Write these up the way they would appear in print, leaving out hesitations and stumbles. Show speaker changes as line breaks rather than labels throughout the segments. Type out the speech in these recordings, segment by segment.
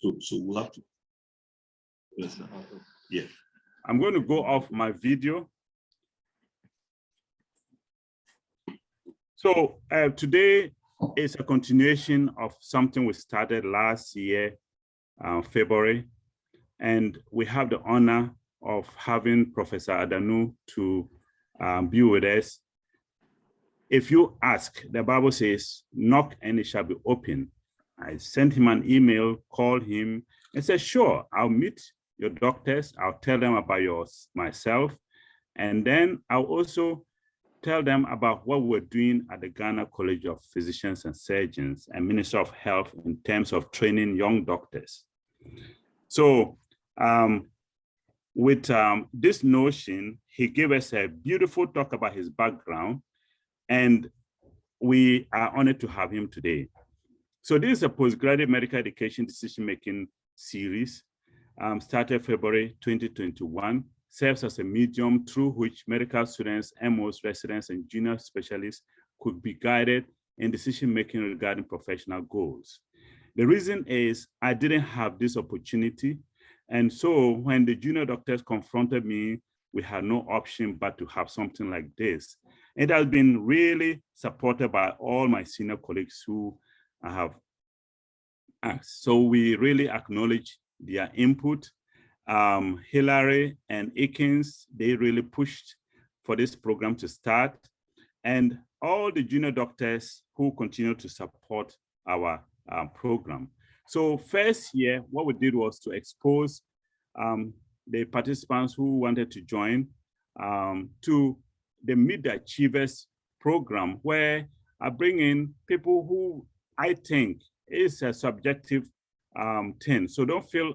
So we'll have to.
Yeah. I'm going to go off my video. So today is a continuation of something we started last year, February, and we have the honor of having Professor Adanu to be with us. If you ask, the Bible says, knock and it shall be open. I sent him an email, called him, and said, sure, I'll meet your doctors. I'll tell them about myself. And then I'll also tell them about what we're doing at the Ghana College of Physicians and Surgeons and Ministry of Health in terms of training young doctors. So with this notion, he gave us a beautiful talk about his background, and we are honored to have him today. So this is a postgraduate medical education decision-making series, started February 2021, serves as a medium through which medical students, MOs, residents, and junior specialists could be guided in decision-making regarding professional goals. The reason is I didn't have this opportunity. And so when the junior doctors confronted me, we had no option but to have something like this. It has been really supported by all my senior colleagues who I have asked. So we really acknowledge their input. Hillary and Akins, they really pushed for this program to start, and all the junior doctors who continue to support our program. So first year, what we did was to expose the participants who wanted to join to the Meet the Achievers program, where I bring in people who I think is a subjective thing. So don't feel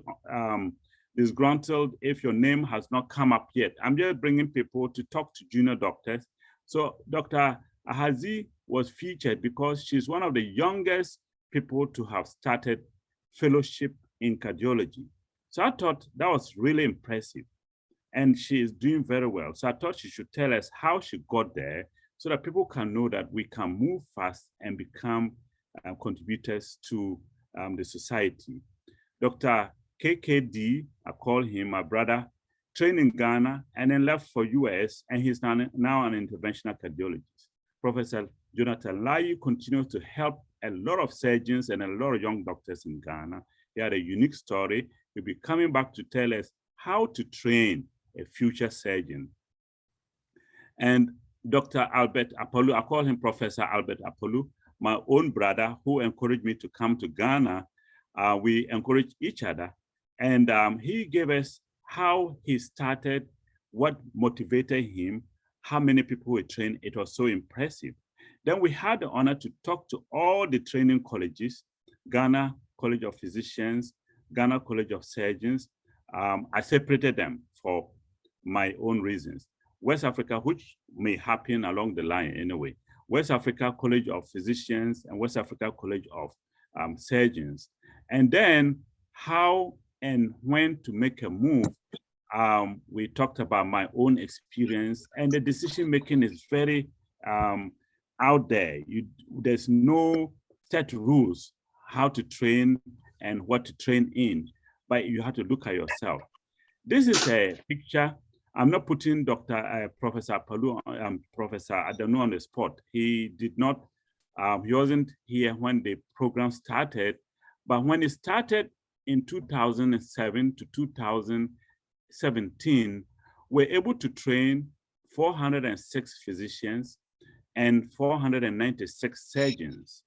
disgruntled if your name has not come up yet. I'm just bringing people to talk to junior doctors. So Dr. Ahazi was featured because she's one of the youngest people to have started fellowship in cardiology. So I thought that was really impressive, and she is doing very well. So I thought she should tell us how she got there so that people can know that we can move fast and become contributors to the society. Dr. KKD, I call him my brother, trained in Ghana and then left for US, and he's now an interventional cardiologist. Professor Jonathan Lai continues to help a lot of surgeons and a lot of young doctors in Ghana. He had a unique story. He'll be coming back to tell us how to train a future surgeon. And Dr. Albert Apollo, I call him Professor Albert Apollo, my own brother who encouraged me to come to Ghana. We encourage each other. And he gave us how he started, what motivated him, how many people we trained. It was so impressive. Then we had the honor to talk to all the training colleges, Ghana College of Physicians, Ghana College of Surgeons. I separated them for my own reasons. West Africa, which may happen along the line anyway. West Africa College of Physicians and West Africa College of Surgeons. And then how and when to make a move. We talked about my own experience, and the decision-making is very out there. There's no set rules how to train and what to train in, but you have to look at yourself. This is a picture. I'm not putting Professor Palu, Professor Adanu on the spot. He did not, he wasn't here when the program started, but when it started in 2007 to 2017, we're able to train 406 physicians and 496 surgeons.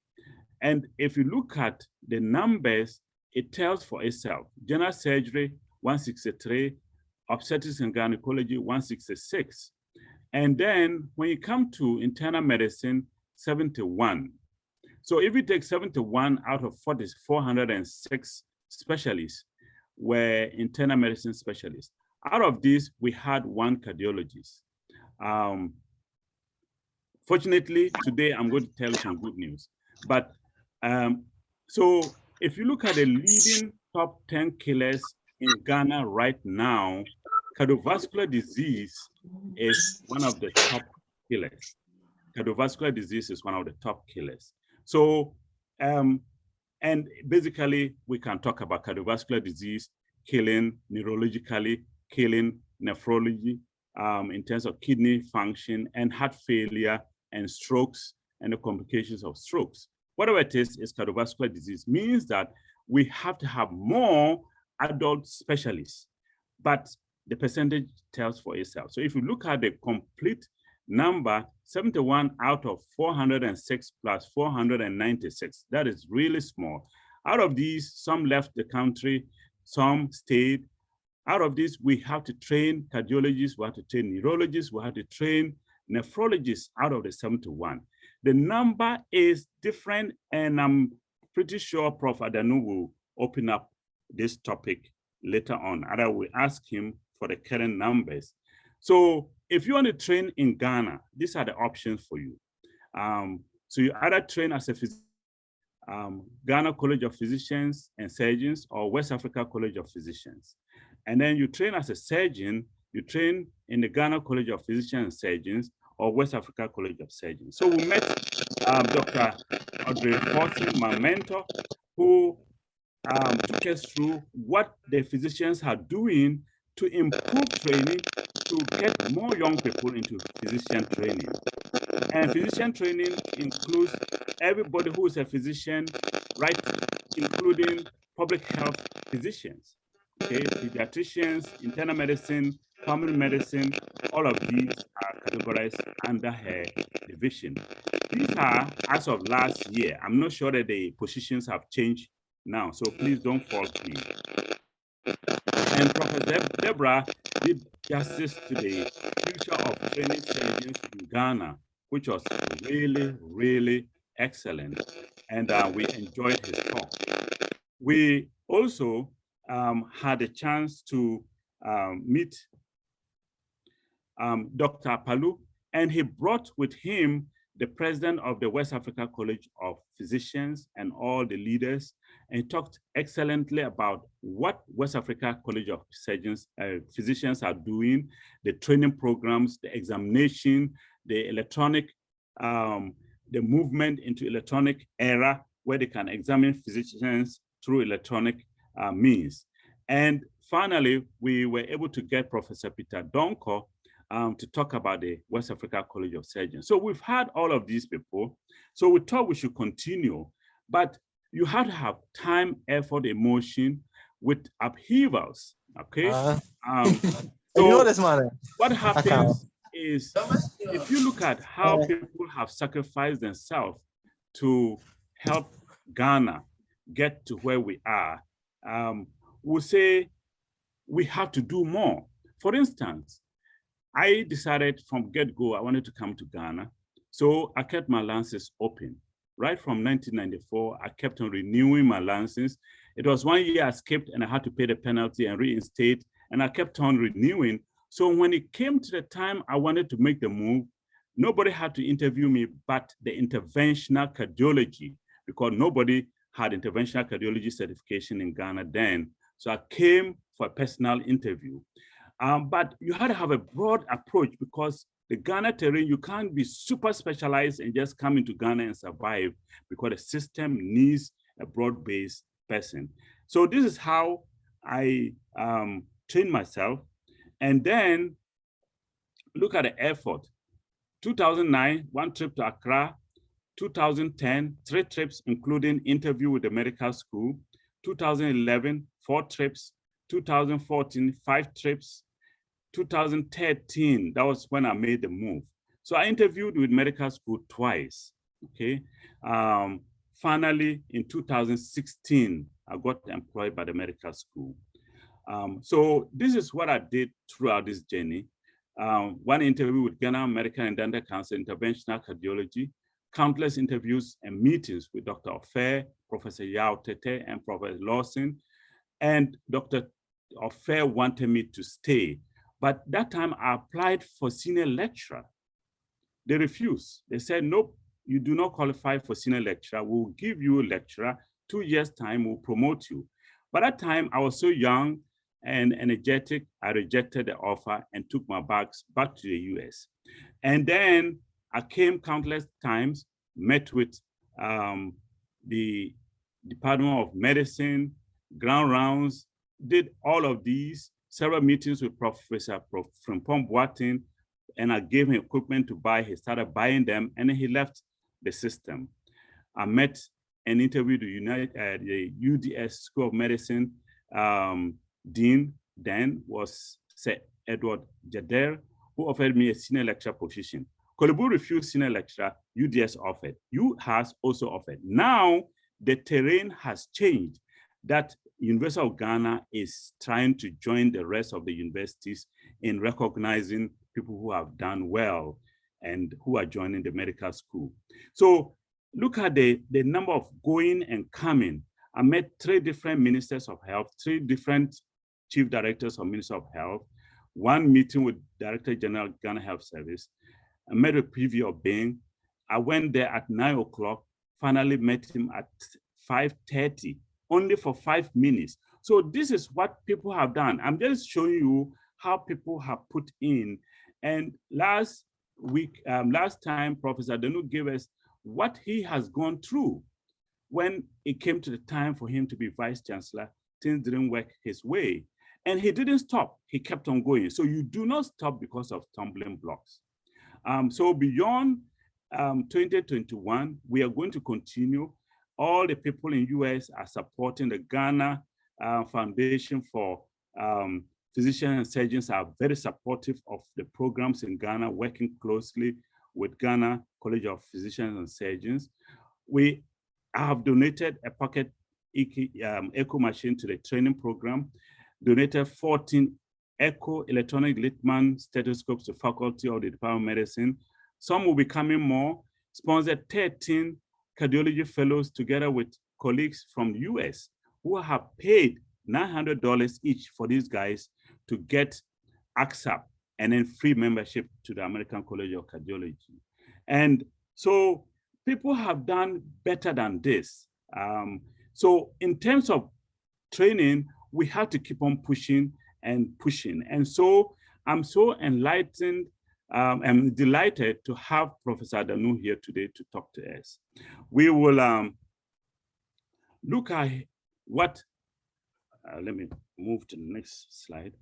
And if you look at the numbers, it tells for itself. General surgery, 163, obstetrics and gynecology, 166. And then when you come to internal medicine, 71. So if you take 71 out of 406 specialists were internal medicine specialists. Out of these, we had one cardiologist. Fortunately, today I'm going to tell you some good news. But so if you look at the leading top 10 killers in Ghana right now, cardiovascular disease is one of the top killers. Cardiovascular disease is one of the top killers. So And basically, we can talk about cardiovascular disease, killing neurologically, killing nephrology, in terms of kidney function and heart failure and strokes and the complications of strokes. Whatever it is cardiovascular disease, means that we have to have more adult specialists, but the percentage tells for itself. So if you look at the complete number, 71 out of 406 plus 496, that is really small. Out of these, some left the country, some stayed. Out of this, we have to train cardiologists, we have to train neurologists, we have to train nephrologists out of the 71. The number is different, and I'm pretty sure Prof. Adanu will open up this topic later on. And I will ask him for the current numbers. So if you want to train in Ghana, these are the options for you. So you either train as a physician, Ghana College of Physicians and Surgeons, or West Africa College of Physicians. And then you train as a surgeon, you train in the Ghana College of Physicians and Surgeons, or West Africa College of Surgeons. So we met Dr. Audrey Forson, my mentor, who took us through what the physicians are doing to improve training, to get more young people into physician training. And physician training includes everybody who is a physician, right, including public health physicians, okay, pediatricians, internal medicine, family medicine, all of these are categorized under her division. These are as of last year. I'm not sure that the positions have changed now, so please don't fault me. And Professor Deborah did justice to the future of training surgeons in Ghana, which was really, really excellent. And we enjoyed his talk. We also had a chance to meet Dr. Palu, and he brought with him the president of the West Africa College of Physicians and all the leaders, and he talked excellently about what West Africa College of Surgeons, physicians are doing, the training programs, the examination, the electronic, the movement into electronic era where they can examine physicians through electronic means. And finally, we were able to get Professor Peter Donko to talk about the West Africa College of Surgeons. So we've had all of these people. So we thought we should continue, but you have to have time, effort, emotion with upheavals, okay? So what happens is, if you look at how people have sacrificed themselves to help Ghana get to where we are, we'll say we have to do more. For instance, I decided from get-go I wanted to come to Ghana, so I kept my licenses open. Right from 1994, I kept on renewing my license. It was 1 year I skipped and I had to pay the penalty and reinstate, and I kept on renewing. So when it came to the time I wanted to make the move, nobody had to interview me but the interventional cardiology, because nobody had interventional cardiology certification in Ghana then. So I came for a personal interview. But you had to have a broad approach, because the Ghana terrain, you can't be super specialized and just come into Ghana and survive, because the system needs a broad-based person. So this is how I trained myself. And then look at the effort. 2009, 1 trip to Accra. 2010, 3 trips, including interview with the medical school. 2011, 4 trips. 2014, 5 trips. 2013, that was when I made the move. So I interviewed with medical school twice, okay? Finally, in 2016, I got employed by the medical school. So this is what I did throughout this journey. 1 interview with Ghana Medical and Dental Council, interventional cardiology, countless interviews and meetings with Dr. Ofer, Professor Yao Tete, and Professor Lawson. And Dr. Ofer wanted me to stay. But that time I applied for senior lecturer. They refused. They said, nope, you do not qualify for senior lecturer. We'll give you a lecturer, 2 years time, we'll promote you. By that time, I was so young and energetic, I rejected the offer and took my bags back to the US. And then I came countless times, met with the Department of Medicine, ground rounds, did all of these, several meetings with Professor Frimpong Boateng, and I gave him equipment to buy. He started buying them, and then he left the system. I met and interviewed the UDS School of Medicine dean then was Sir Edward Jader, who offered me a senior lecturer position. Kolibu refused senior lecturer, UDS offered. UHAS also offered. Now, the terrain has changed, that University of Ghana is trying to join the rest of the universities in recognizing people who have done well and who are joining the medical school. So look at the number of going and coming. I met 3 different ministers of health, 3 different chief directors of Ministry of Health, 1 meeting with Director General Ghana Health Service. I met with PV of Bing. I went there at 9 o'clock, finally met him at 5:30, only for 5 minutes. So this is what people have done. I'm just showing you how people have put in. And last time, Professor Adanu gave us what he has gone through. When it came to the time for him to be Vice Chancellor, things didn't work his way. And he didn't stop, he kept on going. So you do not stop because of stumbling blocks. So beyond 2021, we are going to continue. All the people in US are supporting the Ghana Foundation for Physicians and Surgeons are very supportive of the programs in Ghana, working closely with Ghana College of Physicians and Surgeons. We have donated a pocket echo machine to the training program, donated 14 echo electronic Littmann stethoscopes to faculty of the Department of Medicine. Some will be coming more, sponsored 13 cardiology fellows together with colleagues from the US who have paid $900 each for these guys to get ACSAP and then free membership to the American College of Cardiology. And so people have done better than this. So in terms of training, we have to keep on pushing and pushing. And so I'm so enlightened and delighted to have Professor Adanu here today to talk to us. We will look at what, let me move to the next slide.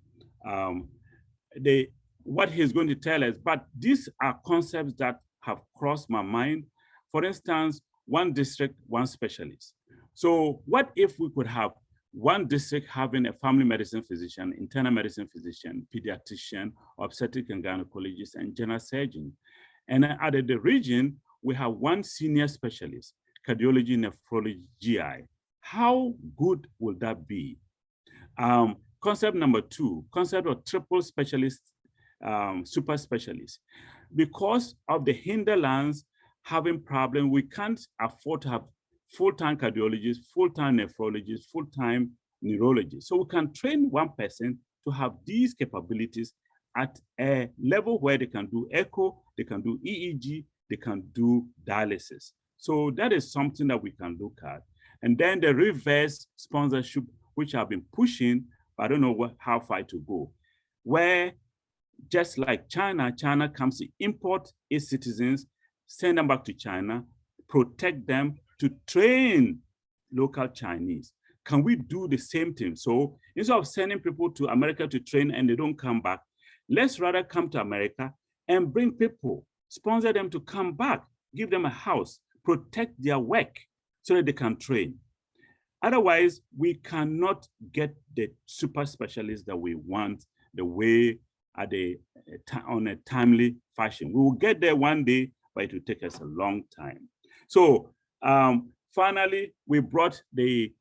What he's going to tell us, but these are concepts that have crossed my mind. For instance, 1 district, 1 specialist. So what if we could have 1 district having a family medicine physician, internal medicine physician, pediatrician, obstetric and gynecologist, and general surgeon. And at the region, we have 1 senior specialist, cardiology, nephrology, GI. How good will that be? Concept number 2, concept of triple specialist, super specialist. Because of the hinterlands having problems, we can't afford to have full-time cardiologists, full-time nephrologists, full-time neurologists. So we can train 1 person to have these capabilities at a level where they can do echo, they can do EEG, they can do dialysis. So that is something that we can look at. And then the reverse sponsorship, which I've been pushing, but I don't know how far to go, where just like China comes to import its citizens, send them back to China, protect them, to train local Chinese. Can we do the same thing? So instead of sending people to America to train and they don't come back, let's rather come to America and bring people, sponsor them to come back, give them a house, protect their work so that they can train. Otherwise, we cannot get the super specialists that we want the way on a timely fashion. We will get there one day, but it will take us a long time. So finally, we brought the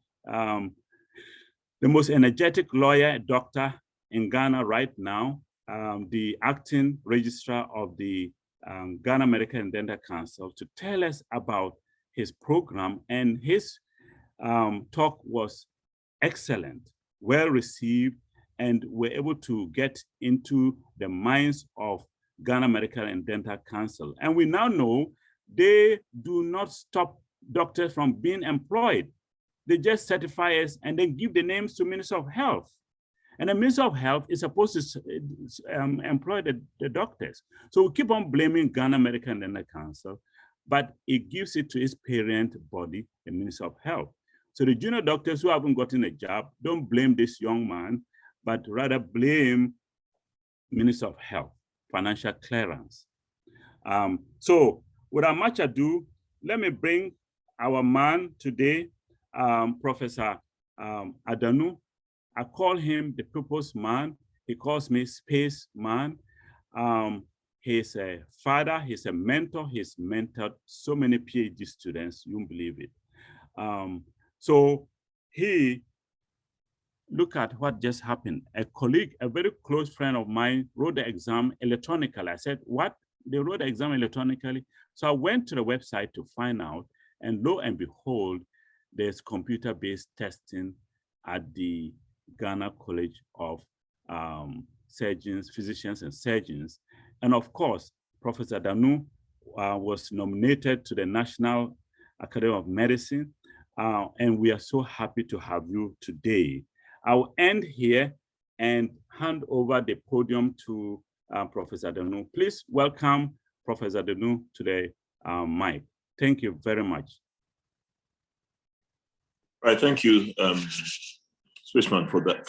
most energetic lawyer, doctor in Ghana right now, the acting registrar of the Ghana Medical and Dental Council, to tell us about his program. And his talk was excellent, well received, and we're able to get into the minds of Ghana Medical and Dental Council. And we now know they do not stop doctors from being employed. They just certify us and then give the names to Minister of Health. And the Minister of Health is supposed to employ the doctors. So we keep on blaming Ghana Medical and Dental Council, but it gives it to its parent body, the Minister of Health. So the junior doctors who haven't gotten a job, don't blame this young man, but rather blame Minister of Health, financial clearance. So without much ado, let me bring our man today, Professor Adanu. I call him the People's Man. He calls me Space Man. He's a father, he's a mentor, he's mentored so many PhD students, you won't believe it. So he, look at what just happened. A colleague, a very close friend of mine wrote the exam electronically. I said, what? They wrote the exam electronically? So I went to the website to find out, and lo and behold, there's computer-based testing at the Ghana College of Surgeons, Physicians and Surgeons. And of course, Professor Adanu was nominated to the National Academy of Medicine, and we are so happy to have you today. I'll end here and hand over the podium to Professor Adanu. Please welcome Professor Adanu to the mic. Thank you very much.
Right, thank you, Spaceman, for that.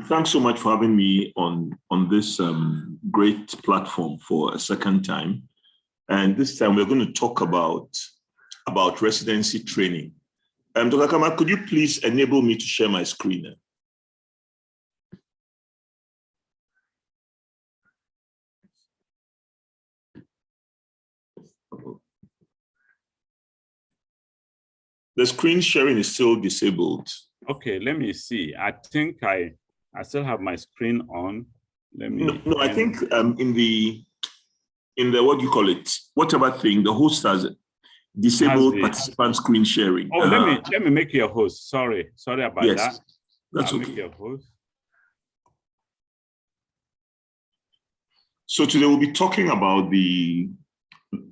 Thanks so much for having me on this great platform for a second time. And this time we're going to talk about residency training. Dr. Kama, could you please enable me to share my screen? The screen sharing is still disabled.
Okay, let me see. I think I still have my screen on. Let me.
No, I think in the what do you call it? Whatever thing, the host has disabled participant screen sharing.
Oh, let me make you a host. Sorry about that.
That's okay.
Make you a host.
So today we'll be talking about the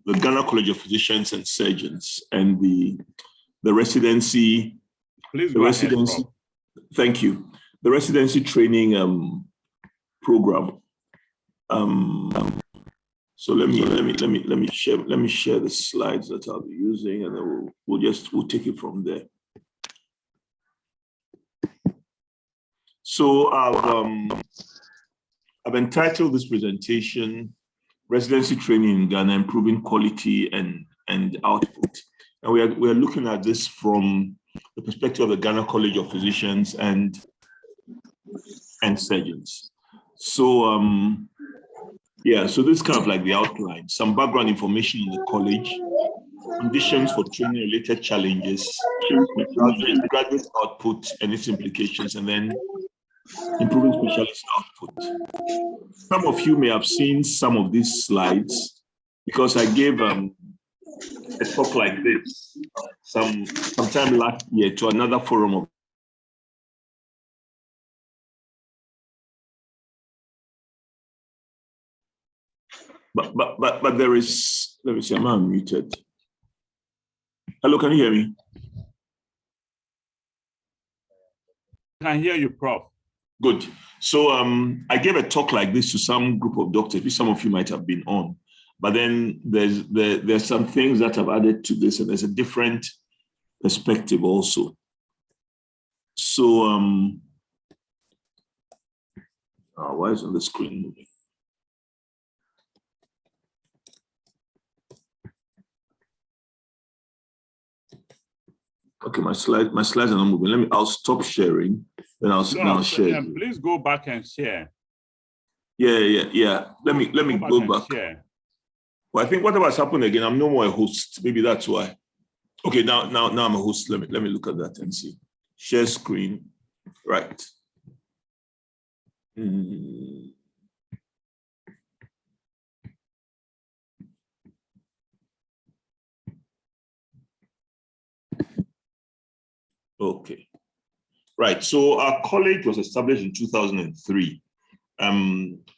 Ghana College of Physicians and Surgeons and the residency.
Please go ahead, Prof.
Thank you. The residency training program. So let me share the slides that I'll be using, and then we'll take it from there. So I've entitled this presentation "Residency Training in Ghana: Improving Quality and Output," and we are looking at this from the perspective of the Ghana College of Physicians and Surgeons. So so this is kind of like the outline, some background information on the college, conditions for training-related challenges, graduate output and its implications, and then improving specialist output. Some of you may have seen some of these slides because I gave a talk like this sometime last year to another forum of But there is, let me see, I'm unmuted. Hello, can you hear me?
I can hear you, Prof.
Good. So I gave a talk like this to some group of doctors, which some of you might have been on. But then there's some things that I've added to this, and there's a different perspective also. So why is on the screen moving? Okay, my slides are not moving. I'll stop sharing, then I'll share.
Please go back and share.
Yeah. Let me go back.
Share.
Well, I think whatever's happened again, I'm no more a host. Maybe that's why. Okay, now I'm a host. Let me look at that and see. Share screen. Right. Okay. Right. So our college was established in 2003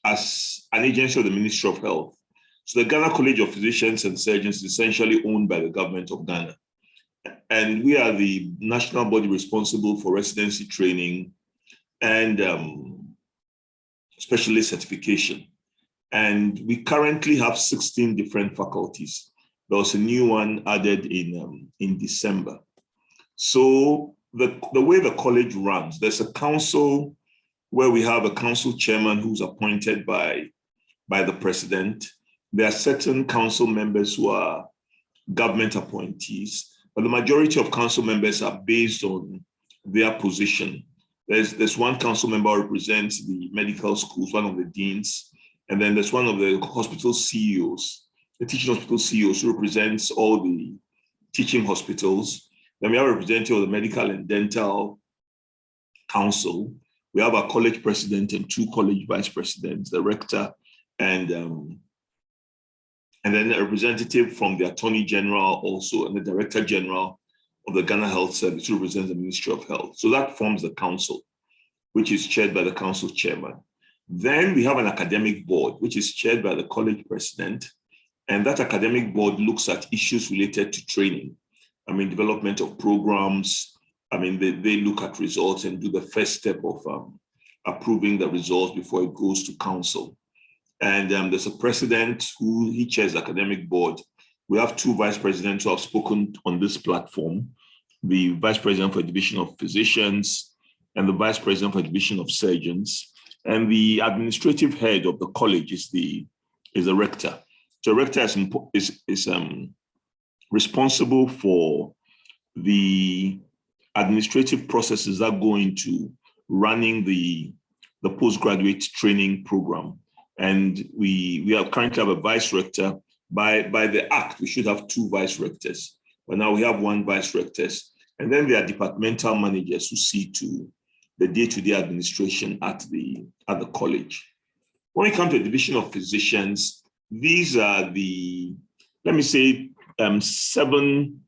as an agency of the Ministry of Health. So the Ghana College of Physicians and Surgeons is essentially owned by the government of Ghana. And we are the national body responsible for residency training and specialist certification. And we currently have 16 different faculties. There was a new one added in December. So the way the college runs, there's a council where we have a council chairman who's appointed by the president. There are certain council members who are government appointees, but the majority of council members are based on their position. There's one council member who represents the medical schools, one of the deans, and then there's one of the hospital CEOs, the teaching hospital CEOs, who represents all the teaching hospitals. Then we have a representative of the medical and dental council. We have a college president and 2 college vice presidents, the rector and then a representative from the Attorney General also, and the Director General of the Ghana Health Service, who represents the Ministry of Health. So that forms the council, which is chaired by the council chairman. Then we have an academic board, which is chaired by the college president. And that academic board looks at issues related to training. I mean, development of programs. I mean, they look at results and do the first step of approving the results before it goes to council. And there's a president who he chairs the academic board. We have 2 vice presidents who have spoken on this platform, the vice president for division of physicians and the vice president for division of surgeons. And the administrative head of the college is the rector. So the rector is responsible for the administrative processes that go into running the postgraduate training program. And we currently have a vice rector. By the act, we should have 2 vice rectors, but now we have 1 vice rectors. And then there are departmental managers who see to the day-to-day administration at the college. When we come to the division of physicians, these are the, let me say, 7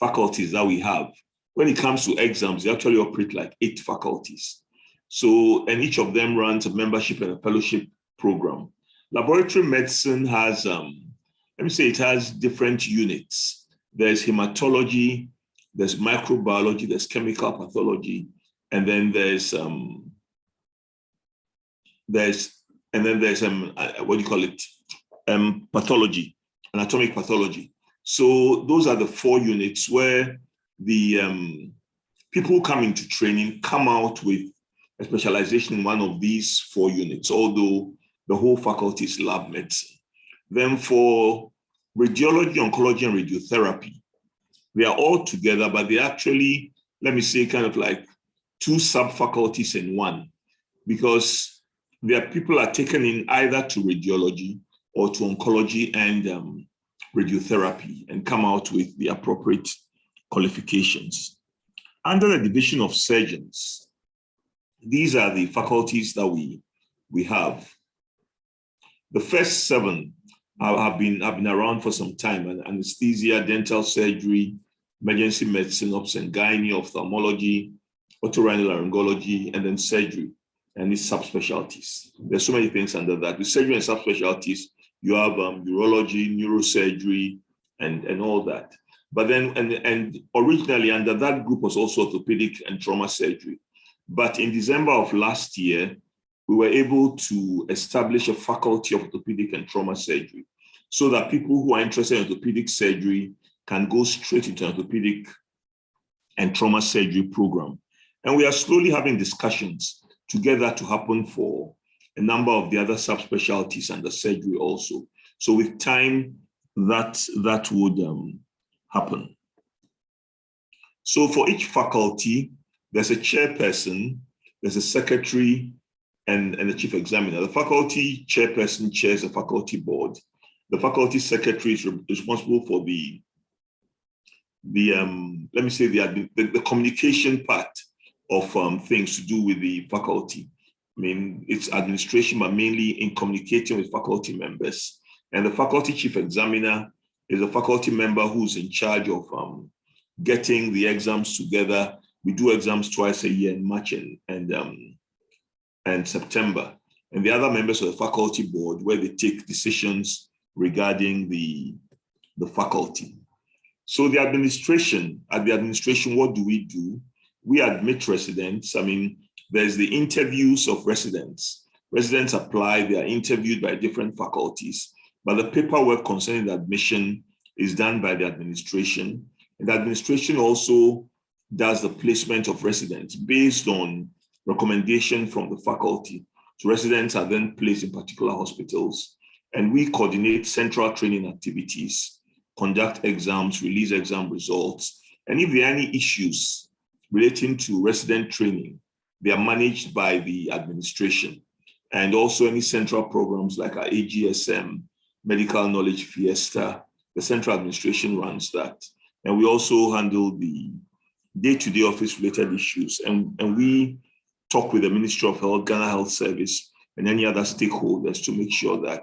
faculties that we have. When it comes to exams, they actually operate like 8 faculties. So, and each of them runs a membership and a fellowship program. Laboratory medicine has, let me say, it has different units. There's hematology, there's microbiology, there's chemical pathology, and then there's what do you call it? Pathology, anatomic pathology. So those are the 4 units where the people who come into training come out with a specialization in one of these 4 units, although the whole faculty is lab medicine. Then for radiology, oncology, and radiotherapy, they are all together, but they actually, let me say, kind of like 2 sub-faculties in one, because their people are taken in either to radiology or to oncology and radiotherapy and come out with the appropriate qualifications. Under the division of surgeons, these are the faculties that we have. The first 7 have been around for some time: and anesthesia, dental surgery, emergency medicine, obs and gynae, ophthalmology, otorhinolaryngology, and then surgery and its subspecialties. There's so many things under that. With surgery and subspecialties, you have urology, neurosurgery, and all that. But then, and originally under that group was also orthopedic and trauma surgery. But in December of last year, we were able to establish a faculty of orthopedic and trauma surgery so that people who are interested in orthopedic surgery can go straight into an orthopedic and trauma surgery program. And we are slowly having discussions to get that to happen for a number of the other subspecialties and the surgery also. So with time, that would happen. So for each faculty, there's a chairperson, there's a secretary, and a chief examiner. The faculty chairperson chairs the faculty board. The faculty secretary is responsible for the let me say, the communication part of things to do with the faculty. I mean, it's administration, but mainly in communicating with faculty members. And the faculty chief examiner is a faculty member who's in charge of getting the exams together. We do exams twice a year in March and September. And the other members of the faculty board, where they take decisions regarding the faculty. So at the administration, what do? We admit residents. I mean, there's the interviews of residents. Residents apply, they are interviewed by different faculties. but the paperwork concerning the admission is done by the administration. And the administration also does the placement of residents based on recommendation from the faculty. So residents are then placed in particular hospitals, and we coordinate central training activities, conduct exams, release exam results, and if there are any issues relating to resident training, they are managed by the administration. And also any central programs like our AGSM, Medical Knowledge Fiesta, the central administration runs that. And we also handle the day-to-day office-related issues. And we talk with the Ministry of Health, Ghana Health Service, and any other stakeholders to make sure that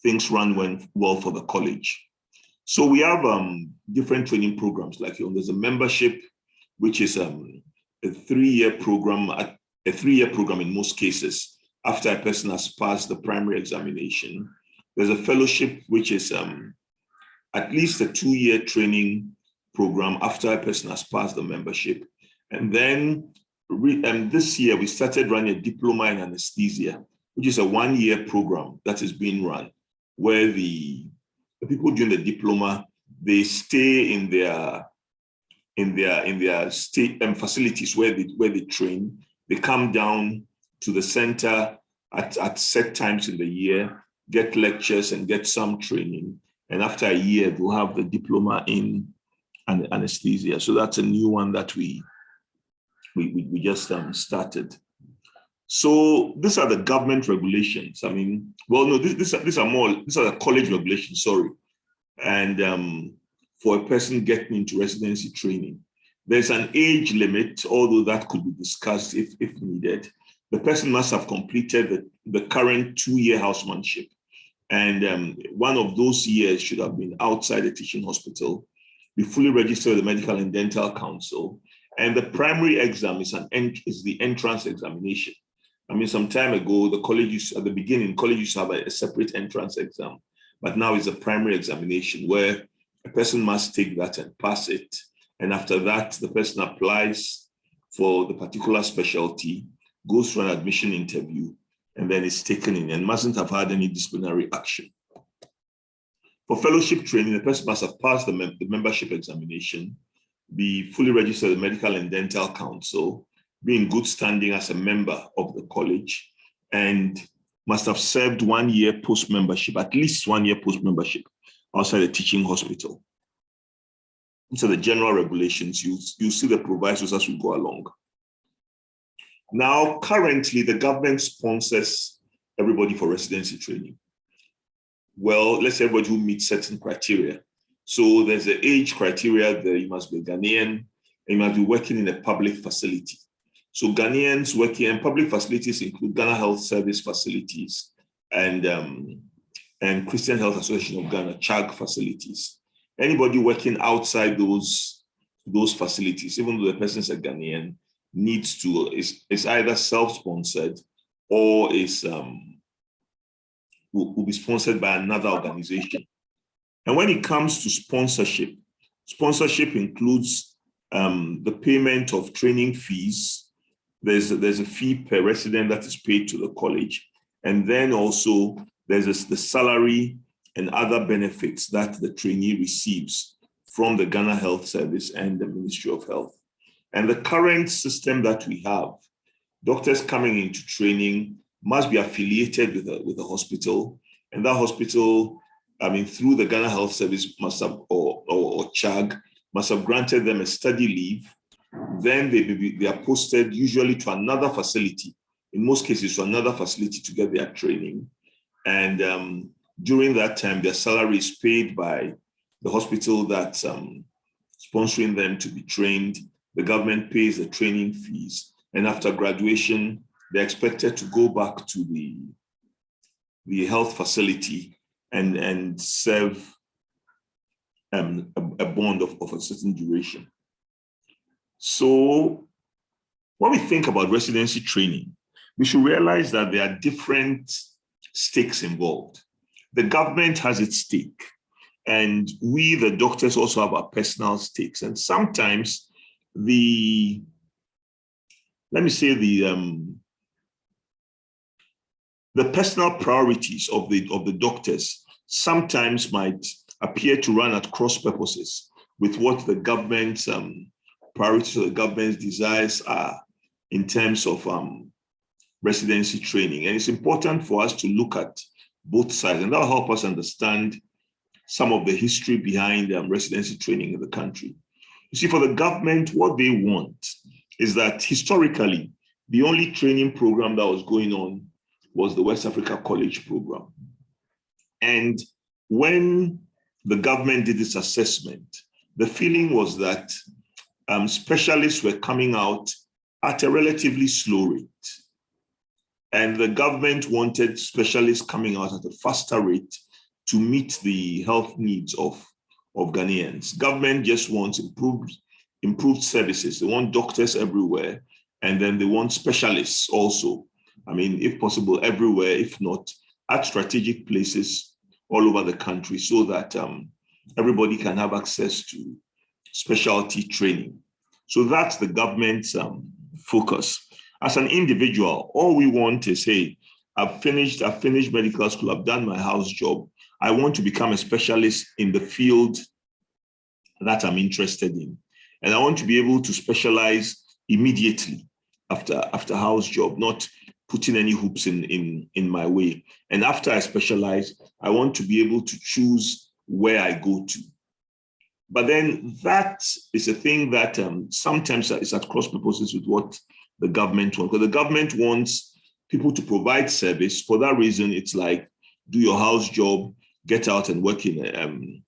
things run well for the college. So we have different training programs, like there's a membership, which is a 3-year program, a 3-year program in most cases, after a person has passed the primary examination. There's a fellowship, which is at least a 2-year training program after a person has passed the membership. And then this year, we started running a diploma in anesthesia, which is a 1-year program that is being run, where the people doing the diploma, they stay in their state facilities where they train. They come down to the center at set times in the year, get lectures and get some training. And after a year, they'll have the diploma in anesthesia. So that's a new one that we just started. So these are the government regulations. I mean, well, no, these are the college regulations, sorry. And for a person getting into residency training, there's an age limit, although that could be discussed if needed. The person must have completed the current 2-year housemanship. And one of those years should have been outside a teaching hospital, be fully registered with the Medical and Dental Council. And the primary exam is the entrance examination. I mean, some time ago, at the beginning, college used to have a separate entrance exam, but now it's a primary examination where a person must take that and pass it. And after that, the person applies for the particular specialty, goes through an admission interview, and then is taken in and mustn't have had any disciplinary action. For fellowship training, the person must have passed the membership examination, be fully registered with the Medical and Dental Council, be in good standing as a member of the college, and must have served 1 year post-membership, at least 1 year post-membership outside a teaching hospital. These are the general regulations. You see the provisos as we go along. Now, currently, the government sponsors everybody for residency training. Well, let's say everybody who meets certain criteria. So there's the age criteria there. You must be a Ghanaian, and you must be working in a public facility. So Ghanaians working in public facilities include Ghana Health Service facilities and Christian Health Association of Ghana, CHAG facilities. Anybody working outside those facilities, even though the person is a Ghanaian, needs to is either self-sponsored or will be sponsored by another organization. And when it comes to sponsorship includes the payment of training fees. There's a fee per resident that is paid to the college. And then also there's the salary and other benefits that the trainee receives from the Ghana Health Service and the Ministry of Health. And the current system that we have, doctors coming into training must be affiliated with a hospital. And that hospital, I mean, through the Ghana Health Service must have, or CHAG, must have granted them a study leave. Then they are posted usually to another facility, in most cases to another facility to get their training. And during that time, their salary is paid by the hospital that's sponsoring them to be trained. The government pays the training fees. And after graduation, they're expected to go back to the health facility and serve a bond of a certain duration. So when we think about residency training, we should realize that there are different stakes involved. The government has its stake, and we, the doctors, also have our personal stakes. And sometimes the the personal priorities of the doctors sometimes might appear to run at cross purposes with what the government's priorities or the government's desires are in terms of residency training. And it's important for us to look at both sides, and that'll help us understand some of the history behind residency training in the country. You see, for the government, what they want is that historically, the only training program that was going on was the West Africa College program. And when the government did this assessment, the feeling was that specialists were coming out at a relatively slow rate. And the government wanted specialists coming out at a faster rate to meet the health needs of Ghanaians. Government just wants improved services. They want doctors everywhere, and then they want specialists also. I mean, if possible, everywhere, if not at strategic places all over the country, so that everybody can have access to specialty training. So that's the government's focus. As an individual, all we want is, hey, I've finished medical school, I've done my house job. I want to become a specialist in the field that I'm interested in. And I want to be able to specialize immediately after house job, not putting any hoops in my way. And after I specialize, I want to be able to choose where I go to. But then that is a thing that sometimes is at cross purposes with what the government wants. Because the government wants people to provide service. For that reason, it's like, do your house job, get out and work in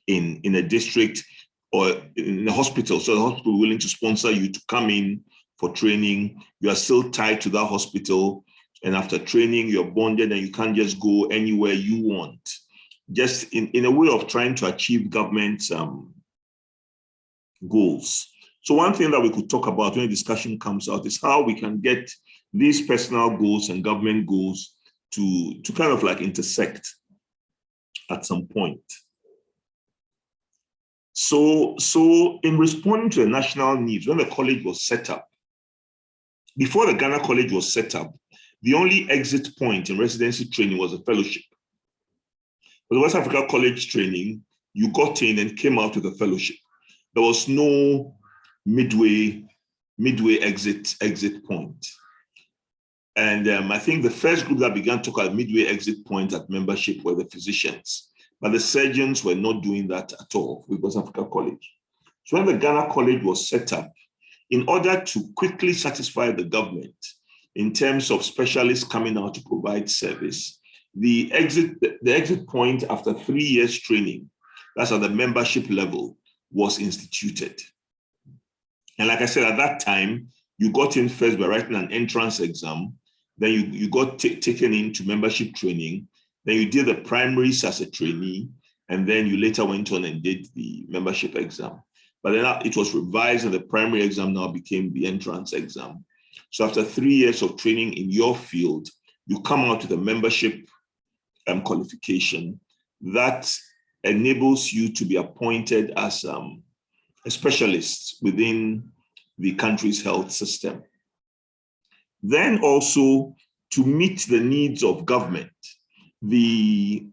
a district or in a hospital. So the hospital is willing to sponsor you to come in for training. You are still tied to that hospital. And after training, you're bonded and you can't just go anywhere you want. Just in a way of trying to achieve government goals. So one thing that we could talk about when a discussion comes out is how we can get these personal goals and government goals to kind of like intersect at some point. So in responding to the national needs, when the college was set up, before the Ghana College was set up, the only exit point in residency training was a fellowship. For the West Africa College training, you got in and came out with a fellowship. There was no midway exit point. And I think the first group that began to talk about midway exit point at membership were the physicians, but the surgeons were not doing that at all with West Africa College. So when the Ghana College was set up, in order to quickly satisfy the government in terms of specialists coming out to provide service, the exit point after 3 years training, that's at the membership level, was instituted. And like I said, at that time, you got in first by writing an entrance exam, then you got taken into membership training, then you did the primaries as a trainee, and then you later went on and did the membership exam. But then it was revised and the primary exam now became the entrance exam. So after 3 years of training in your field, you come out with a membership qualification that enables you to be appointed as a specialist within the country's health system. Then also to meet the needs of government, the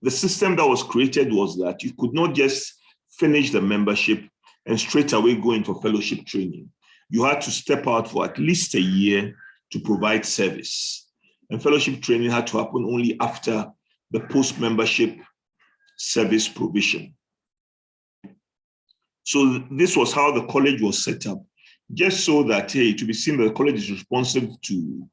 system that was created was that you could not just finish the membership and straight away go into fellowship training. You had to step out for at least a year to provide service. And fellowship training had to happen only after the post-membership service provision. So this was how the college was set up, just so that, hey, to be seen that the college is responsive to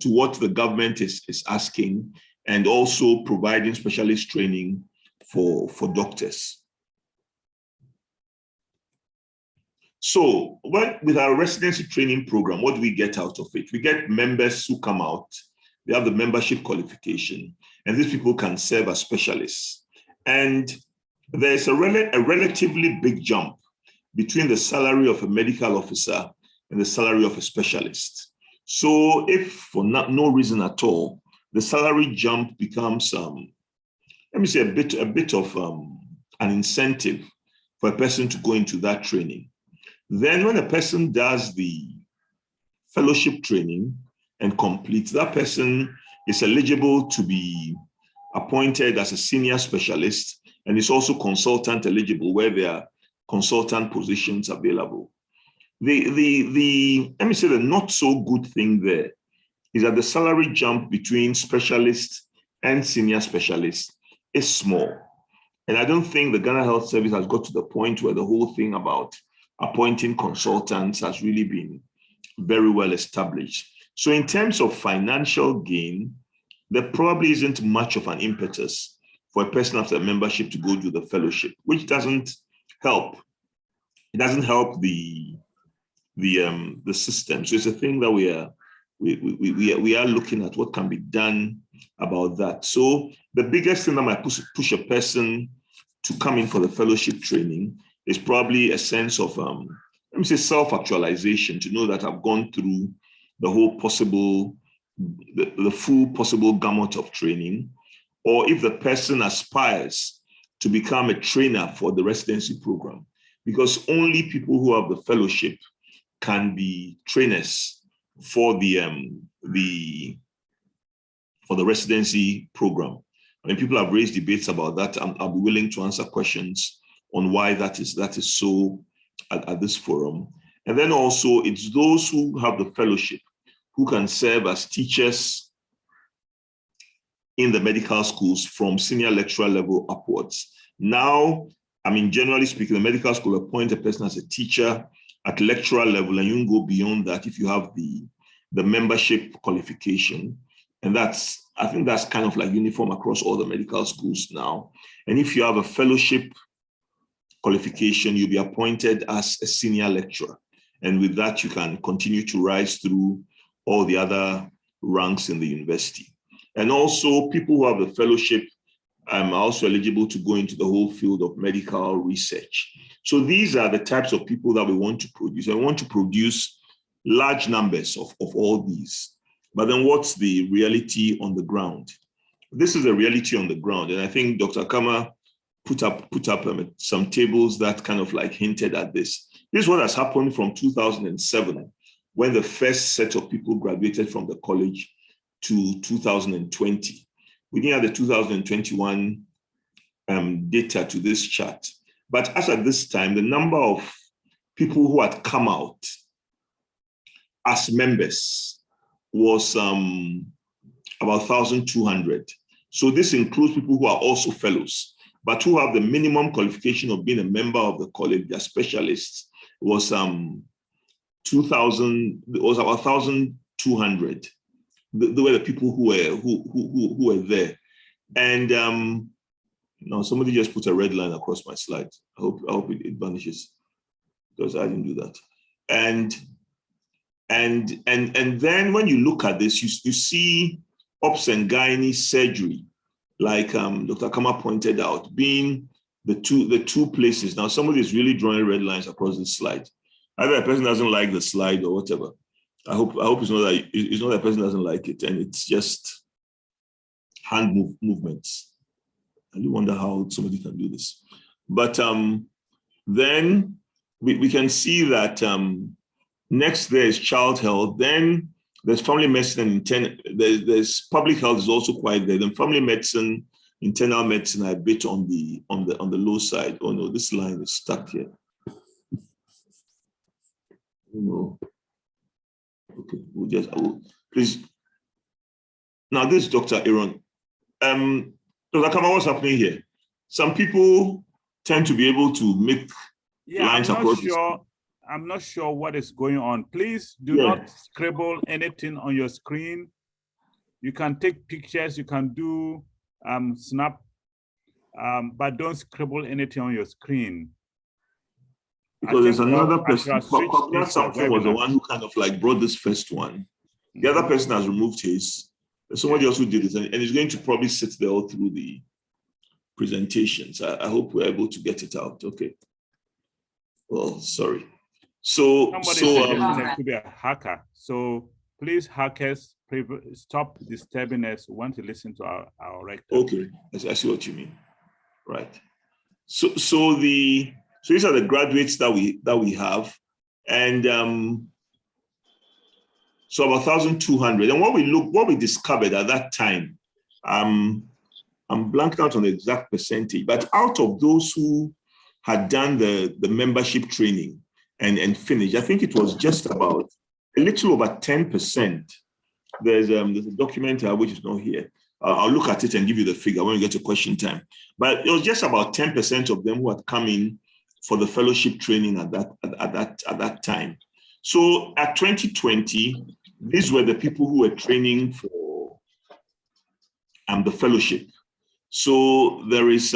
what the government is asking, and also providing specialist training for doctors. So with our residency training program, what do we get out of it? We get members who come out, they have the membership qualification, and these people can serve as specialists. And there's a relatively big jump between the salary of a medical officer and the salary of a specialist. So if for no reason at all, the salary jump becomes, let me say, a bit of an incentive for a person to go into that training. Then when a person does the fellowship training, and complete, that person is eligible to be appointed as a senior specialist, and is also consultant eligible where there are consultant positions available. Let me say the not so good thing there is that the salary jump between specialist and senior specialist is small. And I don't think the Ghana Health Service has got to the point where the whole thing about appointing consultants has really been very well established. So in terms of financial gain, there probably isn't much of an impetus for a person after a membership to go do the fellowship, which doesn't help. It doesn't help the system. So it's a thing that we are looking at what can be done about that. So the biggest thing that might push a person to come in for the fellowship training is probably a sense of let me say self-actualization, to know that I've gone through the whole possible, the full possible gamut of training. Or if the person aspires to become a trainer for the residency program, because only people who have the fellowship can be trainers for the residency program. I mean, people have raised debates about that. I'll be willing to answer questions on why that is so at this forum. And then also, it's those who have the fellowship who can serve as teachers in the medical schools from senior lecturer level upwards. Now, I mean, generally speaking, the medical school appoint a person as a teacher at lecturer level, and you can go beyond that if you have the membership qualification. And I think that's kind of like uniform across all the medical schools now. And if you have a fellowship qualification, you'll be appointed as a senior lecturer. And with that, you can continue to rise through all the other ranks in the university. And also, people who have the fellowship are also eligible to go into the whole field of medical research. So these are the types of people that we want to produce. And we want to produce large numbers of all these. But then what's the reality on the ground? This is a reality on the ground. And I think Dr. Kama put up some tables that kind of like hinted at this. This is what has happened from 2007, when the first set of people graduated from the college, to 2020. We didn't have the 2021 data to this chart. But as at this time, the number of people who had come out as members was about 1,200. So this includes people who are also fellows, but who have the minimum qualification of being a member of the college. Their specialists was 2,000. It was about 1,200. They were the people who were there, and no, somebody just put a red line across my slide. I hope it vanishes, because I didn't do that. And then when you look at this, you see obs and gynae surgery, like Dr. Kama pointed out, being the two places. Now somebody is really drawing red lines across this slide. Either a person doesn't like the slide or whatever. I hope it's not that a person doesn't like it, and it's just hand movements. I do wonder how somebody can do this. But then we can see that next there is child health. Then there's family medicine and there's public health is also quite there. Then family medicine, internal medicine are a bit on the low side. Oh no, this line is stuck here. No. Okay, please. Now this is Dr. Aaron. Dr. Kama, what's happening here? Some people tend to be able to make lines across.
I'm not sure what is going on. Please do not scribble anything on your screen. You can take pictures, you can do snap, but don't scribble anything on your screen.
Because there's another person, something was the one who kind of like brought this first one. The other person has removed his. There's somebody else who did it, and he's going to probably sit there all through the presentations. I hope we're able to get it out. Okay. Well, sorry. So
it could be a hacker. So please, hackers, stop disturbing us. We want to listen to our rector.
Okay, I see what you mean. Right. So these are the graduates that we have, and So about 1,200. And what we discovered at that time, I'm blanking out on the exact percentage, but out of those who had done the membership training and finished, I think it was just about a little over 10%. There's a document which is not here. I'll look at it and give you the figure when we get to question time. But it was just about 10% of them who had come in for the fellowship training at that time. So at 2020, these were the people who were training for the fellowship. So there is,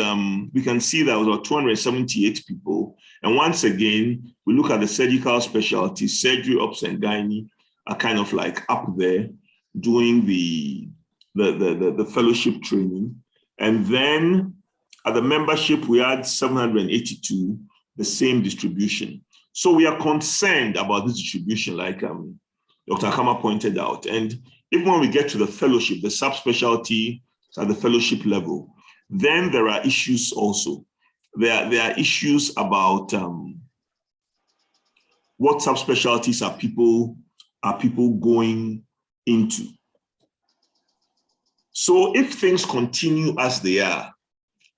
we can see that was about 278 people. And once again, we look at the surgical specialties, surgery, obs, and gynae are kind of like up there doing the fellowship training. And then at the membership, we had 782, the same distribution. So we are concerned about this distribution, like Dr. Akama pointed out. And even when we get to the fellowship, the subspecialty at the fellowship level, then there are issues also. There are issues about what subspecialties are people going into. So if things continue as they are,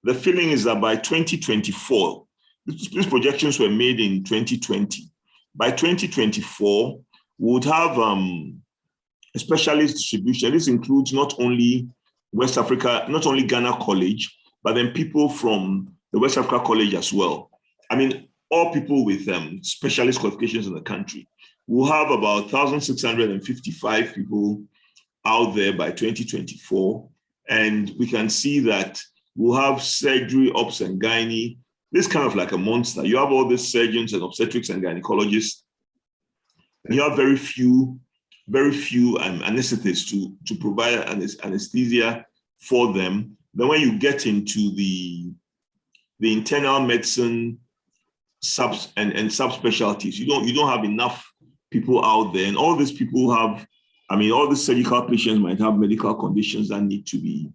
the feeling is that by 2024, these projections were made in 2020. By 2024, we would have a specialist distribution. This includes not only West Africa, not only Ghana College, but then people from the West Africa College as well. I mean, all people with specialist qualifications in the country. We'll have about 1,655 people out there by 2024. And we can see that we'll have surgery, obs, and gynae. This kind of like a monster. You have all these surgeons and obstetrics and gynecologists. And you have very few anesthetists to provide anesthesia for them. Then when you get into the internal medicine subs and subspecialties, you don't have enough people out there. And all these people have, I mean, all the surgical patients might have medical conditions that need to be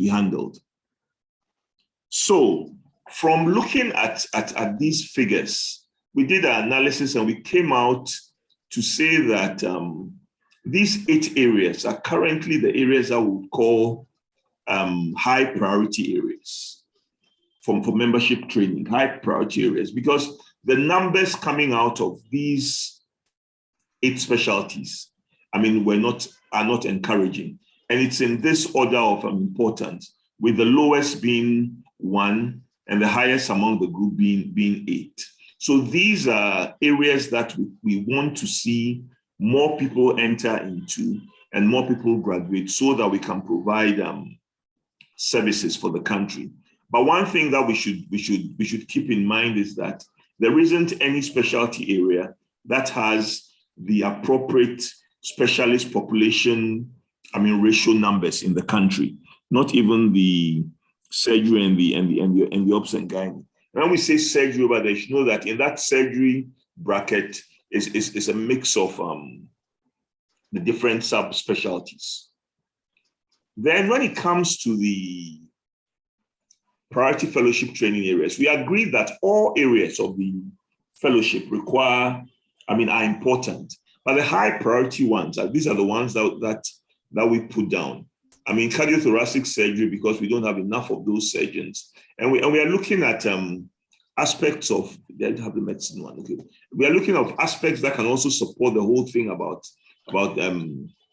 handled. So from looking at these figures, we did an analysis and we came out to say that these 8 areas are currently the areas that we would call high priority areas for membership training, high priority areas, because the numbers coming out of these 8 specialties, I mean, are not encouraging. And it's in this order of importance, with the lowest being 1 and the highest among the group being 8. So these are areas that we want to see more people enter into and more people graduate so that we can provide services for the country. But one thing that we should keep in mind is that there isn't any specialty area that has the appropriate specialist population, ratio numbers in the country. Not even the surgery and the obs and gynae. When we say surgery over there, you should know that in that surgery bracket is a mix of the different subspecialties. Then when it comes to the priority fellowship training areas, we agree that all areas of the fellowship are important. But the high priority ones, these are the ones that we put down. I mean, cardiothoracic surgery, because we don't have enough of those surgeons. And we are looking at aspects of, they have the medicine one, okay. We are looking at aspects that can also support the whole thing about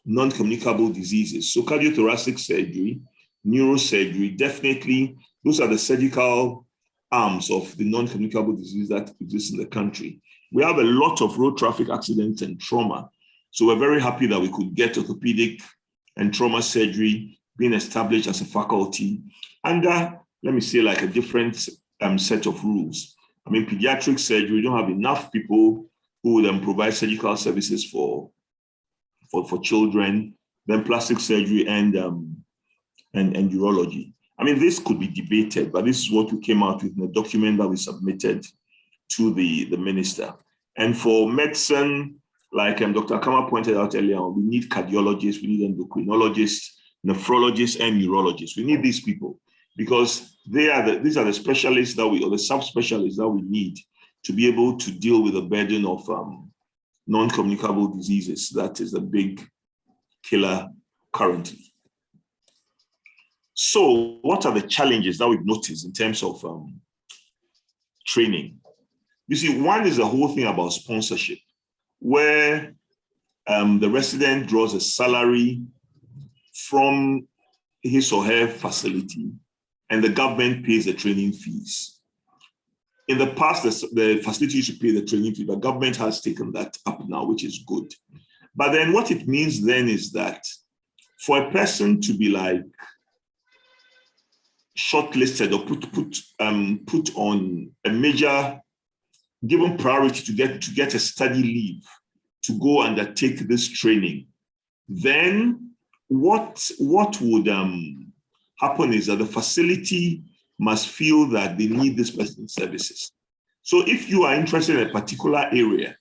non-communicable diseases. So cardiothoracic surgery, neurosurgery, definitely, those are the surgical arms of the non-communicable disease that exists in the country. We have a lot of road traffic accidents and trauma. So we're very happy that we could get orthopedic and trauma surgery being established as a faculty under, let me say, like a different set of rules. I mean, pediatric surgery, we don't have enough people who would provide surgical services for children, then plastic surgery and urology. I mean, this could be debated, but this is what we came out with in the document that we submitted to the minister. And for medicine, like Dr. Akama pointed out earlier on, we need cardiologists, we need endocrinologists, nephrologists, and neurologists. We need these people because these are the specialists or the subspecialists that we need to be able to deal with the burden of non-communicable diseases. That is a big killer currently. So what are the challenges that we've noticed in terms of training? You see, one is the whole thing about sponsorship, where the resident draws a salary from his or her facility, and the government pays the training fees. In the past, the facility used to pay the training fee, but government has taken that up now, which is good. But then what it means then is that for a person to be like shortlisted or put on a major, given priority to get a study leave to go undertake this training, then what would happen is that the facility must feel that they need this person's services. So if you are interested in a particular area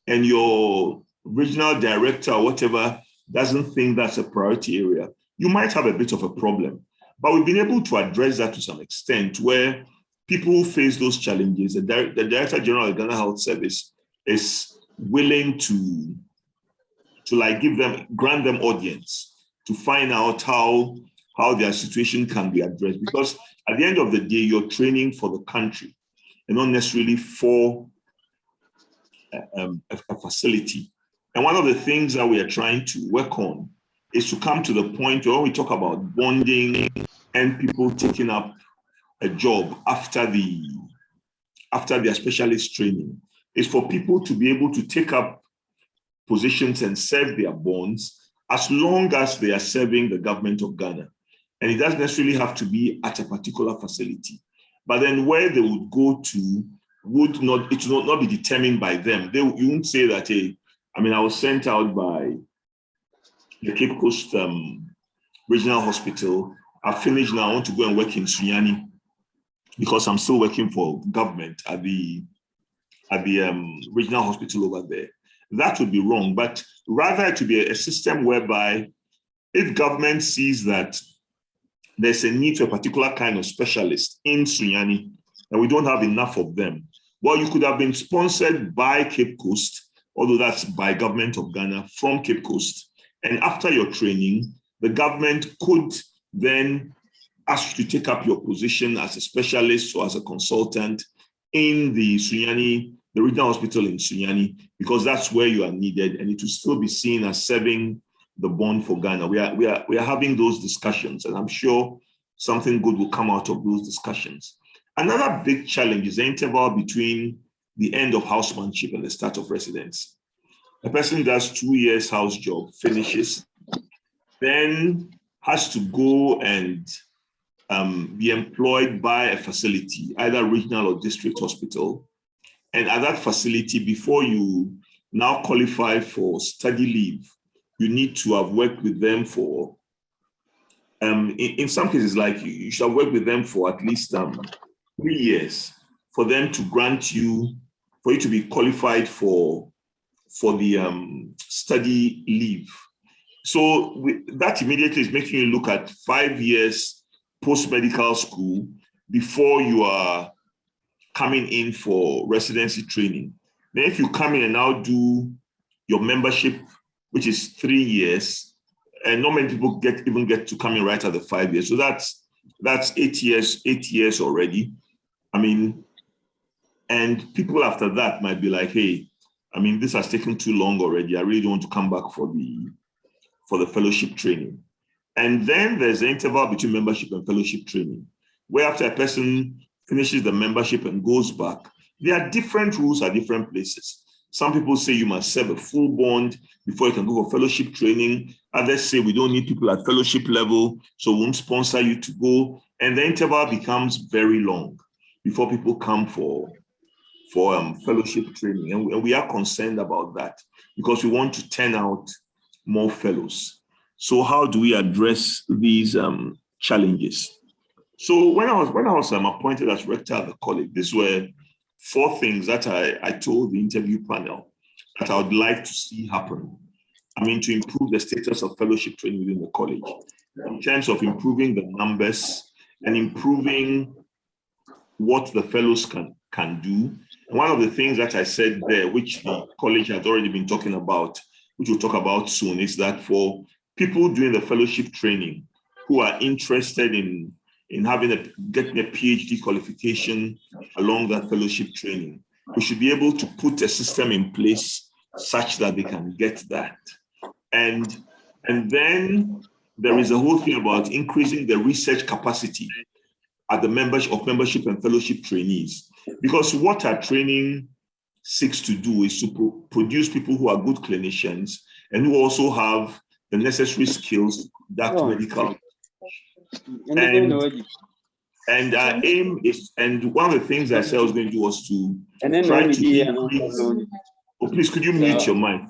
and your regional director or whatever doesn't think that's a priority area, you might have a bit of a problem. But we've been able to address that to some extent, where people who face those challenges, the Director General of Ghana Health Service is willing to like grant them audience to find out how their situation can be addressed. Because at the end of the day, you're training for the country and not necessarily for a facility. And one of the things that we are trying to work on is to come to the point where we talk about bonding and people taking up a job after their specialist training, is for people to be able to take up positions and serve their bonds as long as they are serving the government of Ghana. And it doesn't necessarily have to be at a particular facility. But then where they would go to would not be determined by them. You won't say that, hey, I was sent out by the Cape Coast Regional Hospital. I've finished now, I want to go and work in Sunyani because I'm still working for government at the regional hospital over there. That would be wrong, but rather to be a system whereby if government sees that there's a need for a particular kind of specialist in Sunyani and we don't have enough of them, well, you could have been sponsored by Cape Coast, although that's by government of Ghana from Cape Coast. And after your training, the government could then ask you to take up your position as a specialist or as a consultant in the Sunyani, the regional hospital in Sunyani, because that's where you are needed, and it will still be seen as serving the bond for Ghana. We are having those discussions, and I'm sure something good will come out of those discussions. Another big challenge is the interval between the end of housemanship and the start of residency. A person does 2 years house job, finishes, then has to go and be employed by a facility, either regional or district hospital. And at that facility, before you now qualify for study leave, you need to have worked with them for, in some cases, like you should have worked with them for at least 3 years for them to grant you, for you to be qualified for the study leave. So that immediately is making you look at 5 years post-medical school before you are coming in for residency training. Then if you come in and now do your membership, which is 3 years, and not many people even get to come in right at the 5 years. So that's 8 years already. And people after that might be like, hey, this has taken too long already. I really don't want to come back for the fellowship training. And then there's the interval between membership and fellowship training, where after a person finishes the membership and goes back, there are different rules at different places. Some people say you must serve a full bond before you can go for fellowship training. Others say we don't need people at fellowship level, so we won't sponsor you to go. And the interval becomes very long before people come for fellowship training. And we are concerned about that because we want to turn out more fellows. So how do we address these challenges? So when I was appointed as rector at the college, these were 4 things that I told the interview panel that I would like to see happen. To improve the status of fellowship training within the college, in terms of improving the numbers and improving what the fellows can do, One of the things that I said there, which the college has already been talking about, which we'll talk about soon, is that for people doing the fellowship training who are interested in getting a PhD qualification along that fellowship training, we should be able to put a system in place such that they can get that. And then there is a whole thing about increasing the research capacity at the membership and fellowship trainees, because what our training seeks to do is to produce people who are good clinicians and who also have the necessary skills to conduct medical. And our aim is, and one of the things I said I was going to do was to try to increase. Oh, please, could you mute your mic?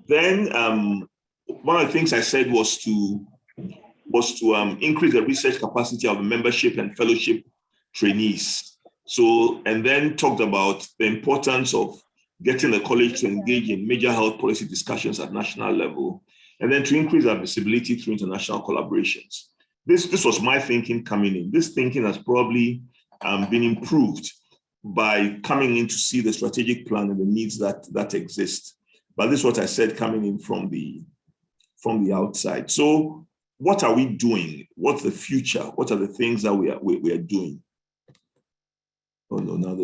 Then one of the things I said was to increase the research capacity of the membership and fellowship trainees. So, and then talked about the importance of getting the college to engage in major health policy discussions at national level, and then to increase our visibility through international collaborations. This was my thinking coming in. This thinking has probably been improved by coming in to see the strategic plan and the needs that exist. But this is what I said coming in from the outside. So what are we doing? What's the future? What are the things that we are doing? Oh no, now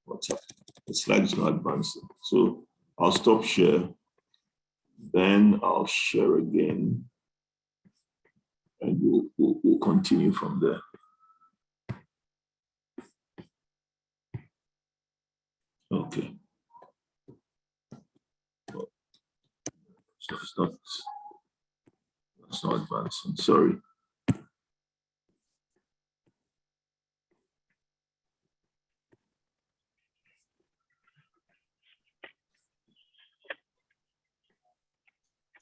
what's up? The slide is not advancing. So I'll stop share. Then I'll share again. And we'll continue from there. Okay. So it's not advancing, sorry.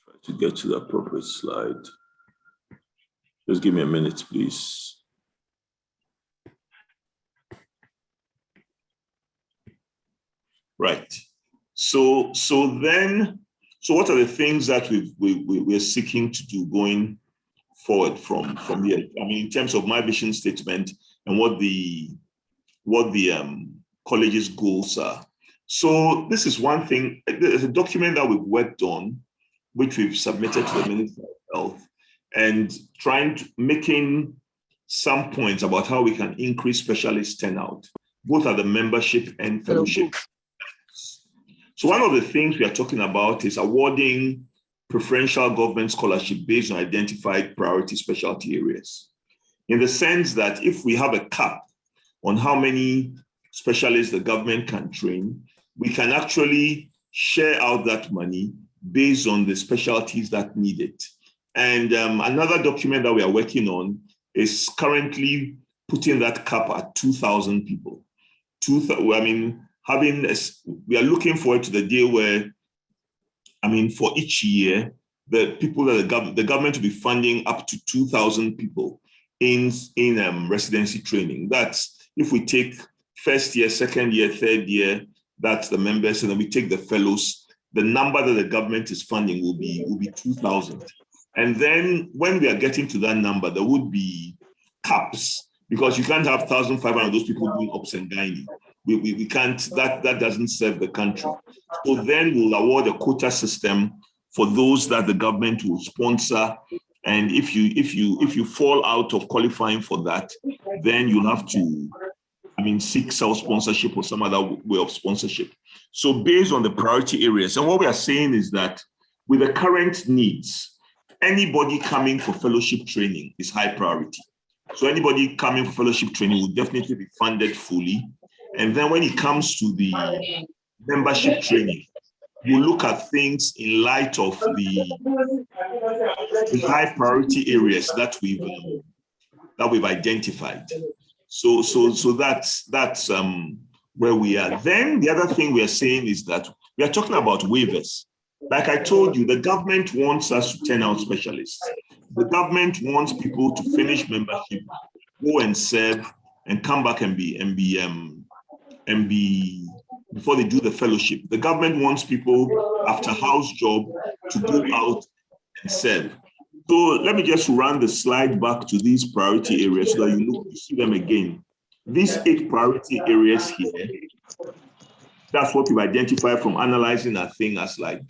Try to get to the appropriate slide. Just give me a minute, please. Right. So what are the things that we're seeking to do going forward from here? I mean, in terms of my vision statement and what the college's goals are. So this is one thing. There's a document that we've worked on, which we've submitted to the Minister of Health, and making some points about how we can increase specialist turnout, both at the membership and fellowship. So one of the things we are talking about is awarding preferential government scholarship based on identified priority specialty areas, in the sense that if we have a cap on how many specialists the government can train, we can actually share out that money based on the specialties that need it. And another document that we are working on is currently putting that cap at 2,000 people. We are looking forward to the day where, for each year, the people that the government will be funding up to 2,000 people in residency training. That's if we take first year, second year, third year, that's the members, and then we take the fellows. The number that the government is funding will be 2,000. And then when we are getting to that number, there would be caps, because you can't have 1,500 of those people doing ops and gynae. We can't, that doesn't serve the country. So then we'll award a quota system for those that the government will sponsor. And if you fall out of qualifying for that, then you'll have to, seek self-sponsorship or some other way of sponsorship. So based on the priority areas, and what we are saying is that with the current needs, anybody coming for fellowship training is high priority. So anybody coming for fellowship training will definitely be funded fully. And then when it comes to the membership training, you look at things in light of the high priority areas that we've identified. So that's where we are. Then the other thing we are saying is that we are talking about waivers. Like I told you, the government wants us to turn out specialists. The government wants people to finish membership, go and serve, and come back and be before they do the fellowship. The government wants people after house job to go out and serve. So let me just run the slide back to these priority areas so that you see them again. These 8 priority areas here, that's what we've identified from analyzing our thing as like,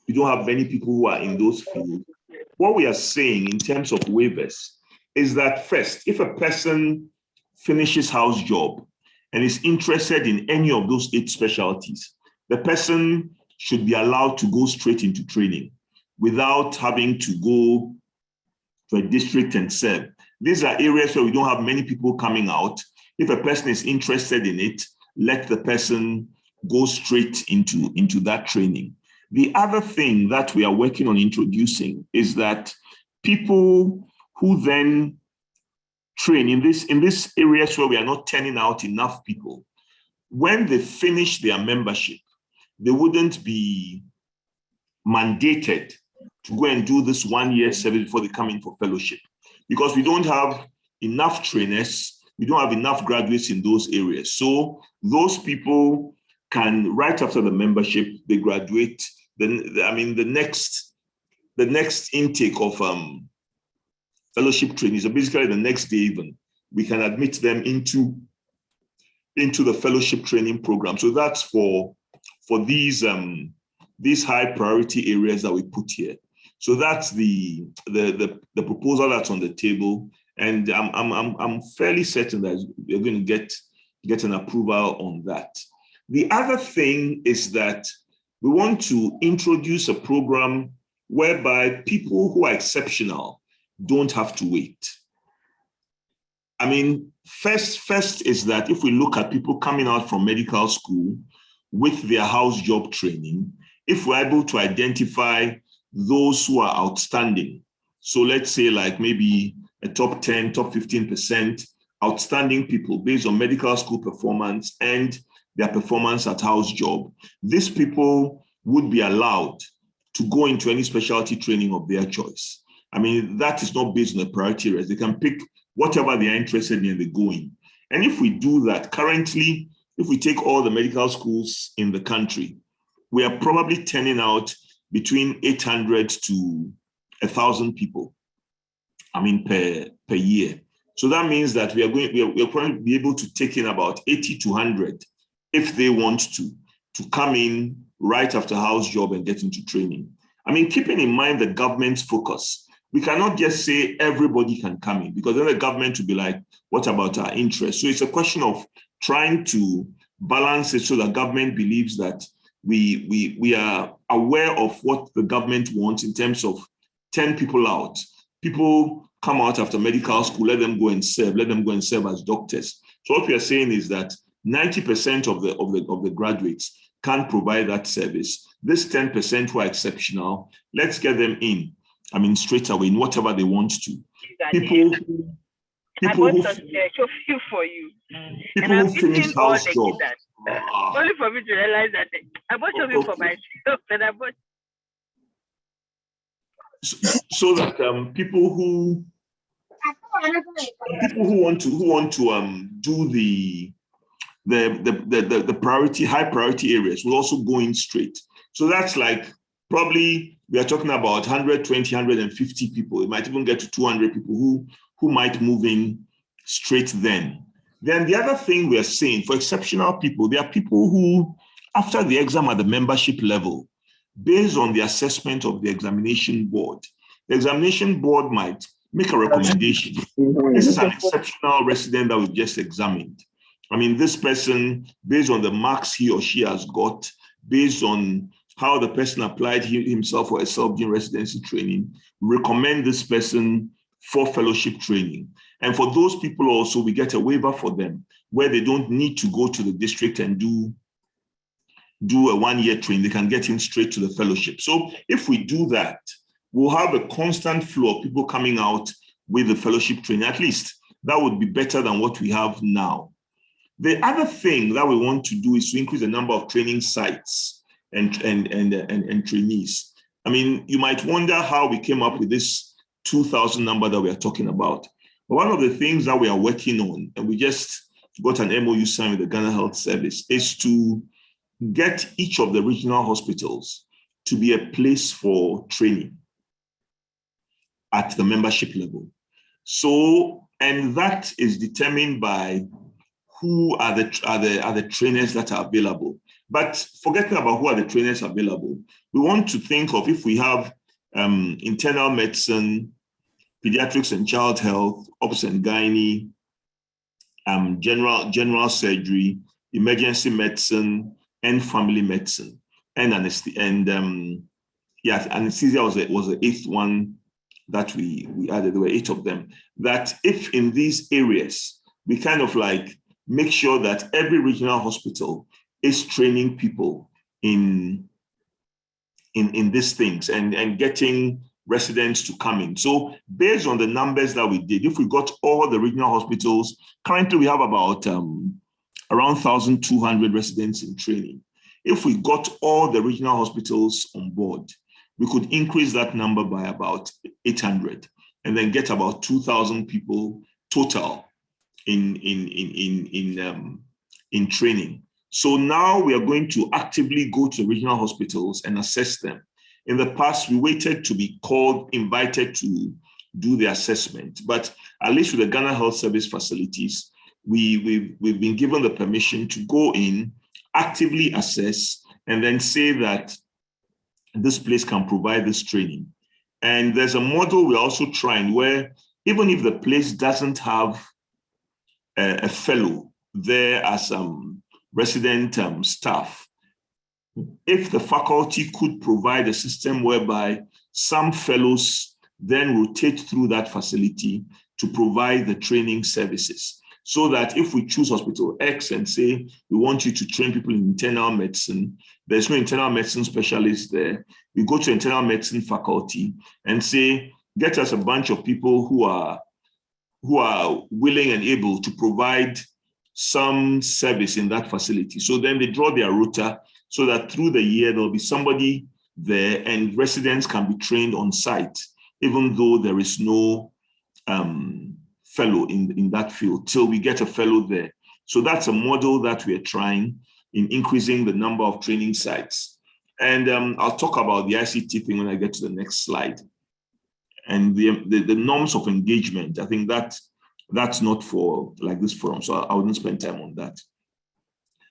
we don't have many people who are in those fields. What we are saying in terms of waivers is that first, if a person finishes house job and is interested in any of those 8 specialties, the person should be allowed to go straight into training without having to go to a district and serve. These are areas where we don't have many people coming out. If a person is interested in it, let the person go straight into that training. The other thing that we are working on introducing is that people who then train in this areas where we are not turning out enough people, when they finish their membership, they wouldn't be mandated to go and do this 1-year service before they come in for fellowship, because we don't have enough trainers, we don't have enough graduates in those areas. So those people can, right after the membership, they graduate. Then the next intake of fellowship trainees, so basically the next day even, we can admit them into the fellowship training program. So that's for these high priority areas that we put here. So that's the proposal that's on the table, and I'm fairly certain that we're going to get an approval on that. The other thing is that we want to introduce a program whereby people who are exceptional don't have to wait. I mean, first is that if we look at people coming out from medical school with their house job training, if we're able to identify those who are outstanding, so let's say like maybe a top 10, top 15% outstanding people based on medical school performance and their performance at house job, these people would be allowed to go into any specialty training of their choice. I mean, that is not based on the priority areas. They can pick whatever they are interested in, they go in. And if we do that, currently, if we take all the medical schools in the country, we are probably turning out between 800 to 1,000 people, I mean, per year. So that means that we are probably be able to take in about 80 to 100 if they want to come in right after house job and get into training. I mean, keeping in mind the government's focus, we cannot just say everybody can come in, because then the government will be like, what about our interests? So it's a question of trying to balance it so that government believes that we are aware of what the government wants in terms of 10 people out. People come out after medical school, let them go and serve as doctors. So what we are saying is that 90% of the graduates can provide that service. This 10% who are exceptional, let's get them in, I mean, straight away in whatever they want to. People who finish house job.
Only for me to realize that I bought something for myself, and I bought.
So that people who want to do the high priority areas will also go in straight. So that's like, probably we are talking about 120, 150 people. It might even get to 200 people who might move in straight then. Then the other thing we are saying, for exceptional people, there are people who, after the exam at the membership level, based on the assessment of the examination board, the examination board might make a recommendation. This is an exceptional resident that we've just examined. I mean, this person, based on the marks he or she has got, based on how the person applied himself or herself during residency training, recommend this person for fellowship training. And for those people also, we get a waiver for them where they don't need to go to the district and do a 1-year training. They can get in straight to the fellowship. So if we do that, we'll have a constant flow of people coming out with the fellowship training. At least that would be better than what we have now. The other thing that we want to do is to increase the number of training sites and trainees. I mean, you might wonder how we came up with this 2,000 number that we are talking about. But one of the things that we are working on, and we just got an MOU signed with the Ghana Health Service, is to get each of the regional hospitals to be a place for training at the membership level. So, and that is determined by who are the trainers that are available. But forgetting about who are the trainers available, we want to think of if we have internal medicine, pediatrics and child health, obs and gynae, general surgery, emergency medicine, and family medicine, and anesthesia. And anesthesia was the eighth one that we added. There were 8 of them. That if in these areas we kind of like make sure that every regional hospital is training people in these things and getting residents to come in. So based on the numbers that we did, if we got all the regional hospitals, currently we have about around 1,200 residents in training. If we got all the regional hospitals on board, we could increase that number by about 800 and then get about 2,000 people total in training. So now we are going to actively go to regional hospitals and assess them. In the past, we waited to be invited to do the assessment, but at least with the Ghana Health Service facilities, we've been given the permission to go in, actively assess, and then say that this place can provide this training. And there's a model we're also trying where even if the place doesn't have a fellow there as resident staff, if the faculty could provide a system whereby some fellows then rotate through that facility to provide the training services, so that if we choose Hospital X and say, we want you to train people in internal medicine, there's no internal medicine specialist there. We go to internal medicine faculty and say, get us a bunch of people who are willing and able to provide some service in that facility. So then they draw their rota so that through the year, there'll be somebody there and residents can be trained on site, even though there is no fellow in that field till we get a fellow there. So that's a model that we're trying in increasing the number of training sites. And I'll talk about the ICT thing when I get to the next slide. And the norms of engagement, I think that's not for like this forum, so I wouldn't spend time on that.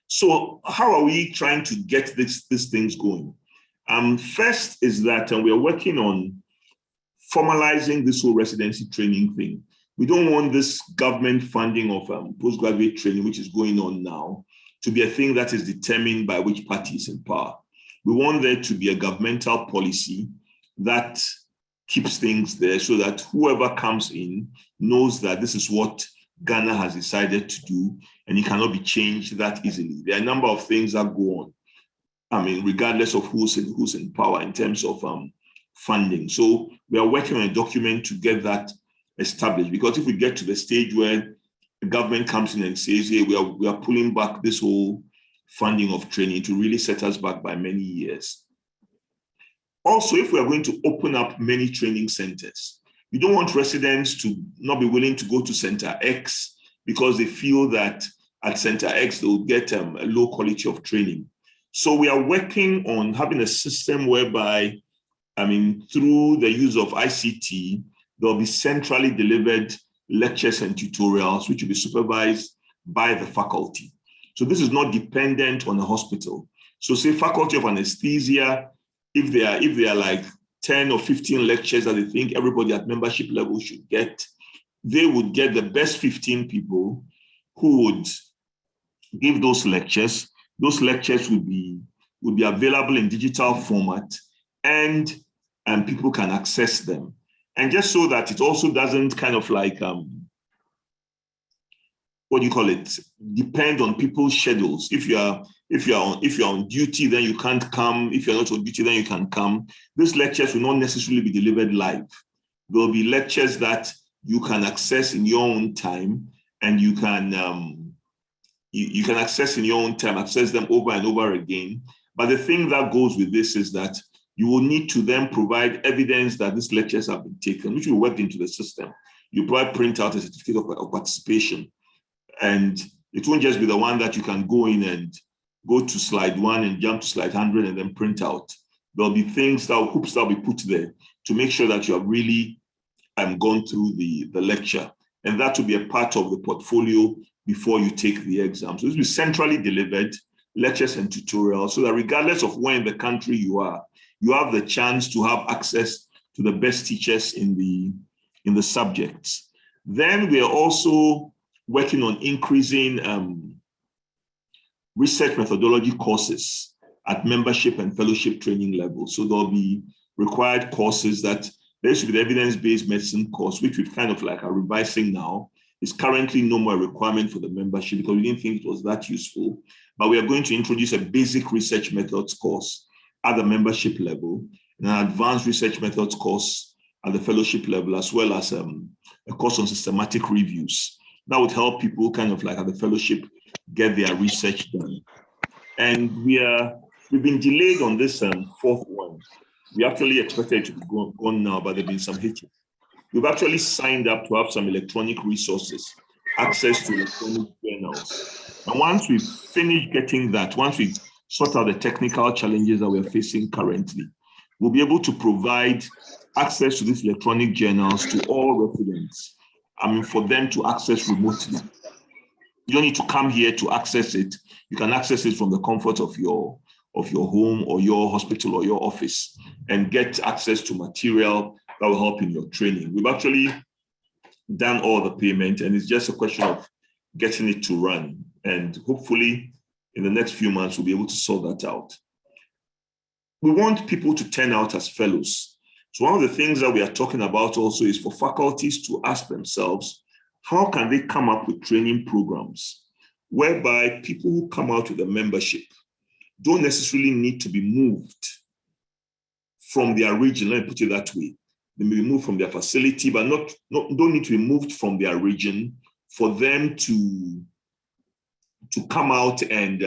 So how are we trying to get these things going? First is that we are working on formalizing this whole residency training thing. We don't want this government funding of postgraduate training, which is going on now, to be a thing that is determined by which party is in power. We want there to be a governmental policy that keeps things there so that whoever comes in knows that this is what Ghana has decided to do and it cannot be changed that easily. There are a number of things that go on, regardless of who's in power in terms of funding. So we are working on a document to get that established, because if we get to the stage where the government comes in and says, hey, we are pulling back this whole funding of training, to really set us back by many years. Also, if we are going to open up many training centers, we don't want residents to not be willing to go to Center X because they feel that at Center X, they will get a low quality of training. So we are working on having a system whereby, through the use of ICT, there'll be centrally delivered lectures and tutorials, which will be supervised by the faculty. So this is not dependent on a hospital. So say faculty of anesthesia, if they are like 10 or 15 lectures that they think everybody at membership level should get, they would get the best 15 people who would give those lectures. Those lectures would be available in digital format, and people can access them. And just so that it also doesn't kind of like, depend on people's schedules. If you're on duty, then you can't come. If you're not on duty, then you can come. These lectures will not necessarily be delivered live. There'll be lectures that you can access in your own time, and you can access in your own time, access them over and over again. But the thing that goes with this is that you will need to then provide evidence that these lectures have been taken, which will work into the system. you probably print out a certificate of participation. And it won't just be the one that you can go in and go to slide 1 and jump to slide 100 and then print out. There'll be things hoops that'll be put there to make sure that you have really gone through the lecture. And that will be a part of the portfolio before you take the exam. So this will be centrally delivered lectures and tutorials, so that regardless of where in the country you are, you have the chance to have access to the best teachers in the subjects. Then we are also working on increasing research methodology courses at membership and fellowship training level. So there'll be required courses that there should be the evidence-based medicine course, which we kind of like are revising now. It's currently no more a requirement for the membership because we didn't think it was that useful. But we are going to introduce a basic research methods course at the membership level, and an advanced research methods course at the fellowship level, as well as a course on systematic reviews. That would help people kind of like at the fellowship get their research done. And we've been delayed on this fourth one. We actually expected it to be gone now, but there have been some hitches. We've actually signed up to have some electronic resources, access to electronic journals. And once we finish getting that, once we sort out the technical challenges that we're facing currently, we'll be able to provide access to these electronic journals to all residents. For them to access remotely. You don't need to come here to access it. You can access it from the comfort of your home or your hospital or your office and get access to material that will help in your training. We've actually done all the payment, and it's just a question of getting it to run. And hopefully in the next few months, we'll be able to sort that out. We want people to turn out as fellows. So one of the things that we are talking about also is for faculties to ask themselves, how can they come up with training programs whereby people who come out with a membership don't necessarily need to be moved from their region, let me put it that way. They may be moved from their facility, but don't need to be moved from their region for them to come out and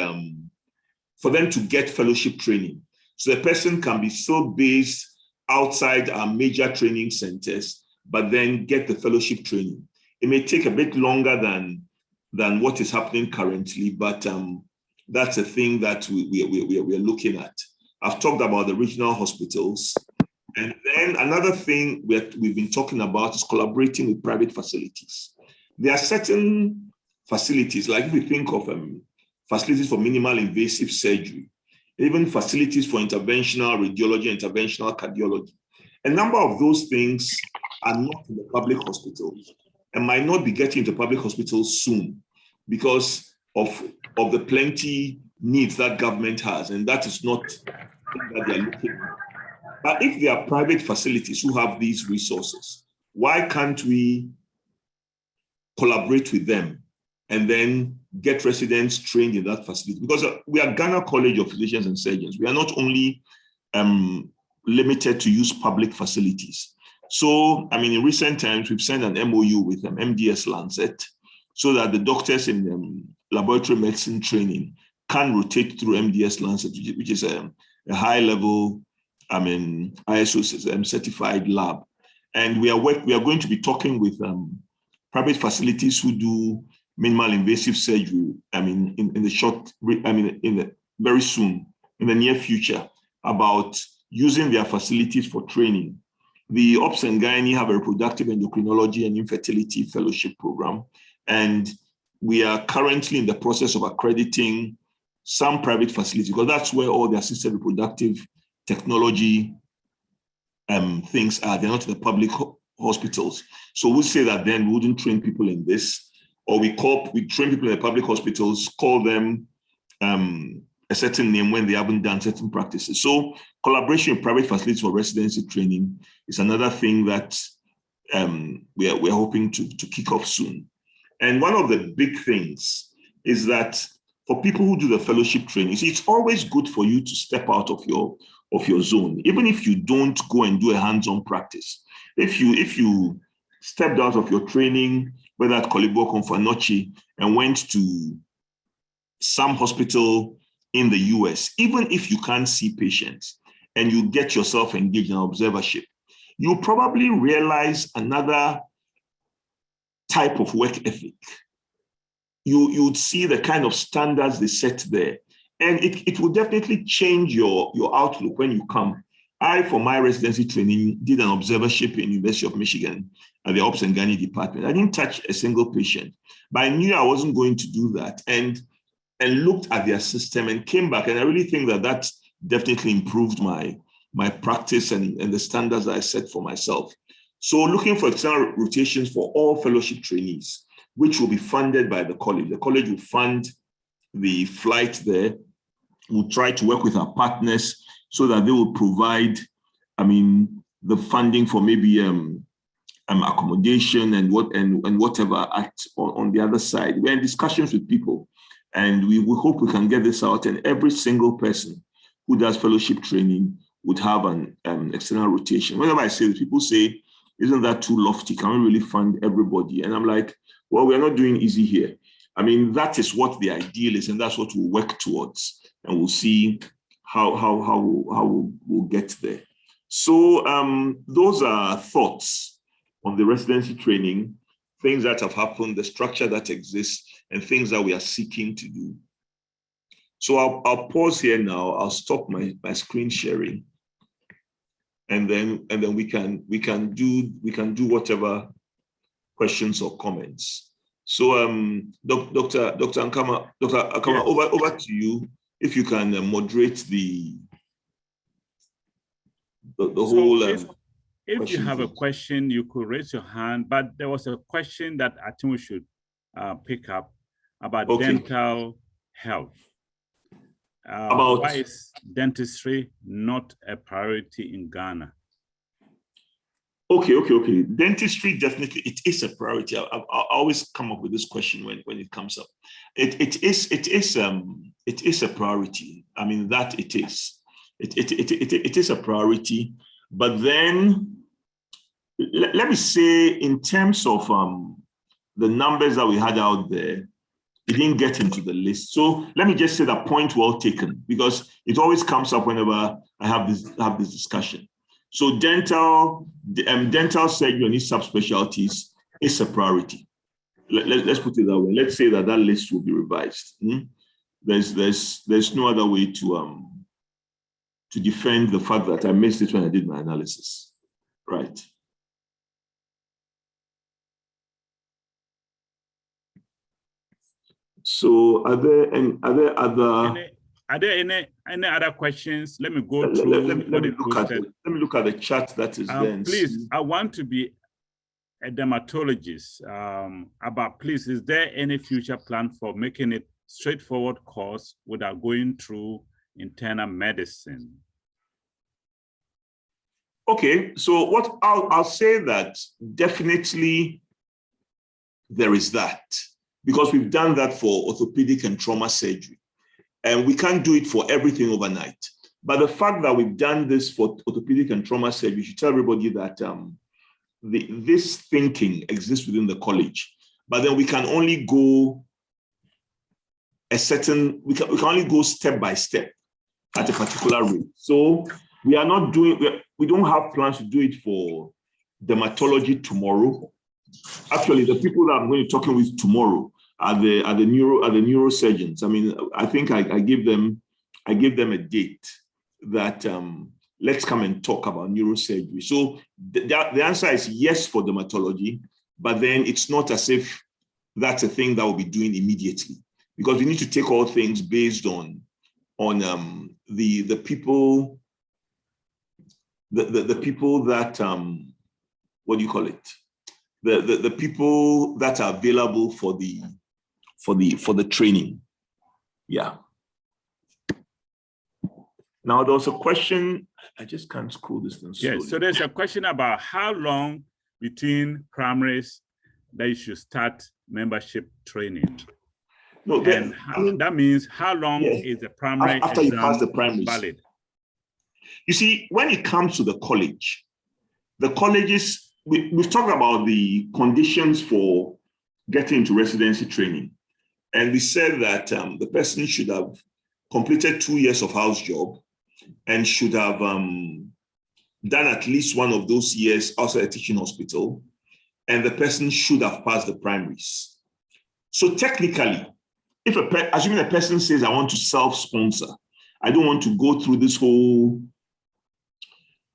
for them to get fellowship training. So the person can be still based outside our major training centers, but then get the fellowship training. It may take a bit longer than what is happening currently, but that's a thing that we're looking at. I've talked about the regional hospitals. And then another thing we've been talking about is collaborating with private facilities. There are certain facilities, like if we think of facilities for minimal invasive surgery, even facilities for interventional radiology, interventional cardiology. A number of those things are not in the public hospitals and might not be getting into public hospitals soon because of the plenty needs that government has, and that is not that they're looking at. But if there are private facilities who have these resources, why can't we collaborate with them and then get residents trained in that facility? Because we are Ghana College of Physicians and Surgeons. We are not only limited to use public facilities. So, in recent times, we've signed an MOU with MDS Lancet so that the doctors in laboratory medicine training can rotate through MDS Lancet, which is a high-level, ISO certified lab. And we are going to be talking with private facilities who do minimal invasive surgery, very soon, in the near future, about using their facilities for training. The Ops and Gynae have a reproductive endocrinology and infertility fellowship program. And we are currently in the process of accrediting some private facilities because that's where all the assisted reproductive technology things are. They're not in the public hospitals. So we'll say that then we wouldn't train people in this, or we train people in the public hospitals, call them a certain name when they haven't done certain practices. So collaboration with private facilities for residency training is another thing that we're hoping to kick off soon. And one of the big things is that for people who do the fellowship training, it's always good for you to step out of your zone, even if you don't go and do a hands-on practice. If you stepped out of your training, whether at Kolibo Konfanochi, and went to some hospital in the US, even if you can't see patients and you get yourself engaged in observership, you'll probably realize another type of work ethic. You would see the kind of standards they set there. And it will definitely change your outlook when you come. I, for my residency training, did an observership in University of Michigan at the Ops and Gynae department. I didn't touch a single patient, but I knew I wasn't going to do that, and looked at their system and came back. And I really think that definitely improved my practice and the standards I set for myself. So looking for external rotations for all fellowship trainees, which will be funded by the college. The college will fund the flight there. We'll try to work with our partners so that they will provide, the funding for maybe accommodation and whatever on the other side. We're in discussions with people, and we hope we can get this out, and every single person who does fellowship training would have an external rotation. Whenever I say this, people say, isn't that too lofty? Can we really fund everybody? And I'm like, well, we're not doing easy here. That is what the ideal is, and that's what we'll work towards, and we'll see how we'll get there. So those are thoughts on the residency training, things that have happened, the structure that exists, and things that we are seeking to do. So I'll pause here now. I'll stop my screen sharing, and then we can do whatever questions or comments. So Dr. Akama, yes. Over to you. If you can moderate the whole.
If you have a question, you could raise your hand. But there was a question that I think we should pick up about dental health. Why is dentistry not a priority in Ghana?
Okay. Dentistry, definitely, it is a priority. I always come up with this question when it comes up. It is a priority. That it is. It is a priority. But then, let me say, in terms of the numbers that we had out there, it didn't get into the list. So let me just say that point well taken, because it always comes up whenever I have this discussion. So dental surgery and its subspecialties is a priority. Let's put it that way. Let's say that list will be revised. There's no other way to defend the fact that I missed it when I did my analysis, right? So are there
any other questions? Let me go through.
Let me look at the chart that is there.
Please, I want to be a dermatologist. Please, is there any future plan for making it straightforward course without going through internal medicine?
Okay, so what I'll say that definitely there is that, because we've done that for orthopedic and trauma surgery, and we can't do it for everything overnight. But the fact that we've done this for orthopedic and trauma surgery should tell everybody that this thinking exists within the college. But then we can only go we can only go step by step at a particular rate. So we don't have plans to do it for dermatology tomorrow. Actually, the people that I'm going to be talking with tomorrow are the neurosurgeons. I think I gave them a date that let's come and talk about neurosurgery. So the answer is yes for dermatology, but then it's not as if that's a thing that we'll be doing immediately, because we need to take all things based on the people that what do you call it? The people that are available for the training. Yeah. Now there was a question. I just can't scroll this thing slowly.
Yeah, so there's a question about how long between primaries that you should start membership training.
No,
that means how long is the primary
after you pass the primaries
valid?
You see, when it comes to the colleges, we've talked about the conditions for getting into residency training. And we said that the person should have completed 2 years of house job and should have done at least one of those years outside a teaching hospital. and the person should have passed the primaries. So technically, if assuming a person says, I want to self-sponsor, I don't want to go through this whole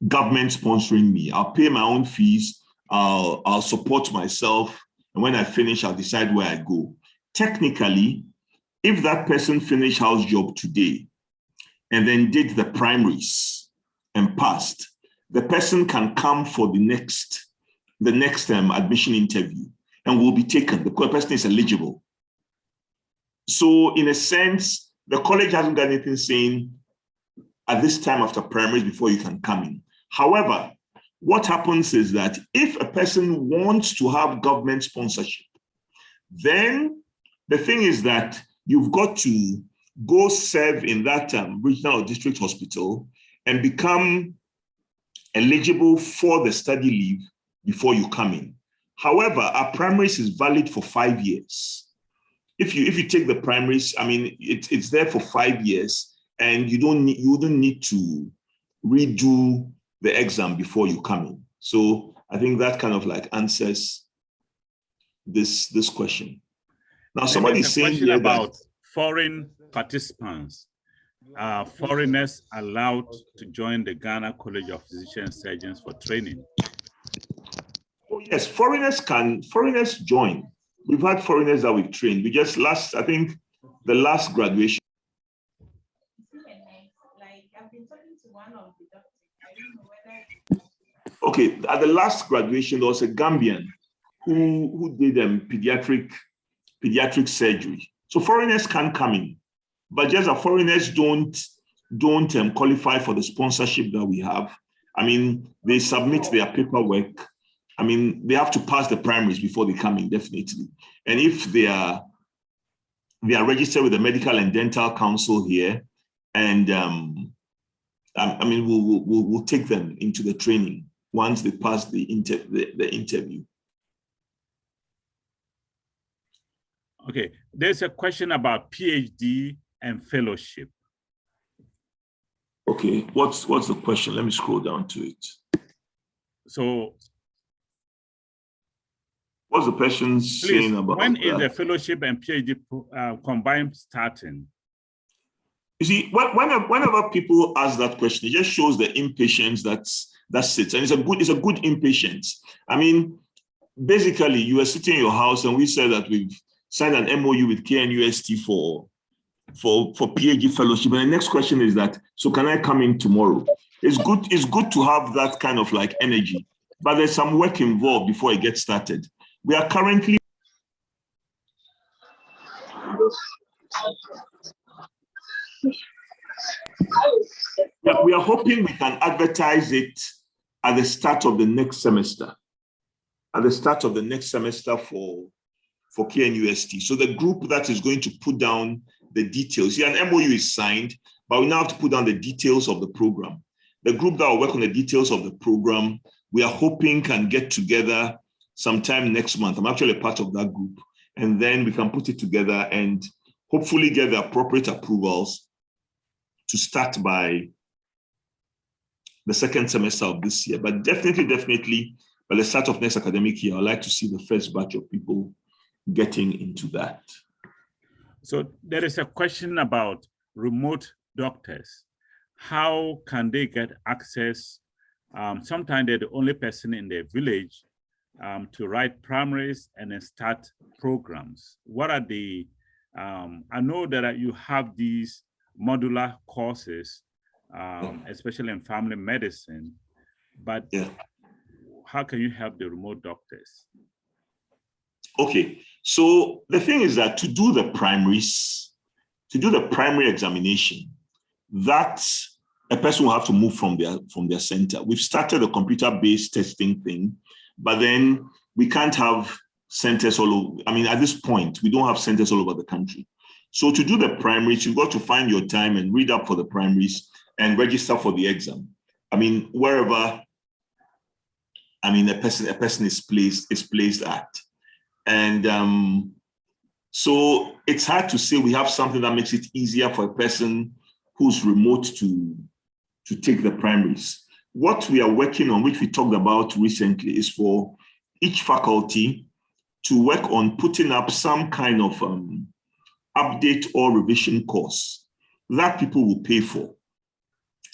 government sponsoring me. I'll pay my own fees, I'll support myself, and when I finish, I'll decide where I go. Technically, if that person finished house job today and then did the primaries and passed, the person can come for the next admission interview and will be taken because the person is eligible. So in a sense, the college hasn't got anything saying at this time after primaries before you can come in. However, what happens is that if a person wants to have government sponsorship, then the thing is that you've got to go serve in that regional or district hospital and become eligible for the study leave before you come in. However, our primaries is valid for 5 years. If you take the primaries, I mean, it's there for 5 years, and you wouldn't need to redo the exam before you come in. So I think that kind of like answers this question. Now, somebody is saying here
about foreign participants. Are foreigners allowed to join the Ghana College of Physicians and Surgeons for training?
Oh, yes, foreigners join. We've had foreigners that we've trained. We just I think the last graduation. Okay, at the last graduation, there was a Gambian who did pediatric surgery. So foreigners can come in, but just that foreigners don't qualify for the sponsorship that we have. I mean, they submit their paperwork. I mean, they have to pass the primaries before they come in, definitely. And if they are registered with the Medical and Dental Council here, and I mean, we'll take them into the training once they pass the interview.
Okay, there's a question about PhD and fellowship.
Okay, what's the question? Let me scroll down to it.
So,
what's the person saying about
when
that?
Is the fellowship and PhD combined starting?
You see, whenever people ask that question, it just shows the impatience that sits, and it's a good impatience. I mean, basically, you are sitting in your house, and we said that we've signed an MOU with KNUST for PhD fellowship, and the next question is that, so can I come in tomorrow? It's good to have that kind of like energy, but there's some work involved before it gets started. We are currently we are hoping we can advertise it at the start of the next semester. At the start of the next semester for KNUST. So the group that is going to put down the details. Yeah, an MOU is signed, but we now have to put down the details of the program. The group that will work on the details of the program, we are hoping can get together sometime next month. I'm actually a part of that group. And then we can put it together and hopefully get the appropriate approvals to start by the second semester of this year. But definitely, by the start of next academic year, I'd like to see the first batch of people getting into that.
So there is a question about remote doctors. How can they get access? Sometimes they're the only person in their village to write primaries and then start programs. What are the, I know that you have these modular courses, especially in family medicine, but how can you help the remote doctors?
Okay, so the thing is that to do the primary examination, that a person will have to move from their center. We've started a computer-based testing thing, but then we can't have centers all over. I mean, at this point, we don't have centers all over the country. So to do the primaries, you've got to find your time and read up for the primaries and register for the exam. I mean, wherever, I mean, a person is placed at. And so it's hard to say we have something that makes it easier for a person who's remote to take the primaries. What we are working on, which we talked about recently, is for each faculty to work on putting up some kind of update or revision course that people will pay for.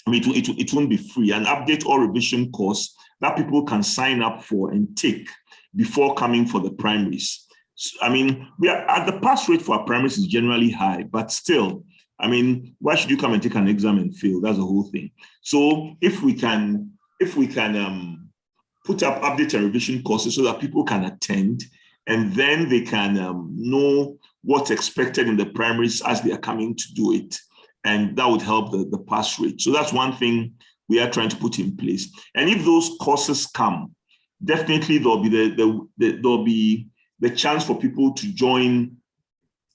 I mean, it won't be free. An update or revision course that people can sign up for and take before coming for the primaries. So, I mean, we are at the pass rate for our primaries is generally high, but still, I mean, why should you come and take an exam and fail? That's the whole thing. So if we can put up update and revision courses so that people can attend, and then they can know what's expected in the primaries as they are coming to do it. And that would help the pass rate. So that's one thing we are trying to put in place. And if those courses come, definitely there'll be the chance for people to join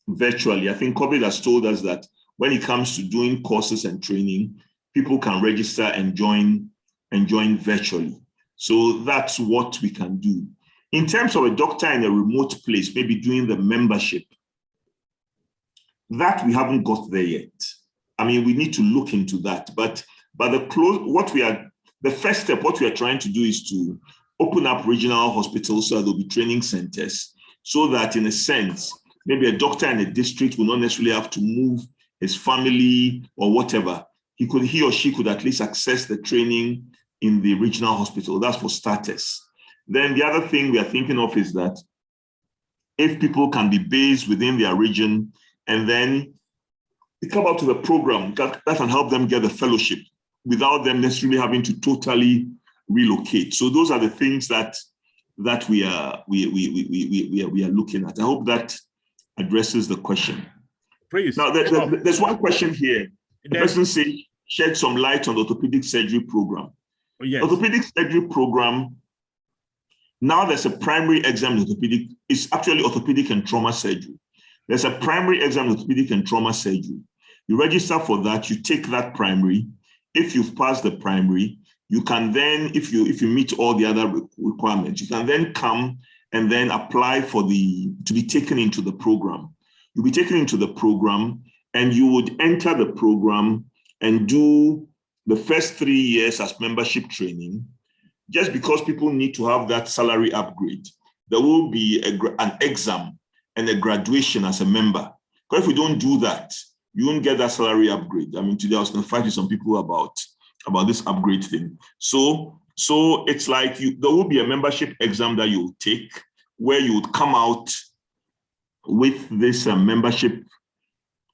virtually. I think COVID has told us that when it comes to doing courses and training, people can register and join virtually. So that's what we can do. In terms of a doctor in a remote place, maybe doing the membership, that we haven't got there yet. I mean, we need to look into that. But the first step, what we are trying to do is to open up regional hospitals so there'll be training centers, so that in a sense, maybe a doctor in a district will not necessarily have to move his family or whatever. He or she could at least access the training in the regional hospital. That's for starters. Then the other thing we are thinking of is that if people can be based within their region and then they come out to the program, that can help them get the fellowship without them necessarily having to totally relocate. So those are the things that we are looking at. I hope that addresses the question.
Please.
Now, there's one question here. The person said, shed some light on the orthopedic surgery program.
Oh, yes.
Orthopedic surgery program, now there's a primary exam in orthopedic. It's actually orthopedic and trauma surgery. There's a primary exam in orthopedic and trauma surgery. You register for that, you take that primary. If you've passed the primary, you can then, if you meet all the other requirements, you can then come and then apply to be taken into the program. You'll be taken into the program and you would enter the program and do the first 3 years as membership training. Just because people need to have that salary upgrade, there will be an exam and a graduation as a member. Because if we don't do that, you won't get that salary upgrade. I mean, today I was going to fight with some people about this upgrade thing. So it's like there will be a membership exam that you will take where you would come out with this membership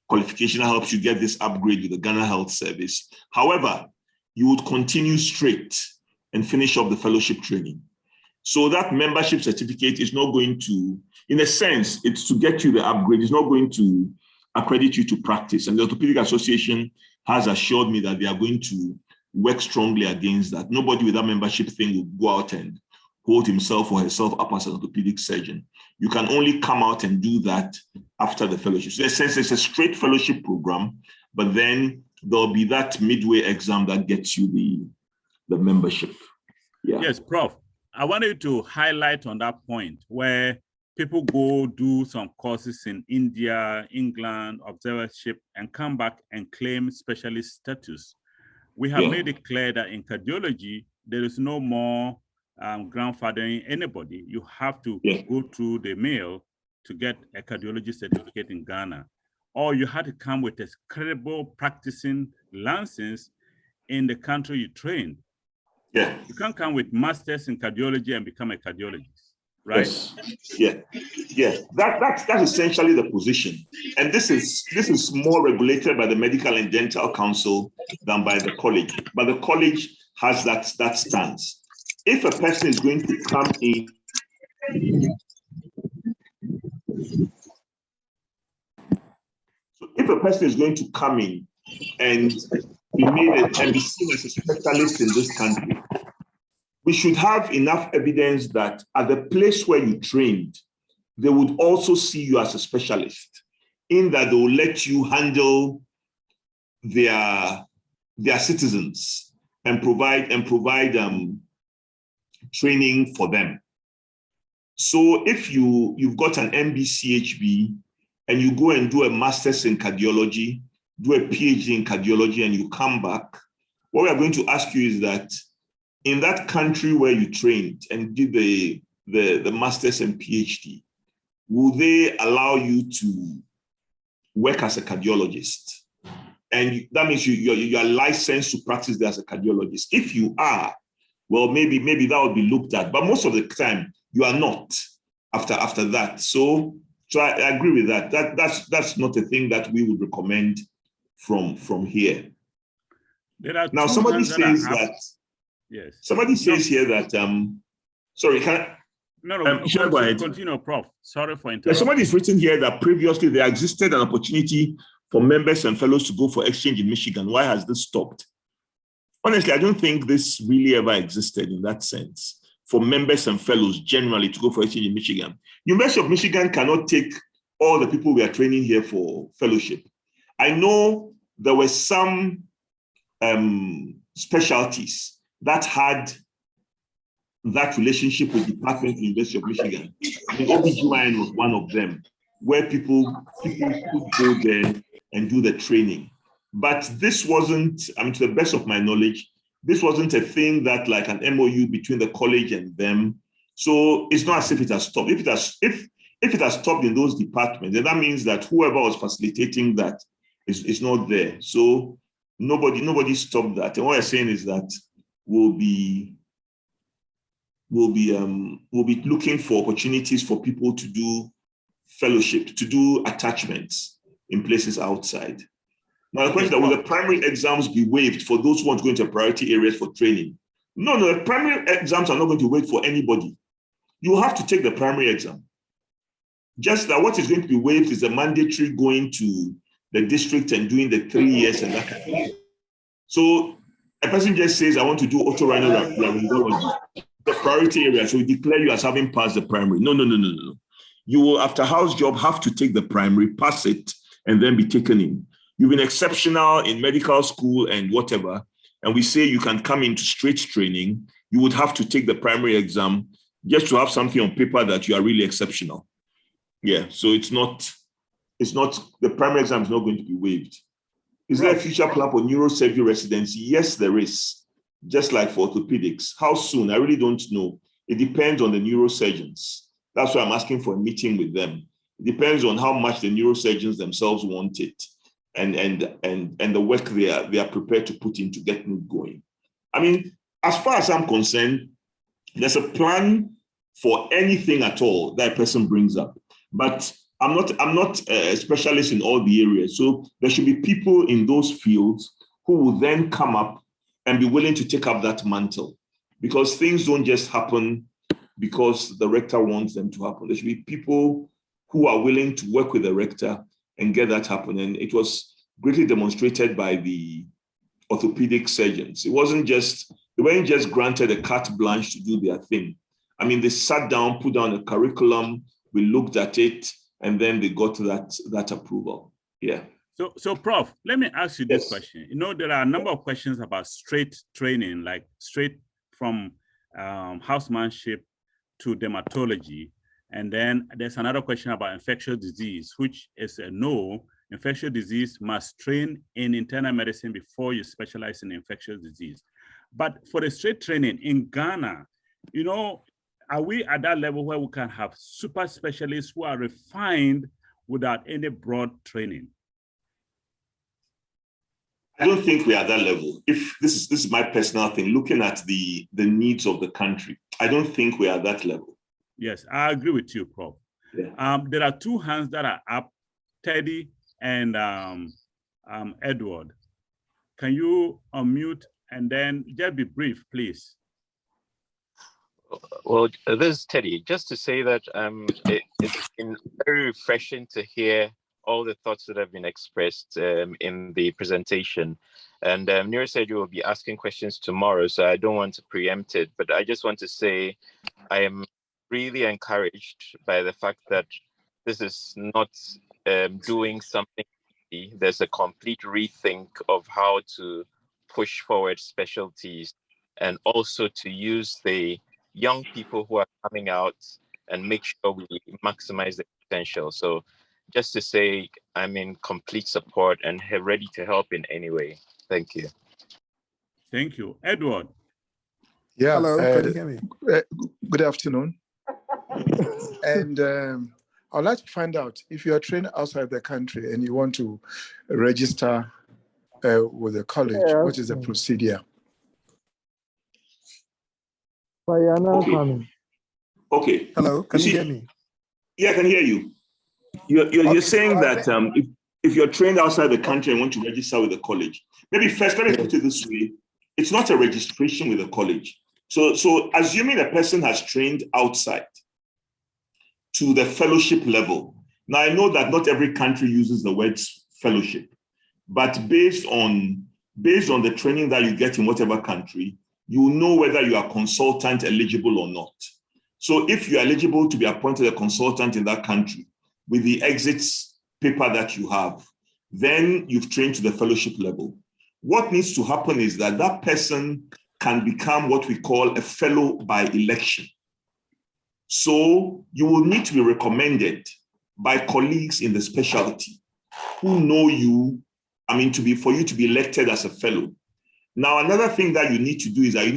qualification that helps you get this upgrade with the Ghana Health Service. However, you would continue straight and finish up the fellowship training. So that membership certificate is not going to, in a sense, it's to get you the upgrade. It's not going to accredit you to practice. And the Orthopedic Association has assured me that they are going to work strongly against that. Nobody with that membership thing will go out and hold himself or herself up as an orthopedic surgeon. You can only come out and do that after the fellowship. So in a sense, it's a straight fellowship program, but then there'll be that midway exam that gets you the membership. Yeah.
Yes, Prof. I wanted to highlight on that point where people go do some courses in India, England, observership, and come back and claim specialist status. We have made it clear that in cardiology, there is no more grandfathering anybody. You have to go through the mail to get a cardiology certificate in Ghana, or you had to come with a credible practicing license in the country you trained.
Yeah.
You can't come with masters in cardiology and become a cardiologist, right?
Yes. Yeah. That's essentially the position. And this is more regulated by the Medical and Dental Council than by the college. But the college has that stance. If a person is going to come in, and be made and be seen as a specialist in this country, we should have enough evidence that at the place where you trained, they would also see you as a specialist, in that they will let you handle their citizens and provide training for them. So if you've got an MBCHB and you go and do a master's in cardiology, do a PhD in cardiology, and you come back, what we are going to ask you is that in that country where you trained and did the the master's and PhD, will they allow you to work as a cardiologist? And that means you are licensed to practice there as a cardiologist. If you are, well, maybe that would be looked at, but most of the time you are not after that. So I agree with that. That's not a thing that we would recommend from here. Now somebody says that.
Yes.
Somebody says here that sorry, should I go ahead?
Continue, Prof. Sorry for interrupting.
Somebody's written here that previously there existed an opportunity for members and fellows to go for exchange in Michigan. Why has this stopped? Honestly, I don't think this really ever existed in that sense for members and fellows generally to go for exchange in Michigan. University of Michigan cannot take all the people we are training here for fellowship. I know there were some specialties that had that relationship with department of the University of Michigan. I mean, OBGYN was one of them, where people could go there and do the training. But this wasn't, I mean, to the best of my knowledge, this wasn't a thing that like an MOU between the college and them. So it's not as if it has stopped. If it has stopped in those departments, then that means that whoever was facilitating that is not there. So nobody stopped that. And what I'm saying is that we'll be looking for opportunities for people to do fellowship, to do attachments in places outside. Now, the question is, will the primary exams be waived for those who want to go into priority areas for training? No, the primary exams are not going to wait for anybody. You will have to take the primary exam. Just that what is going to be waived is the mandatory going to the district and doing the 3 years and that kind of thing. So a person just says, I want to do otorhinolaryngology, the priority area, so we declare you as having passed the primary. No. You will, after house job, have to take the primary, pass it, and then be taken in. You've been exceptional in medical school and whatever, and we say you can come into straight training, you would have to take the primary exam just to have something on paper that you are really exceptional. Yeah, so it's not, the primary exam is not going to be waived. Is there a future plan for neurosurgery residency? Yes, there is, just like for orthopedics. How soon? I really don't know. It depends on the neurosurgeons. That's why I'm asking for a meeting with them. It depends on how much the neurosurgeons themselves want it and the work they are prepared to put in to get me going. I mean, as far as I'm concerned, there's a plan for anything at all that a person brings up. But I'm not a specialist in all the areas. So there should be people in those fields who will then come up and be willing to take up that mantle, because things don't just happen because the rector wants them to happen. There should be people who are willing to work with the rector and get that happen. And it was greatly demonstrated by the orthopedic surgeons. They weren't just granted a carte blanche to do their thing. I mean, they sat down, put down a curriculum, we looked at it, and then they got that approval. Yeah.
So Prof, let me ask you this question. You know, there are a number of questions about straight training, like straight from housemanship to dermatology. And then there's another question about infectious disease, which is a no. Infectious disease must train in internal medicine before you specialize in infectious disease. But for the straight training in Ghana, you know, are we at that level where we can have super specialists who are refined without any broad training?
I don't think we are at that level. If this is my personal thing, looking at the needs of the country, I don't think we are at that level.
Yes, I agree with you, Prof. Yeah. There are two hands that are up, Teddy and Edward. Can you unmute and then just be brief, please?
Well, this is Teddy. Just to say that it's been very refreshing to hear all the thoughts that have been expressed in the presentation. And neurosurgery will be asking questions tomorrow, so I don't want to preempt it, but I just want to say I am really encouraged by the fact that this is not doing something. There's a complete rethink of how to push forward specialties and also to use the young people who are coming out and make sure we maximize the potential. So just to say, I'm in complete support and ready to help in any way. Thank you.
Thank you. Edward.
Yeah.
Hello, can you hear me?
Good afternoon. And I'd like to find out if you are trained outside the country and you want to register with the college, what is the procedure?
Okay. Okay.
Hello, can you hear me?
Yeah, I can hear you. You're saying that if you're trained outside the country and want to register with the college, maybe first let me put it this way: it's not a registration with the college. So assuming a person has trained outside to the fellowship level. Now I know that not every country uses the word fellowship, but based on the training that you get in whatever country, you will know whether you are consultant eligible or not. So if you're eligible to be appointed a consultant in that country with the exits paper that you have, then you've trained to the fellowship level. What needs to happen is that that person can become what we call a fellow by election. So you will need to be recommended by colleagues in the specialty who know you, for you to be elected as a fellow. Now, another thing that you need to do is that you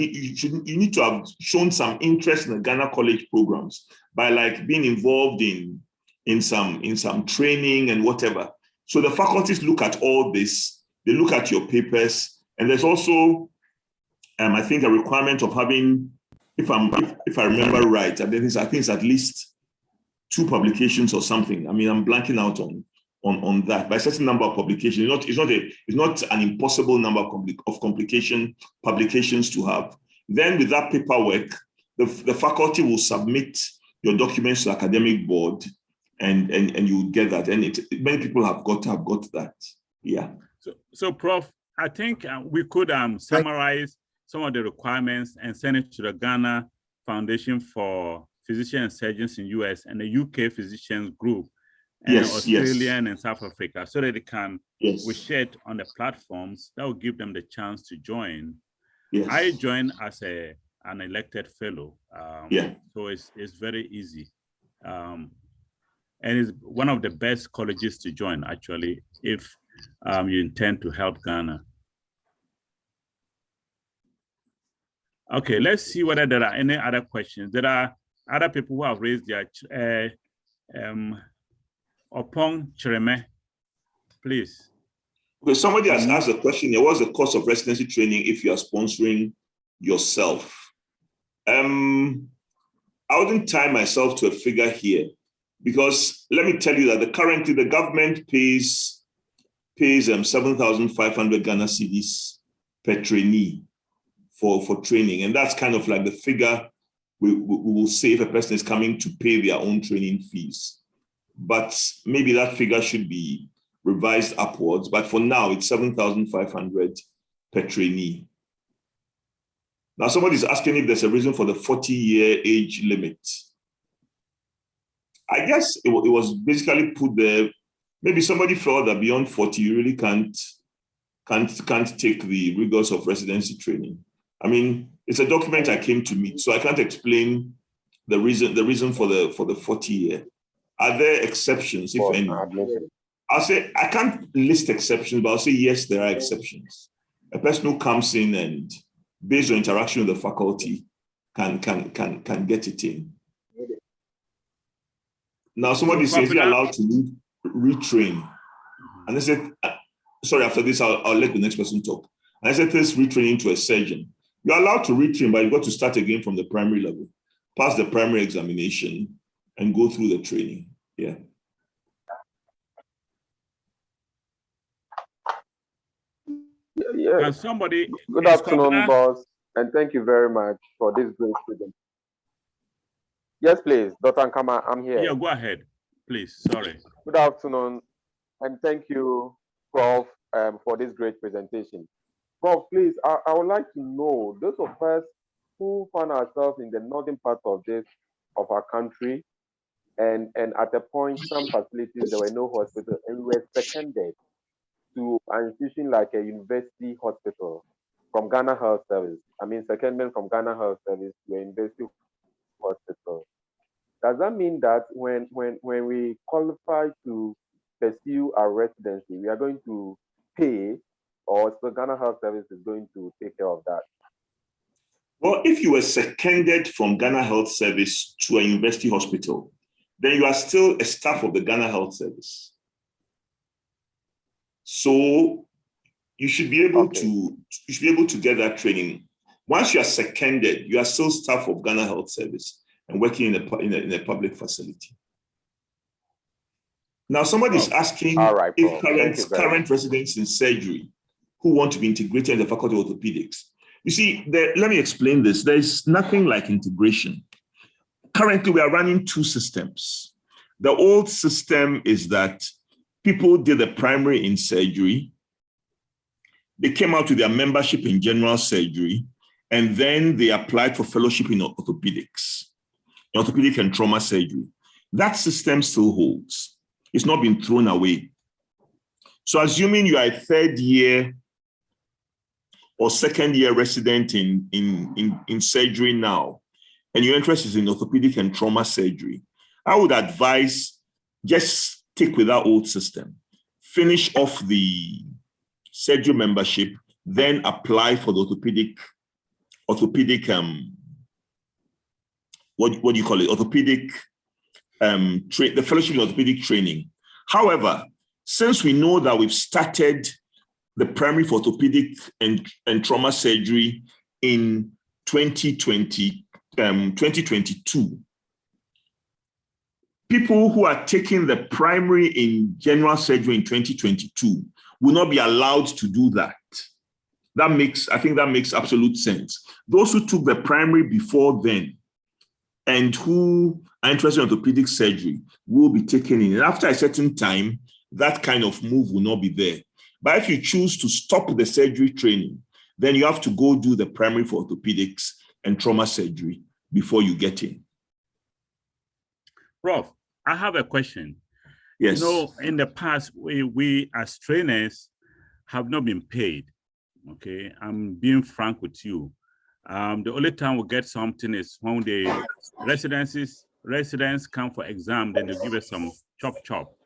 need to have shown some interest in the Ghana College programs by like being involved in some training and whatever. So the faculties look at all this, they look at your papers, and there's also, I think, a requirement of having, if I remember right, I think it's at least 2 publications or something. I'm blanking out on that, by a certain number of publications. It's not an impossible number of publications to have. Then with that paperwork, the faculty will submit your documents to the academic board, and you get that. And many people have got that. Yeah.
So Prof, I think we could summarize some of the requirements and send it to the Ghana Foundation for Physicians and Surgeons in US and the UK Physicians Group, and Australian and South Africa, so that they can we share it on the platforms that will give them the chance to join.
Yes.
I joined as an elected fellow, so it's very easy, and it's one of the best colleges to join actually if you intend to help Ghana. Okay, let's see whether there are any other questions. There are other people who have raised their Opong Chereme, please.
Okay, somebody has asked a question here. What's the cost of residency training if you are sponsoring yourself? I wouldn't tie myself to a figure here, because let me tell you that currently the government pays 7,500 Ghana cedis per trainee for training. And that's kind of like the figure we will say if a person is coming to pay their own training fees. But maybe that figure should be revised upwards. But for now, it's 7,500 per trainee. Now, somebody's asking if there's a reason for the 40-year age limit. I guess it was basically put there. Maybe somebody felt that beyond 40, you really can't take the rigors of residency training. It's a document I came to meet, so I can't explain the reason for the 40-year. Are there exceptions, if any? I'll say I can't list exceptions, but I'll say yes, there are exceptions. A person who comes in and, based on interaction with the faculty, can get it in. Now, somebody says you're allowed to retrain, and I said, sorry. After this, I'll let the next person talk. And I said, this retraining to a surgeon. You're allowed to retrain, but you've got to start again from the primary level, pass the primary examination, and go through the training. Yeah.
Yeah.
Can somebody?
Good afternoon, boss, and thank you very much for this great presentation. Yes, please, Dr. Nkama, I'm here.
Yeah, go ahead, please. Sorry.
Good afternoon, and thank you, Prof, for this great presentation. Prof, please, I would like to know, those of us who find ourselves in the northern part of our country, and at a point, some facilities, there were no hospitals, and we were seconded to an institution like a university hospital from Ghana Health Service. Secondment from Ghana Health Service to a university hospital. Does that mean that when we qualify to pursue our residency, we are going to pay, or so Ghana Health Service is going to take care of that?
Well, if you were seconded from Ghana Health Service to a university hospital, then you are still a staff of the Ghana Health Service. So you should be able to get that training. Once you are seconded, you are still staff of Ghana Health Service and working in a public facility. Now, somebody is asking if current residents in surgery who want to be integrated in the Faculty of Orthopedics. You see, let me explain this. There is nothing like integration. Currently, we are running two systems. The old system is that people did the primary in surgery. They came out with their membership in general surgery, and then they applied for fellowship in orthopedics, orthopedic and trauma surgery. That system still holds. It's not been thrown away. So assuming you are a third year or second year resident in surgery now, and your interest is in orthopedic and trauma surgery, I would advise just stick with that old system. Finish off the surgery membership, then apply for the orthopedic what do you call it? Orthopedic the fellowship in orthopedic training. However, since we know that we've started the primary for orthopedic and trauma surgery in 2022, people who are taking the primary in general surgery in 2022 will not be allowed to do that. I think that makes absolute sense. Those who took the primary before then and who are interested in orthopedic surgery will be taken in. And after a certain time, that kind of move will not be there. But if you choose to stop the surgery training, then you have to go do the primary for orthopedics and trauma surgery before you get in.
Prof, I have a question.
Yes.
You know, in the past, we as trainers have not been paid. Okay, I'm being frank with you. The only time we get something is when the residents come for exam, then they give us some chop.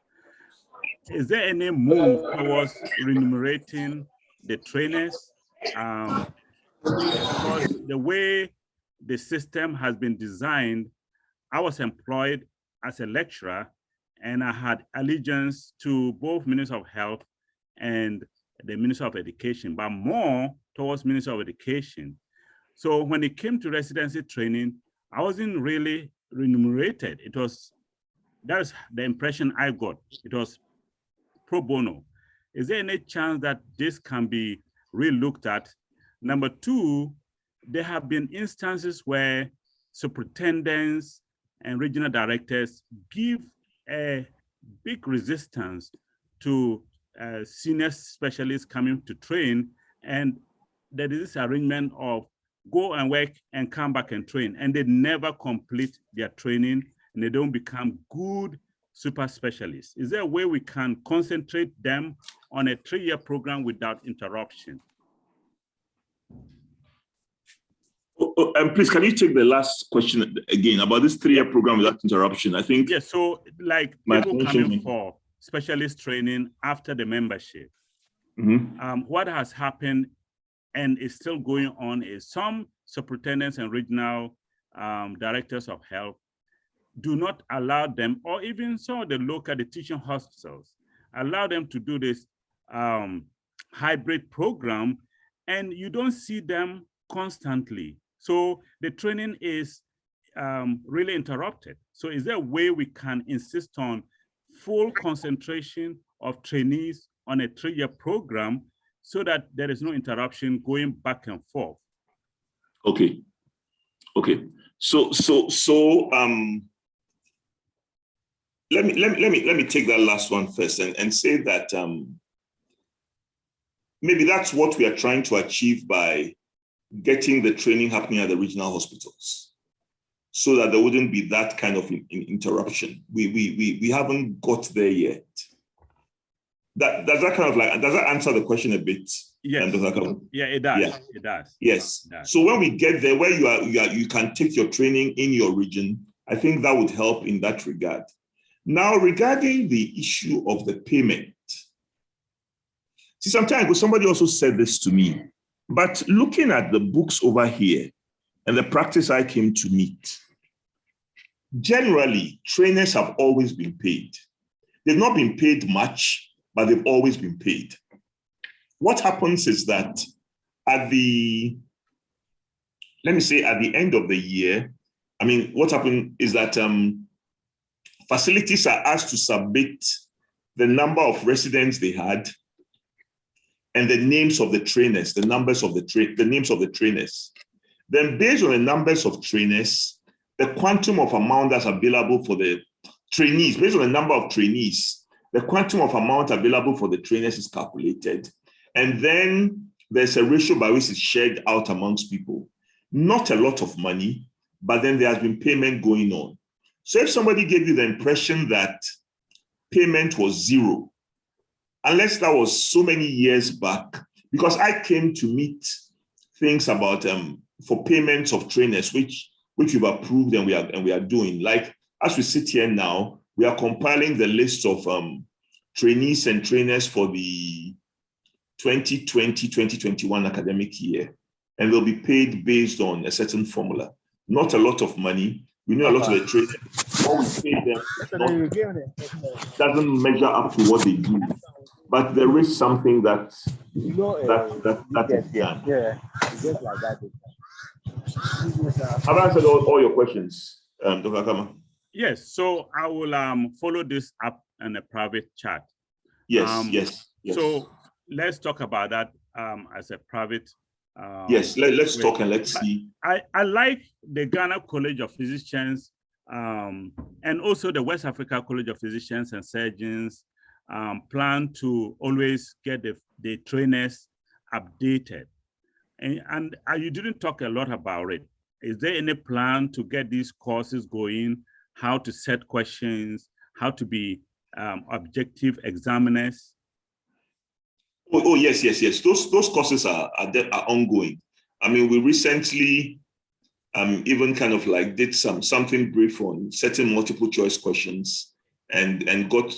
Is there any move towards remunerating the trainers? Because the way the system has been designed, I was employed as a lecturer and I had allegiance to both Minister of Health and the Minister of Education, but more towards Minister of Education. So when it came to residency training, I wasn't really remunerated. That's the impression I got. It was pro bono. Is there any chance that this can be re-looked at? Number two, there have been instances where superintendents and regional directors give a big resistance to senior specialists coming to train, and there is this arrangement of go and work and come back and train, and they never complete their training and they don't become good super specialists. Is there a way we can concentrate them on a 3-year program without interruption?
Please, can you take the last question again about this 3-year program without interruption? I think.
Yeah, so like people coming for specialist training after the membership. Mm-hmm. What has happened and is still going on is some superintendents and regional directors of health do not allow them, or even some of the local teaching hospitals, allow them to do this hybrid program, and you don't see them constantly. So the training is really interrupted. So is there a way we can insist on full concentration of trainees on a 3-year program so that there is no interruption going back and forth?
Okay. So let me take that last one first and say that maybe that's what we are trying to achieve by getting the training happening at the regional hospitals, so that there wouldn't be that kind of interruption. We haven't got there yet. Does that answer the question a bit?
Yes. Yeah, it does. Yeah. It does.
Yes. It does. So when we get there, where you can take your training in your region, I think that would help in that regard. Now, regarding the issue of the payment, see, some time ago, somebody also said this to me, but looking at the books over here, and the practice I came to meet. Generally, trainers have always been paid. They've not been paid much, but they've always been paid. What happens is that at the end of the year, what happened is that facilities are asked to submit the number of residents they had and the names of the trainers, the names of the trainers. Then based on the numbers of trainers, the quantum of amount that's available for the trainees, based on the number of trainees, the quantum of amount available for the trainers is calculated. And then there's a ratio by which it's shared out amongst people. Not a lot of money, but then there has been payment going on. So if somebody gave you the impression that payment was zero, unless that was so many years back, because I came to meet things about for payments of trainers, which we've approved and we are doing. Like as we sit here now, we are compiling the list of trainees and trainers for the 2020-2021 academic year, and they'll be paid based on a certain formula. Not a lot of money. We know a lot of the trainers. What we pay them doesn't measure up to what they do, but there is something that is done.
Yeah, it's just like that.
I've answered all your questions, Dr. Kama.
Yes, so I will follow this up in a private chat.
Yes.
So let's talk about that as a private.
Yes, let's talk and let's see.
I like the Ghana College of Physicians and also the West Africa College of Physicians and Surgeons plan to always get the trainers updated. And you didn't talk a lot about it. Is there any plan to get these courses going, how to set questions, how to be objective examiners?
Oh, yes. Those courses are ongoing. We recently even kind of like did something brief on certain multiple choice questions and got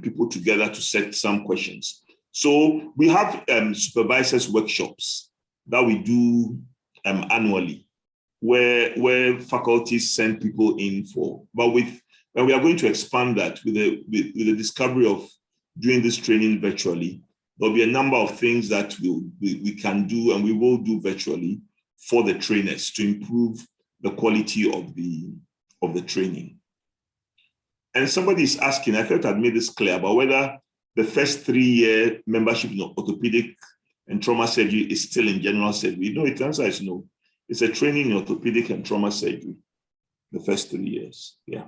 people together to set some questions. So we have supervisors workshops that we do annually, where faculties send people in for. But we are going to expand that with the discovery of doing this training virtually. There'll be a number of things that we can do and we will do virtually for the trainers to improve the quality of the training. And somebody is asking, I felt I'd made this clear, about whether the first 3-year membership in orthopedic and trauma surgery is still in general surgery. No, the answer is no. It's a training in orthopedic and trauma surgery, the first 3 years. Yeah.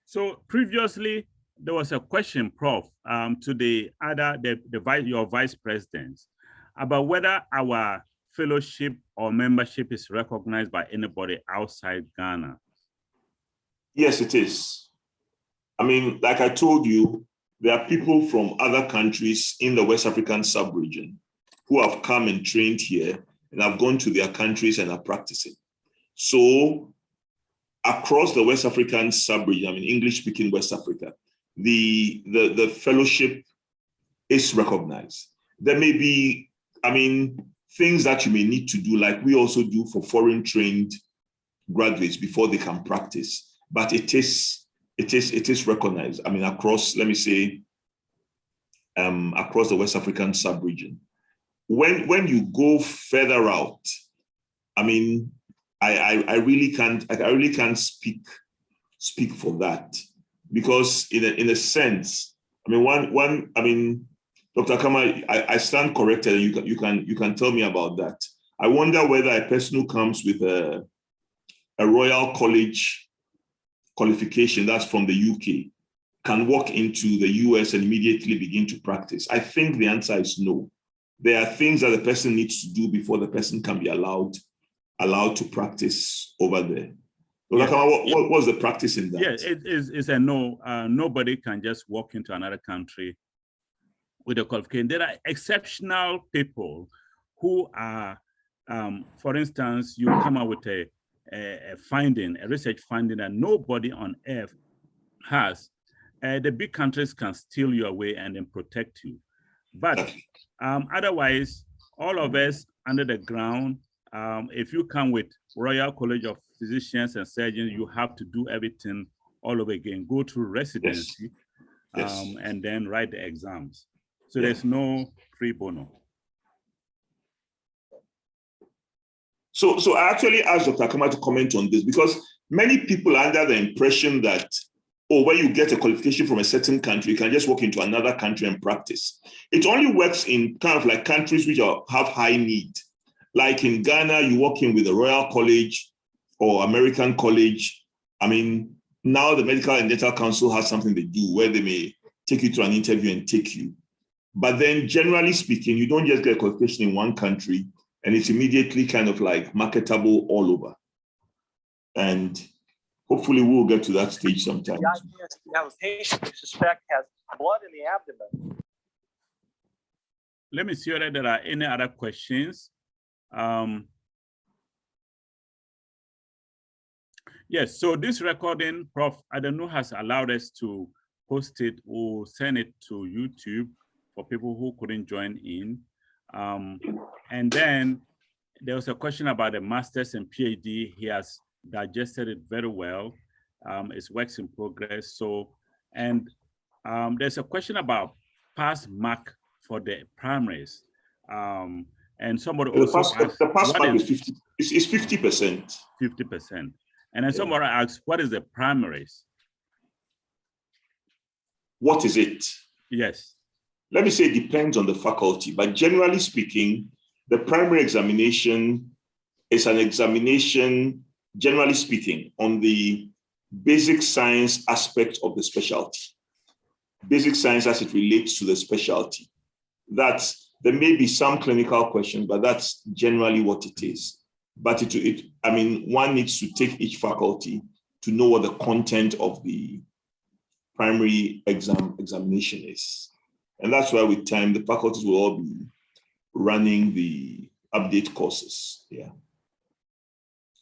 So previously, there was a question, Prof, to your vice presidents about whether our fellowship or membership is recognized by anybody outside Ghana.
Yes, it is. Like I told you, there are people from other countries in the West African sub-region who have come and trained here and have gone to their countries and are practicing. So across the West African sub-region, English-speaking West Africa, the fellowship is recognized. There may be, things that you may need to do, like we also do for foreign trained graduates before they can practice, but it is recognized. Across, let me say, across the West African sub-region. When you go further out, I really can't speak for that, because in a sense, Dr. Kama, I stand corrected, and you can tell me about that. I wonder whether a person who comes with a Royal College qualification that's from the UK can walk into the US and immediately begin to practice. I think the answer is no. There are things that the person needs to do before the person can be allowed to practice over there. Yes. What was the practice in that?
Yeah, it's a no. Nobody can just walk into another country with a qualification. There are exceptional people who are, for instance, you come up with a research finding that nobody on earth has. The big countries can steal you away and then protect you. But otherwise, all of us under the ground if you come with Royal College of Physicians and Surgeons, you have to do everything all over again, go through residency,
Yes.
and then write the exams. So
Yeah.
there's no free bono.
So I actually asked Dr. Akama to comment on this because many people are under the impression that, oh, when you get a qualification from a certain country, you can just walk into another country and practice. It only works in kind of like countries which have high need. Like in Ghana, you walk in with the Royal College or American College. I mean, now the Medical and Dental Council has something they do where they may take you to an interview and take you. But then generally speaking, you don't just get a qualification in one country and it's immediately kind of like marketable all over. And hopefully we'll get to that stage sometime.
The idea is you have a patient you suspect has blood in the abdomen.
Let me see whether there are any other questions. Yes, so this recording, Prof. Adanu has allowed us to post it or send it to YouTube for people who couldn't join in. And then there was a question about the master's and PhD. He has digested it very well. It's works in progress. So, and there's a question about pass mark for the primaries. And somebody also asked,
the pass mark is 50. It's 50%.
50%. And then somebody asks, what is the primaries?
What is it?
Yes.
Let me say it depends on the faculty, but generally speaking, the primary examination is an examination, generally speaking, on the basic science aspect of the specialty. Basic science as it relates to the specialty. There may be some clinical questions, but that's generally what it is. But one needs to take each faculty to know what the content of the primary examination is. And that's why with time, the faculties will all be running the update courses. Yeah.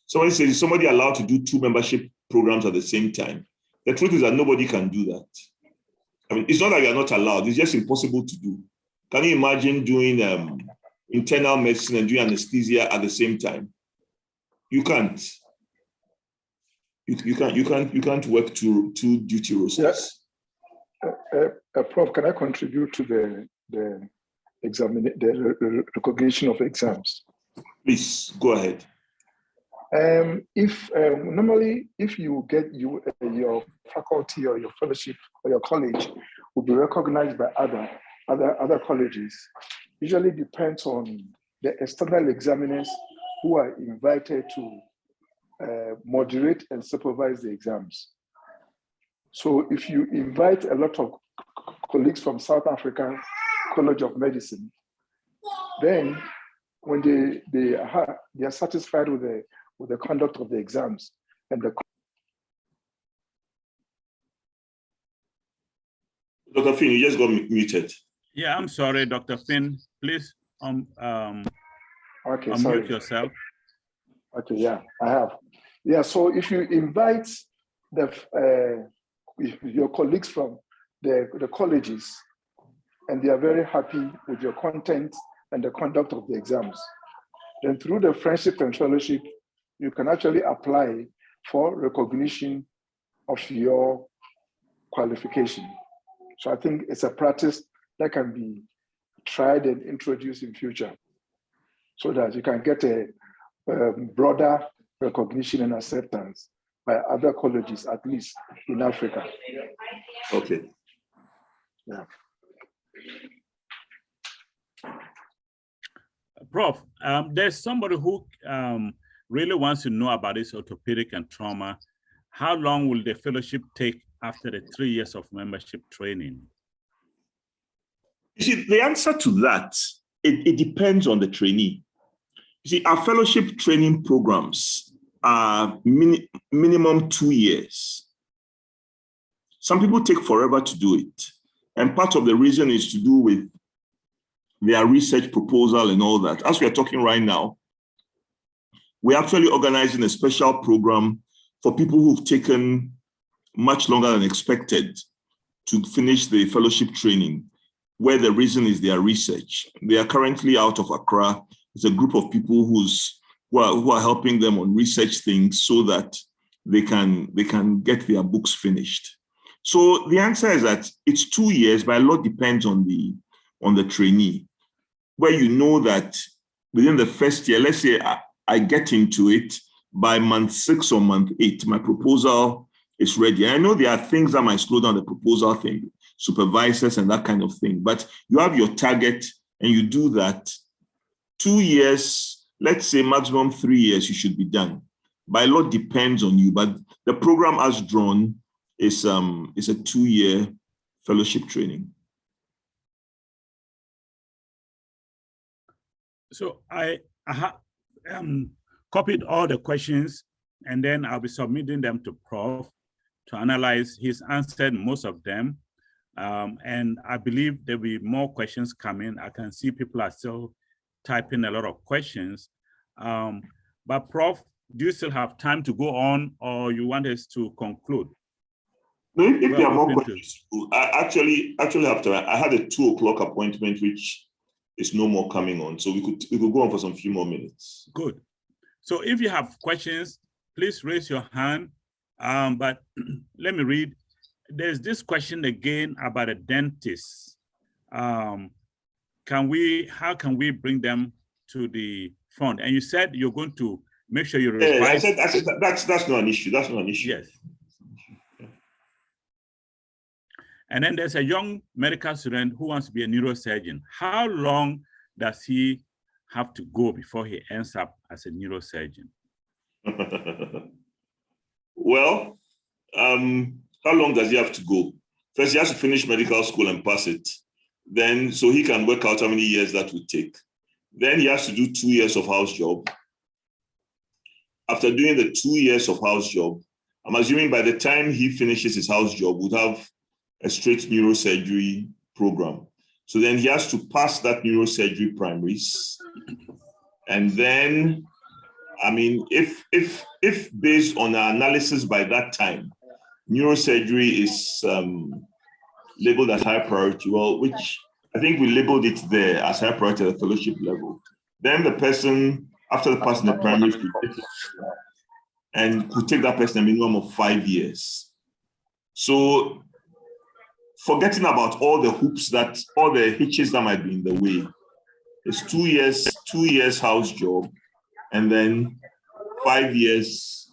Somebody says, is somebody allowed to do 2 membership programs at the same time? The truth is that nobody can do that. I mean, it's not that you're not allowed, it's just impossible to do. Can you imagine doing internal medicine and doing anesthesia at the same time? You can't. You can't work two duty rosters.
Yes. Prof, can I contribute to the recognition of exams?
Please go ahead.
Normally, if you get your faculty or your fellowship or your college will be recognized by other colleges, usually depends on the external examiners who are invited to moderate and supervise the exams. So if you invite a lot of colleagues from South Africa College of Medicine, then when they are satisfied with the conduct of the exams and the
Dr. Finn, you just got muted.
Yeah, I'm sorry, Dr. Finn. Please
okay,
unmute
sorry.
yourself.
Okay, yeah, I have. Yeah, so if you invite your colleagues from the colleges and they are very happy with your content and the conduct of the exams, then through the friendship and fellowship, you can actually apply for recognition of your qualification. So I think it's a practice that can be tried and introduced in future so that you can get a broader recognition and acceptance by other colleges, at least in Africa.
Okay.
Yeah.
Prof, there's somebody who really wants to know about this orthopedic and trauma. How long will the fellowship take after the 3 years of membership training?
You see, the answer to that, it depends on the trainee. You see, our fellowship training programs are minimum 2 years. Some people take forever to do it. And part of the reason is to do with their research proposal and all that. As we are talking right now, we're actually organizing a special program for people who've taken much longer than expected to finish the fellowship training, where the reason is their research. They are currently out of Accra. It's a group of people whose who are helping them on research things so that they can get their books finished. So the answer is that it's 2 years, but a lot depends on the trainee, where you know that within the first year, let's say I get into it, by month 6 or month 8, my proposal is ready. I know there are things that might slow down the proposal thing, supervisors and that kind of thing, but you have your target and you do that. 2 years, let's say maximum 3 years, you should be done. But a lot depends on you. But the program as drawn is a 2-year fellowship training.
So I copied all the questions, and then I'll be submitting them to Prof to analyze. He's answered most of them. And I believe there'll be more questions coming. I can see people are still typing a lot of questions. But Prof, do you still have time to go on, or you want us to conclude?
No, if there are more questions, I actually have to. I had a 2 o'clock appointment, which is no more coming on. So we could go on for some few more minutes. Good.
So if you have questions, please raise your hand. But let me read. There's this question again about a dentist. How can we bring them to the front? And you said you're going to make sure you revise.
I said that's not an issue. That's not an issue.
Yes. And then there's a young medical student who wants to be a neurosurgeon. How long does he have to go before he ends up as a neurosurgeon?
Well, how long does he have to go? First, he has to finish medical school and pass it. Then, so he can work out how many years that would take. Then he has to do 2 years of house job. After doing the 2 years of house job, I'm assuming by the time he finishes his house job, we'd have a straight neurosurgery program. So then he has to pass that neurosurgery primaries. And then, I mean, if based on our analysis by that time, neurosurgery is labeled as high priority, well, which I think we labeled it there as high priority at the fellowship level. Then the person, after the passing the primaries, could take that person a minimum of 5 years. So forgetting about all the hoops all the hitches that might be in the way, it's 2 years house job, and then 5 years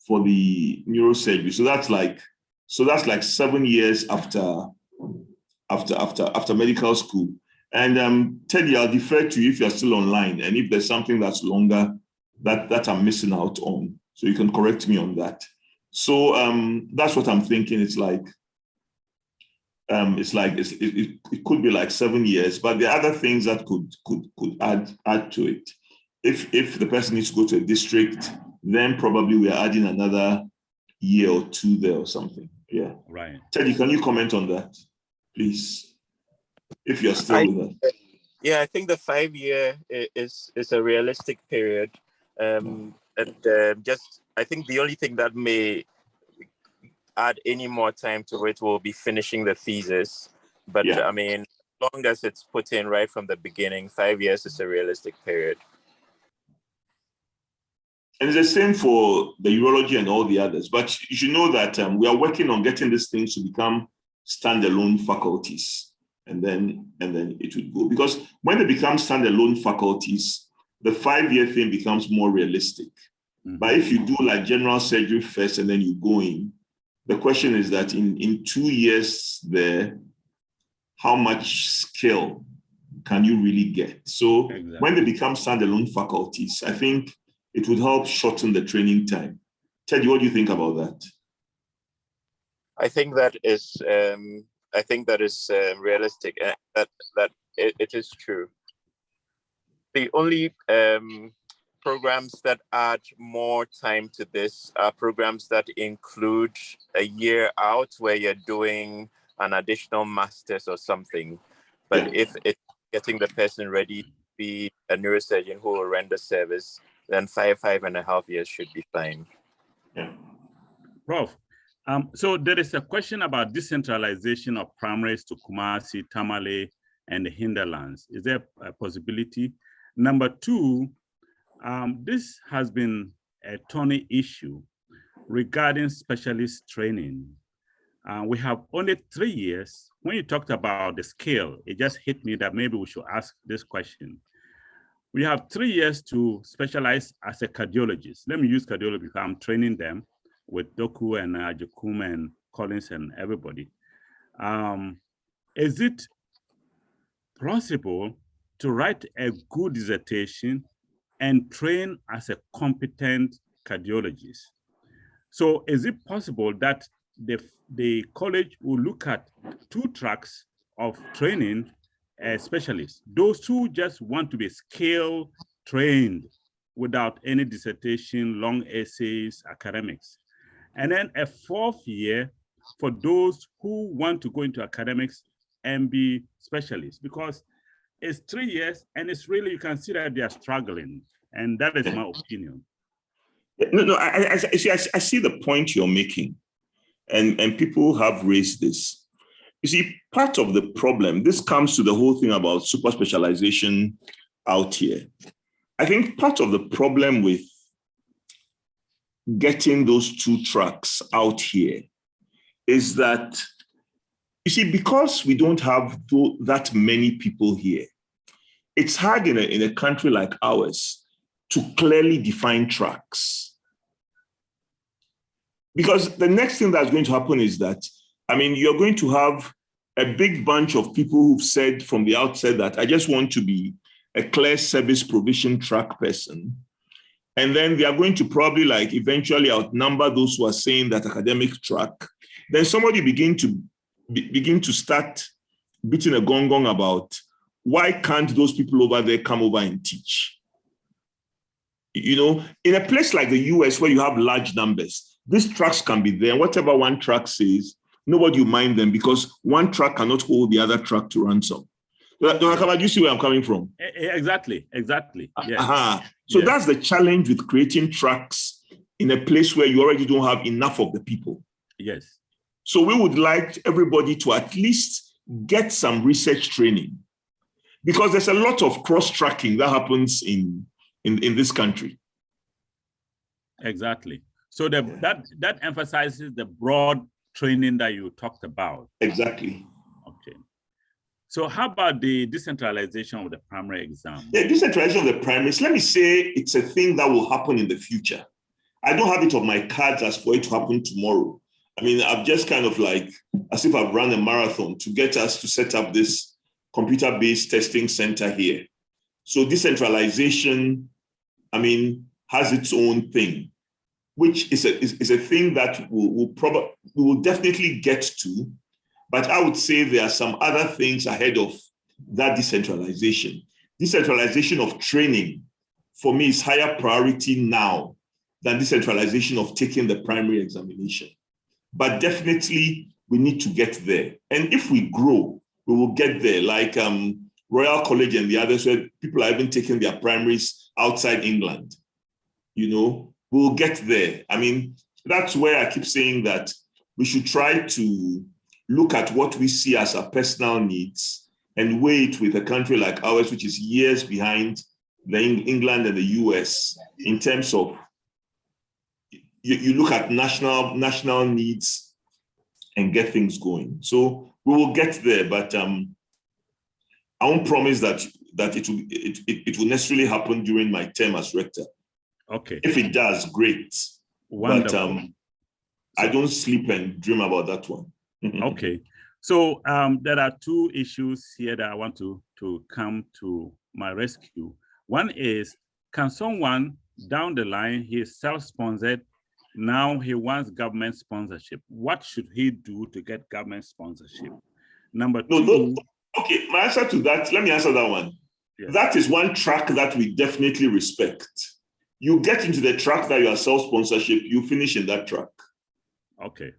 for the neurosurgery. So that's like 7 years after medical school. And Teddy, I'll defer to you if you're still online, and if there's something that's longer that I'm missing out on, so you can correct me on that. So that's what I'm thinking. It could be like 7 years, but there are other things that could add to it. If the person needs to go to a district, then probably we're adding another year or 2 there or something. Yeah.
Right.
Teddy, can you comment on that, please? If you're still with us.
Yeah, I think the 5 year is a realistic period. I think the only thing that may add any more time to it will be finishing the thesis. But yeah. I mean, as long as it's put in right from the beginning, 5 years is a realistic period.
And it's the same for the urology and all the others. But you should know that we are working on getting these things to become standalone faculties. And then it would go. Because when they become standalone faculties, the 5 year thing becomes more realistic. Mm-hmm. But if you do like general surgery first and then you go in, the question is that in 2 years there, how much skill can you really get? So exactly. When they become standalone faculties, I think it would help shorten the training time. Teddy, what do you think about that?
I think that is realistic. That it is true. The only programs that add more time to this are programs that include a year out where you're doing an additional master's or something. But if it's getting the person ready to be a neurosurgeon who will render service, then 5.5 years should be fine.
Yeah.
Prof, so there is a question about decentralization of primaries to Kumasi, Tamale, and the hinterlands. Is there a possibility? Number two, This has been a thorny issue regarding specialist training. We have only 3 years. When you talked about the scale, it just hit me that maybe we should ask this question. We have 3 years to specialize as a cardiologist. Let me use cardiology because I'm training them with Doku and Ajukum and Collins and everybody. Is it possible to write a good dissertation and train as a competent cardiologist? So is it possible that the college will look at 2 tracks of training specialists, those who just want to be skill trained without any dissertation, long essays, academics, and then a 4th year for those who want to go into academics and be specialists, because it's 3 years and it's really, you can see that they are struggling, and that is my opinion.
No, I see the point you're making, and people have raised this. You see, part of the problem, this comes to the whole thing about super specialization out here. I think part of the problem with getting those 2 tracks out here is that, you see, because we don't have that many people here, it's hard in a country like ours to clearly define tracks. Because the next thing that's going to happen is that, I mean, you're going to have a big bunch of people who've said from the outset that I just want to be a clear service provision track person. And then they are going to probably eventually outnumber those who are saying that academic track. Then somebody begin to start beating a gong about why can't those people over there come over and teach? You know, in a place like the US where you have large numbers, these tracks can be there. And whatever one track says, nobody will mind them because one track cannot hold the other track to ransom. Do you see where I'm coming from?
Exactly.
Yes. So that's the challenge with creating tracks in a place where you already don't have enough of the people.
Yes.
So we would like everybody to at least get some research training, because there's a lot of cross-tracking that happens in this country.
Exactly. So that emphasizes the broad training that you talked about.
Exactly.
Okay. So how about the decentralization of the primary exam?
The decentralization of the primaries, let me say it's a thing that will happen in the future. I don't have it on my cards as for it to happen tomorrow. I mean, I've just kind of as if I've run a marathon to get us to set up this computer-based testing center here. So decentralization, I mean, has its own thing, which is a thing that we will definitely get to. But I would say there are some other things ahead of that decentralization. Decentralization of training, for me, is higher priority now than decentralization of taking the primary examination. But definitely, we need to get there. And if we grow, we will get there. Like Royal College and the others, where people are even taking their primaries outside England. You know, we'll get there. I mean, that's where I keep saying that we should try to look at what we see as our personal needs and weigh it with a country like ours, which is years behind England and the US in terms of you look at national needs and get things going. So we will get there, but I won't promise that it will necessarily happen during my term as rector.
Okay.
If it does, great.
Wonderful.
But I don't sleep and dream about that one.
Okay. So there are 2 issues here that I want to come to my rescue. One is, can someone down the line, he is self-sponsored, now he wants government sponsorship. What should he do to get government sponsorship? Number 2.
Okay, my answer to that, let me answer that one. Yes. That is one track that we definitely respect. You get into the track that you are self-sponsorship, you finish in that track.
Okay.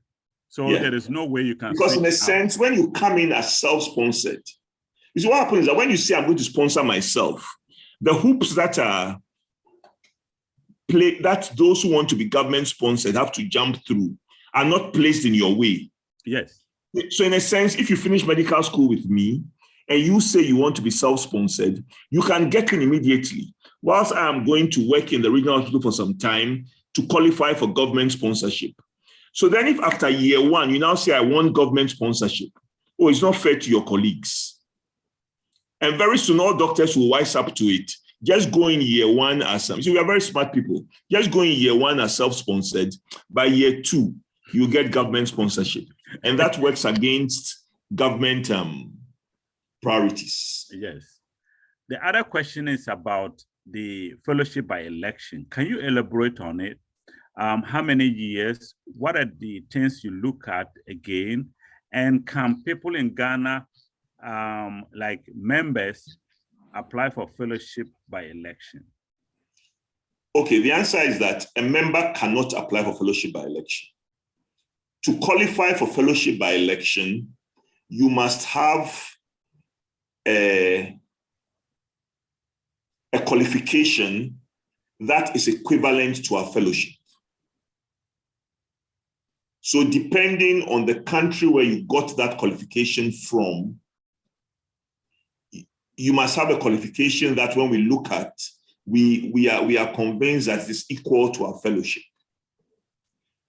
So there is no way you can.
Because in a sense, when you come in as self-sponsored, what happens is that when you say I'm going to sponsor myself, the hoops that are that those who want to be government sponsored have to jump through are not placed in your way.
Yes.
So in a sense, if you finish medical school with me and you say you want to be self-sponsored, you can get in immediately. whilst I am going to work in the regional hospital for some time to qualify for government sponsorship. So then if after year one, you now say, I want government sponsorship, oh, it's not fair to your colleagues. And very soon, all doctors will wise up to it. Just go in year one as some. We are very smart people. Just go in year one as self-sponsored. By year two, you get government sponsorship. And that works against government priorities.
Yes. The other question is about the fellowship by election. Can you elaborate on it? How many years? What are the things you look at again? And can people in Ghana, like members, apply for fellowship by election?
Okay, the answer is that a member cannot apply for fellowship by election. To qualify for fellowship by election, you must have a qualification that is equivalent to a fellowship. So depending on the country where you got that qualification from, you must have a qualification that when we look at, we are convinced that it is equal to our fellowship.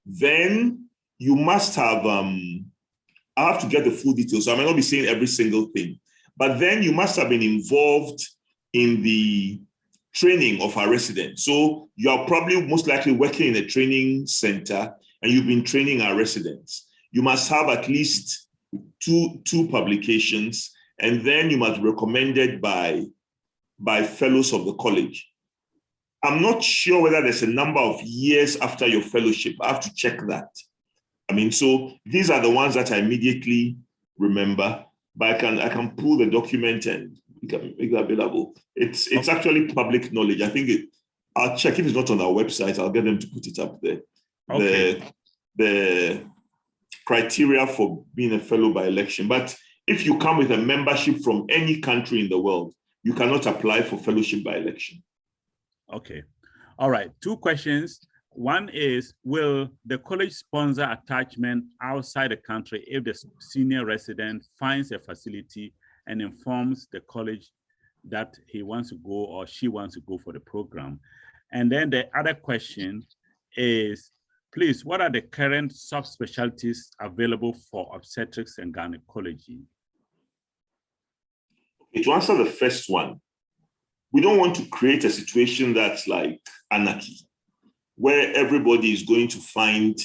Then you must have, I have to get the full details, so I may not be saying every single thing, but then you must have been involved in the training of our residents. So you are probably most likely working in a training center and you've been training our residents. You must have at least two publications, and then you must be recommended by fellows of the college. I'm not sure whether there's a number of years after your fellowship. I have to check that. I mean, so these are the ones that I immediately remember, but I can pull the document and we can make it available. It's actually public knowledge. I think I'll check if it's not on our website. I'll get them to put it up there. Okay. The criteria for being a fellow by election. But if you come with a membership from any country in the world, you cannot apply for fellowship by election.
Okay. All right. 2 questions. One is, will the college sponsor attachment outside the country if the senior resident finds a facility and informs the college that he wants to go or she wants to go for the program? And then the other question is, please, what are the current subspecialties available for obstetrics and gynecology?
To answer the first one, we don't want to create a situation that's like anarchy, where everybody is going to find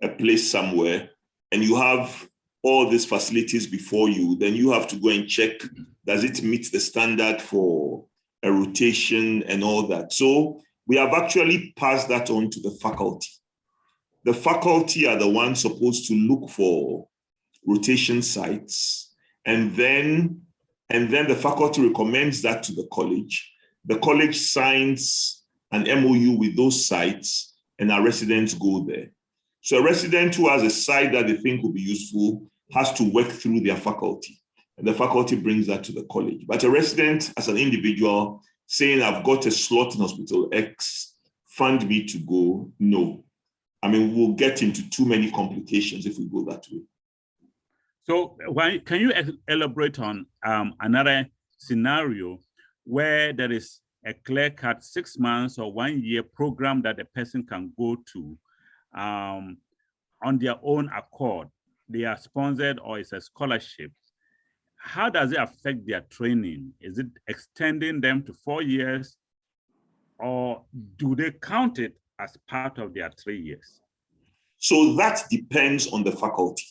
a place somewhere and you have all these facilities before you, then you have to go and check, does it meet the standard for a rotation and all that? So we have actually passed that on to the faculty. The faculty are the ones supposed to look for rotation sites, and then the faculty recommends that to the college. The college signs an MOU with those sites, and our residents go there. So a resident who has a site that they think will be useful has to work through their faculty, and the faculty brings that to the college. But a resident as an individual saying, I've got a slot in Hospital X, fund me to go, no. I mean, we'll get into too many complications if we go that way.
So can you elaborate on another scenario where there is a clear-cut 6 months or 1 year program that a person can go to on their own accord? They are sponsored or it's a scholarship. How does it affect their training? Is it extending them to 4 years, or do they count it as part of their 3 years?
So that depends on the faculty.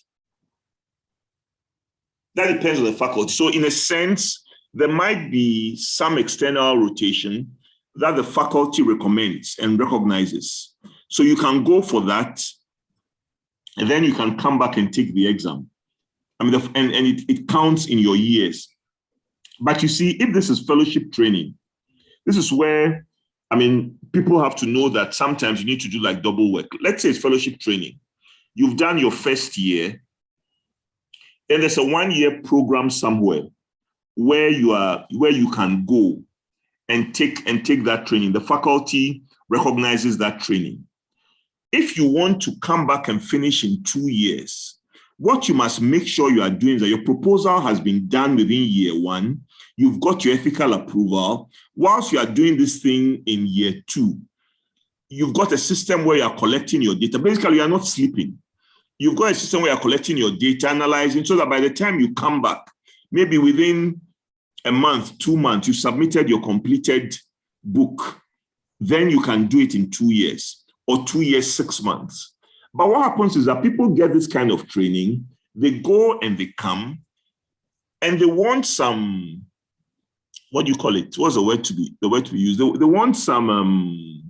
That depends on the faculty. So in a sense, there might be some external rotation that the faculty recommends and recognizes. So you can go for that, and then you can come back and take the exam. I mean, it counts in your years. But you see, if this is fellowship training, this is where, I mean, people have to know that sometimes you need to do like double work. Let's say it's fellowship training. You've done your first year, and there's a 1 year program somewhere where you can go and take that training. The faculty recognizes that training. If you want to come back and finish in 2 years, what you must make sure you are doing is that your proposal has been done within year 1. You've got your ethical approval. Whilst you are doing this thing in year 2, you've got a system where you are collecting your data. Basically, you are not sleeping. You've got a system where you're collecting your data, analyzing, so that by the time you come back, maybe within a month, 2 months, you submitted your completed book. Then you can do it in 2 years, or 2 years, 6 months. But what happens is that people get this kind of training, they go and they come, and they want some, what do you call it? What's the word to be used? They want some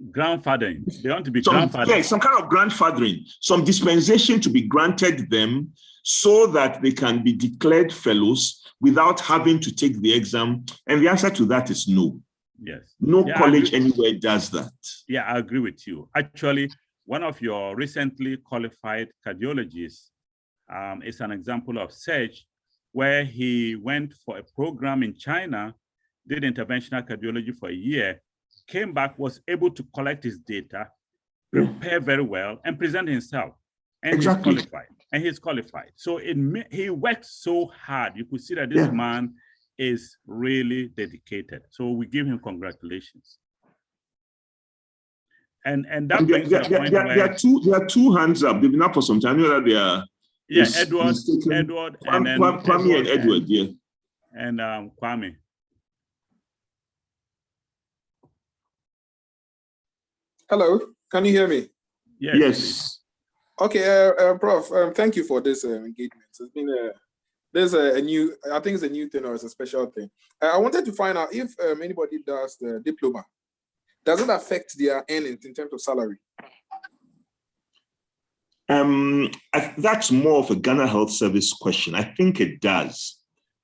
grandfathering. They want to be
grandfathering. Yeah, some kind of grandfathering, some dispensation to be granted them so that they can be declared fellows without having to take the exam. And the answer to that is no.
Yes.
No college anywhere does that.
Yeah, I agree with you. Actually, one of your recently qualified cardiologists is an example of such, where he went for a program in China, did interventional cardiology for a year, came back, was able to collect his data, prepare very well, and present himself. And
exactly.
He's qualified. So he worked so hard. You could see that this man is really dedicated. So we give him congratulations. And that brings to the point where
there are two hands up. They've been up for some time. I know that they are.
Yeah, Edward, and then
Kwame and Edward, yeah.
And Kwame.
Hello, can you hear me?
Yes.
Okay, Prof, thank you for this engagement. It's been there's a new, I think it's a new thing or it's a special thing. I wanted to find out if anybody does the diploma, does it affect their earnings in terms of salary?
That's more of a Ghana Health Service question. I think it does,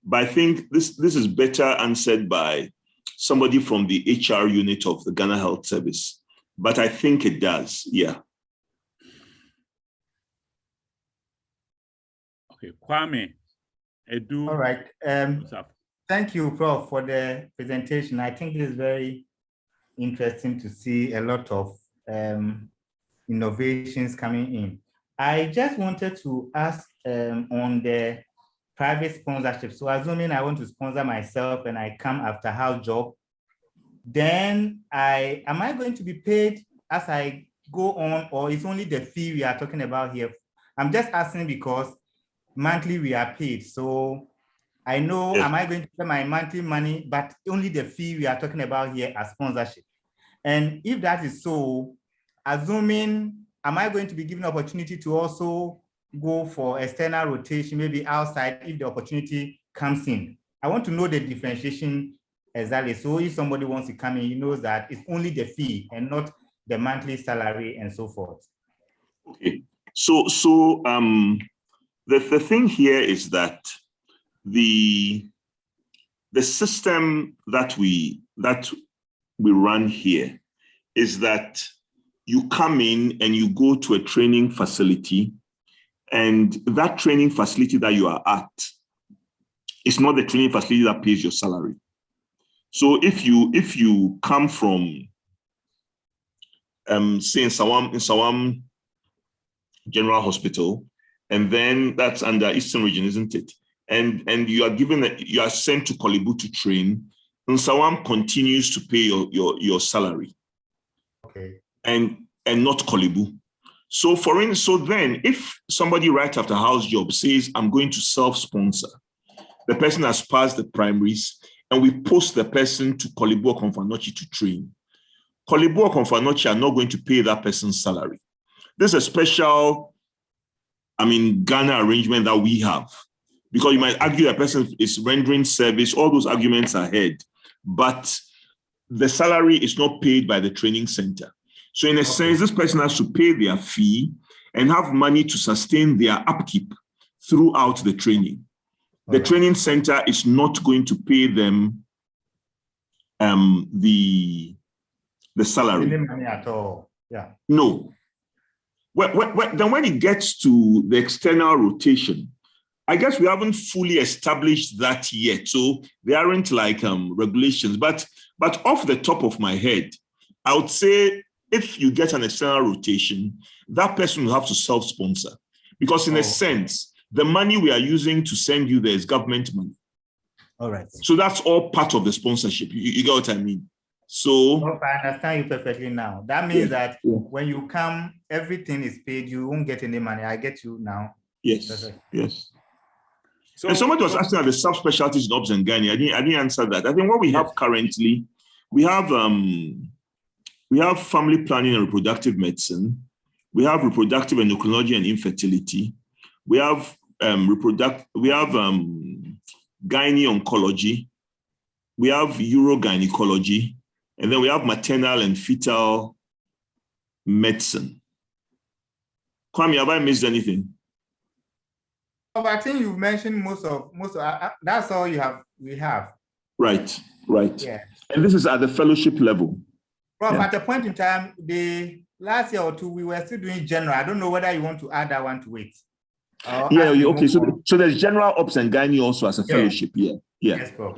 but I think this is better answered by somebody from the HR unit of the Ghana Health Service. But I think it does, yeah.
Okay, Kwame, Edu.
All right. Thank you, Prof, for the presentation. I think it is very interesting to see a lot of innovations coming in. I just wanted to ask on the private sponsorship. So assuming I want to sponsor myself and I come after house job, then am I going to be paid as I go on, or it's only the fee we are talking about here? I'm just asking because monthly we are paid. So I know, am I going to pay my monthly money, but only the fee we are talking about here as sponsorship? And if that is so, assuming, am I going to be given opportunity to also go for external rotation, maybe outside if the opportunity comes in? I want to know the differentiation exactly. So if somebody wants to come in, he knows that it's only the fee and not the monthly salary and so forth.
Okay. So the thing here is that the system that we run here is that you come in and you go to a training facility, and that training facility that you are at is not the training facility that pays your salary. So if you come from say in Sawam General Hospital, and then that's under Eastern Region, isn't it? And you are sent to Korle Bu to train, and Sawam continues to pay your salary.
Okay.
And not Korle Bu. So then if somebody right after house job says, I'm going to self-sponsor, the person has passed the primaries, and we post the person to Korle Bu or Komfo-Anokye to train. Korle Bu or Komfo-Anokye are not going to pay that person's salary. This is a special, Ghana arrangement that we have, because you might argue a person is rendering service, all those arguments are heard, but the salary is not paid by the training center. So in a sense, this person has to pay their fee and have money to sustain their upkeep throughout the training. The training center is not going to pay them the salary.
Any money at all, yeah.
No. Then when it gets to the external rotation, I guess we haven't fully established that yet. So there aren't like regulations, but off the top of my head, I would say if you get an external rotation, that person will have to self-sponsor. Because in a sense, the money we are using to send you there is government money.
All right.
So that's all part of the sponsorship. You get what I mean? So
I understand you perfectly now. That means that when you come, everything is paid. You won't get any money. I get you now.
Yes.
Perfect.
Yes.
So,
and somebody was asking about the subspecialties in obs and gynae. I didn't answer that. I think what we have currently, we have family planning and reproductive medicine. We have reproductive endocrinology and infertility. We have gynae oncology. We have urogynecology, and then we have maternal and fetal medicine. Kwame, have I missed anything?
Oh, I think you've mentioned most of that's all we have.
Right.
Yeah.
And this is at the fellowship level.
Prof, at a point in time, the last year or two, we were still doing general. I don't know whether you want to add that one to it.
Okay. So there's general obs and gynae also as a fellowship. Yeah.
Yes, Prof.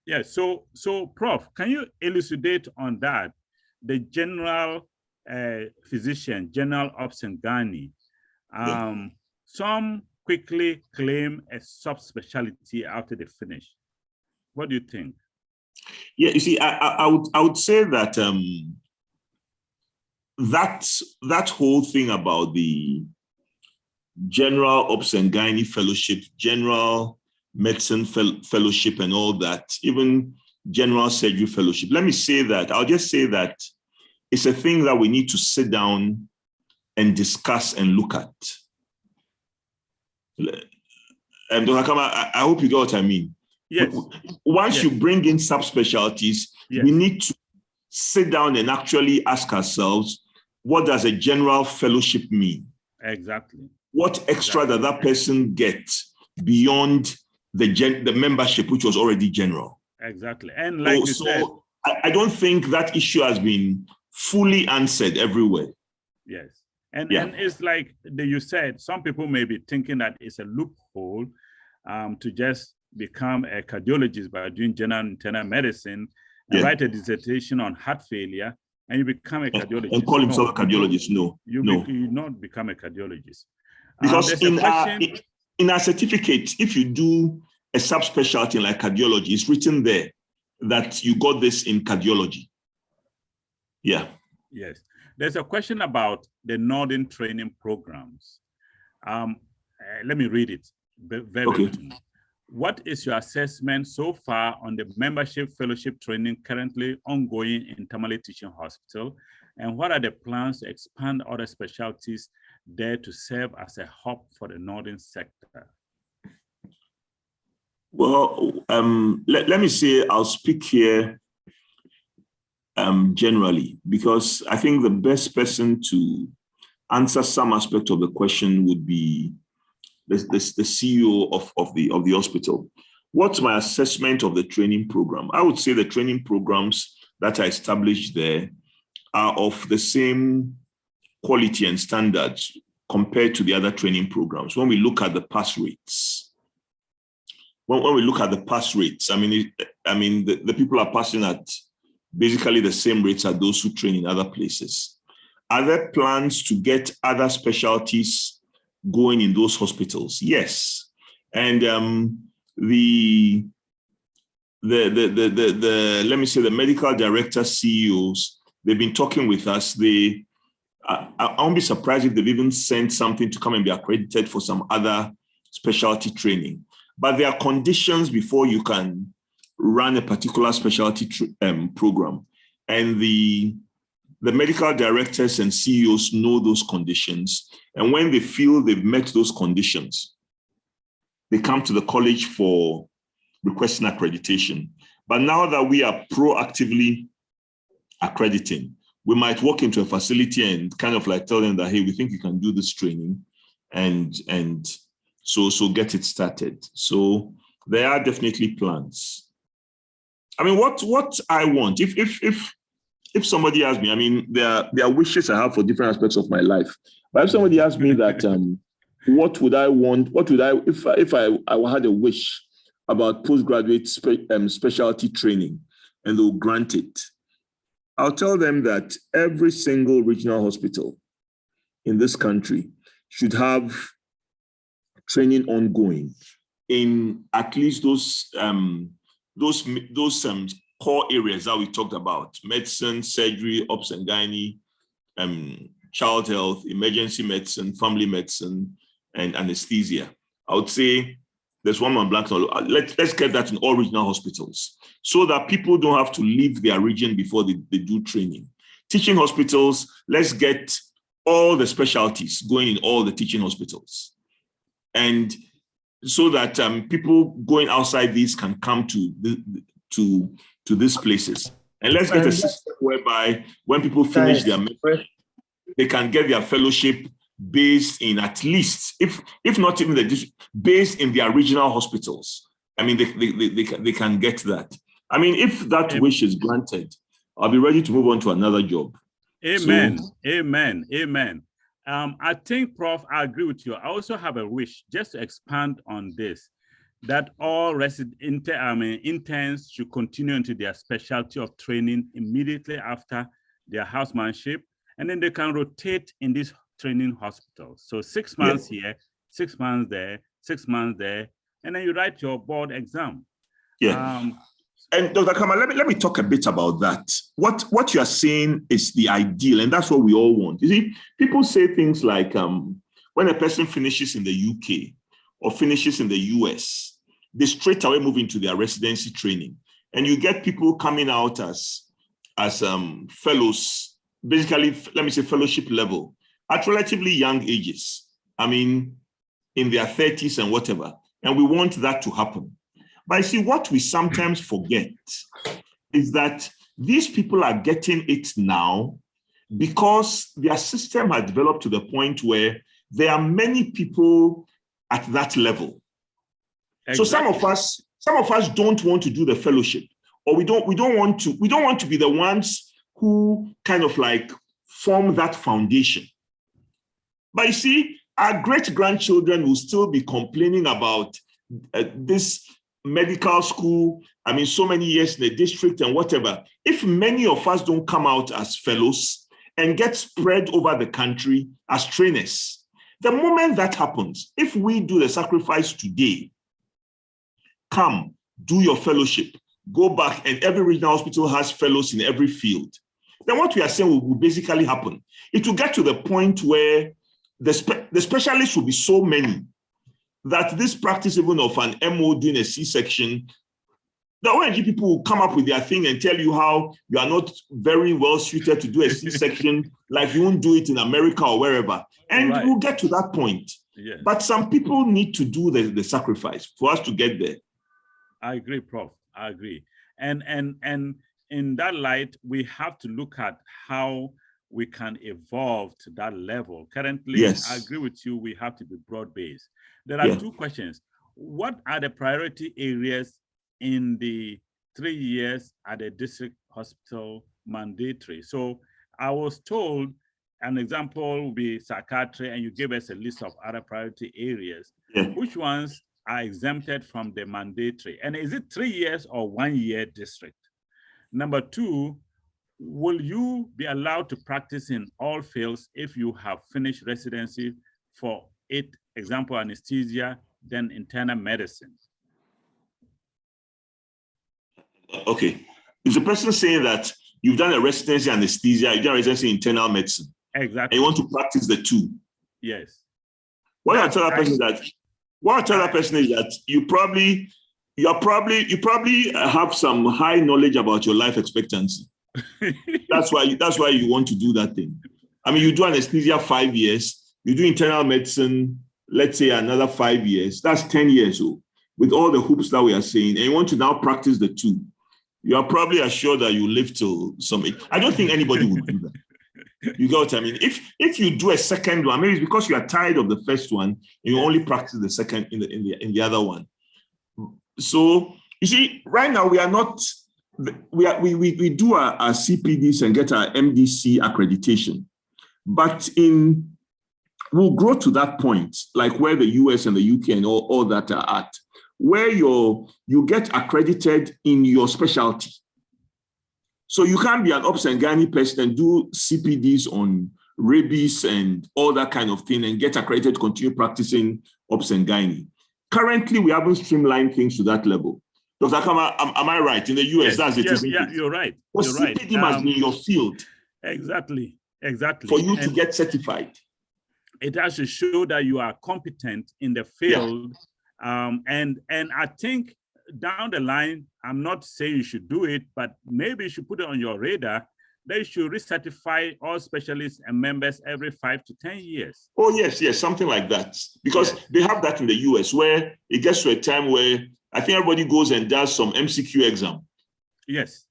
Yeah. So Prof, can you elucidate on that? The general physician, general obs and gynae. Some quickly claim a subspecialty after they finish. What do you think?
Yeah, you see, I would say that that whole thing about the general obs and gynae fellowship, general medicine fellowship, and all that, even general surgery fellowship. Let me say that I'll just say that it's a thing that we need to sit down and discuss and look at. Dr. Kama, I hope you get what I mean.
Yes.
Once you bring in subspecialties, we need to sit down and actually ask ourselves, what does a general fellowship mean?
Exactly.
What extra does that person get beyond the membership, which was already general?
Exactly. And like you said,
I don't think that issue has been fully answered everywhere.
Yes. And it's like you said, some people may be thinking that it's a loophole to just become a cardiologist by doing general internal medicine and write a dissertation on heart failure, and you become a cardiologist.
And call himself a cardiologist. No.
You not become a cardiologist.
Because in our certificate, if you do a subspecialty like cardiology, it's written there that you got this in cardiology. Yeah.
Yes. There's a question about the Northern training programs. Let me read it verbatim. What is your assessment so far on the membership fellowship training currently ongoing in Tamale Teaching Hospital? And what are the plans to expand other specialties there to serve as a hub for the Northern sector?
Well, let me say, I'll speak here generally, because I think the best person to answer some aspect of the question would be the CEO of the hospital. What's my assessment of the training program? I would say the training programs that are established there are of the same quality and standards compared to the other training programs. When we look at the pass rates, when we look at the pass rates, I mean, the people are passing at basically the same rates as those who train in other places. Are there plans to get other specialties going in those hospitals? Yes. And let me say the medical director CEOs, they've been talking with us. I won't be surprised if they've even sent something to come and be accredited for some other specialty training. But there are conditions before you can run a particular specialty program. And the medical directors and CEOs know those conditions. And when they feel they've met those conditions, they come to the college for requesting accreditation. But now that we are proactively accrediting, we might walk into a facility and kind of like tell them that, hey, we think you can do this training, and so get it started. So there are definitely plans. I mean, what I want, if somebody asks me, I mean, there are wishes I have for different aspects of my life. But if somebody asks me that, what would I want? What would I, if I had a wish about postgraduate specialty training, and they'll grant it, I'll tell them that every single regional hospital in this country should have training ongoing in at least those core areas that we talked about: medicine, surgery, obs and gynae, child health, emergency medicine, family medicine, and anesthesia. I would say there's one on black. Let's get that in all regional hospitals so that people don't have to leave their region before they do training. Teaching hospitals, let's get all the specialties going in all the teaching hospitals. And so that people going outside these can come to these places. And let's get a system whereby when people finish their medical, they can get their fellowship based in at least, if not even based in their regional hospitals. I mean, they can get that. I mean, if that wish is granted, I'll be ready to move on to another job.
Amen. So, amen. Amen. I think, Prof, I agree with you. I also have a wish, just to expand on this, that all interns should continue into their specialty of training immediately after their housemanship, and then they can rotate in these training hospitals. So 6 months here, 6 months there, 6 months there, and then you write your board exam.
Yeah. And Dr. Kama, let me talk a bit about that. What you are saying is the ideal, and that's what we all want. You see, people say things like when a person finishes in the UK or finishes in the US, they straight away move into their residency training. And you get people coming out as fellows, basically, let me say fellowship level, at relatively young ages. I mean, in their 30s and whatever. And we want that to happen. But I see what we sometimes forget is that these people are getting it now because their system has developed to the point where there are many people at that level. Exactly. So some of us don't want to do the fellowship, or we don't want to be the ones who kind of like form that foundation. But you see, our great-grandchildren will still be complaining about this medical school, I mean, so many years in the district and whatever. If many of us don't come out as fellows and get spread over the country as trainers, the moment that happens, if we do the sacrifice today, come, do your fellowship, go back, and every regional hospital has fellows in every field, then what we are saying will basically happen. It will get to the point where the specialists will be so many that this practice even of an MO doing a C-section, the ONG people will come up with their thing and tell you how you are not very well suited to do a C-section, like you won't do it in America or wherever. And we'll get to that point.
Yes.
But some people need to do the sacrifice for us to get there.
I agree, Prof. I agree. And in that light, we have to look at how we can evolve to that level. Currently, yes, I agree with you, we have to be broad-based. There are two questions. What are the priority areas in the 3 years at a district hospital mandatory? So I was told an example would be psychiatry, and you gave us a list of other priority areas. Yeah. Which ones are exempted from the mandatory? And is it 3 years or 1 year district? Number two, will you be allowed to practice in all fields if you have finished residency for example, anesthesia, then internal medicine?
Okay. Is the person saying that you've done a residency anesthesia, you've done a residency internal medicine?
Exactly.
And you want to practice the two?
Yes.
What I tell that person is that you probably have some high knowledge about your life expectancy. That's why you want to do that thing. I mean, you do anesthesia 5 years, you do internal medicine, let's say another 5 years. That's 10 years old with all the hoops that we are saying, and you want to now practice the two. You are probably assured that you live till some age. I don't think anybody would do that. You get what I mean? If you do a second one, maybe it's because you are tired of the first one and you only practice the second in the other one. So you see, right now we are not. We do our CPDs and get our MDC accreditation, but we'll grow to that point, like where the US and the UK and all that are at, where you get accredited in your specialty. So you can't be an obs and gynae person and do CPDs on rabies and all that kind of thing and get accredited to continue practicing obs and gynae. Currently, we haven't streamlined things to that level. Dr. Akama, am I right? In the US,
yes,
that's it, isn't
yeah,
it?
you're right.
But
You're
CPD
right.
must be in your field.
Exactly.
For you to get certified.
It has to show that you are competent in the field. Yeah. And I think down the line, I'm not saying you should do it, but maybe you should put it on your radar. They should recertify all specialists and members every 5 to 10 years.
Oh, yes, something like that. Because they have that in the US where it gets to a time where I think everybody goes and does some MCQ exam.
Yes.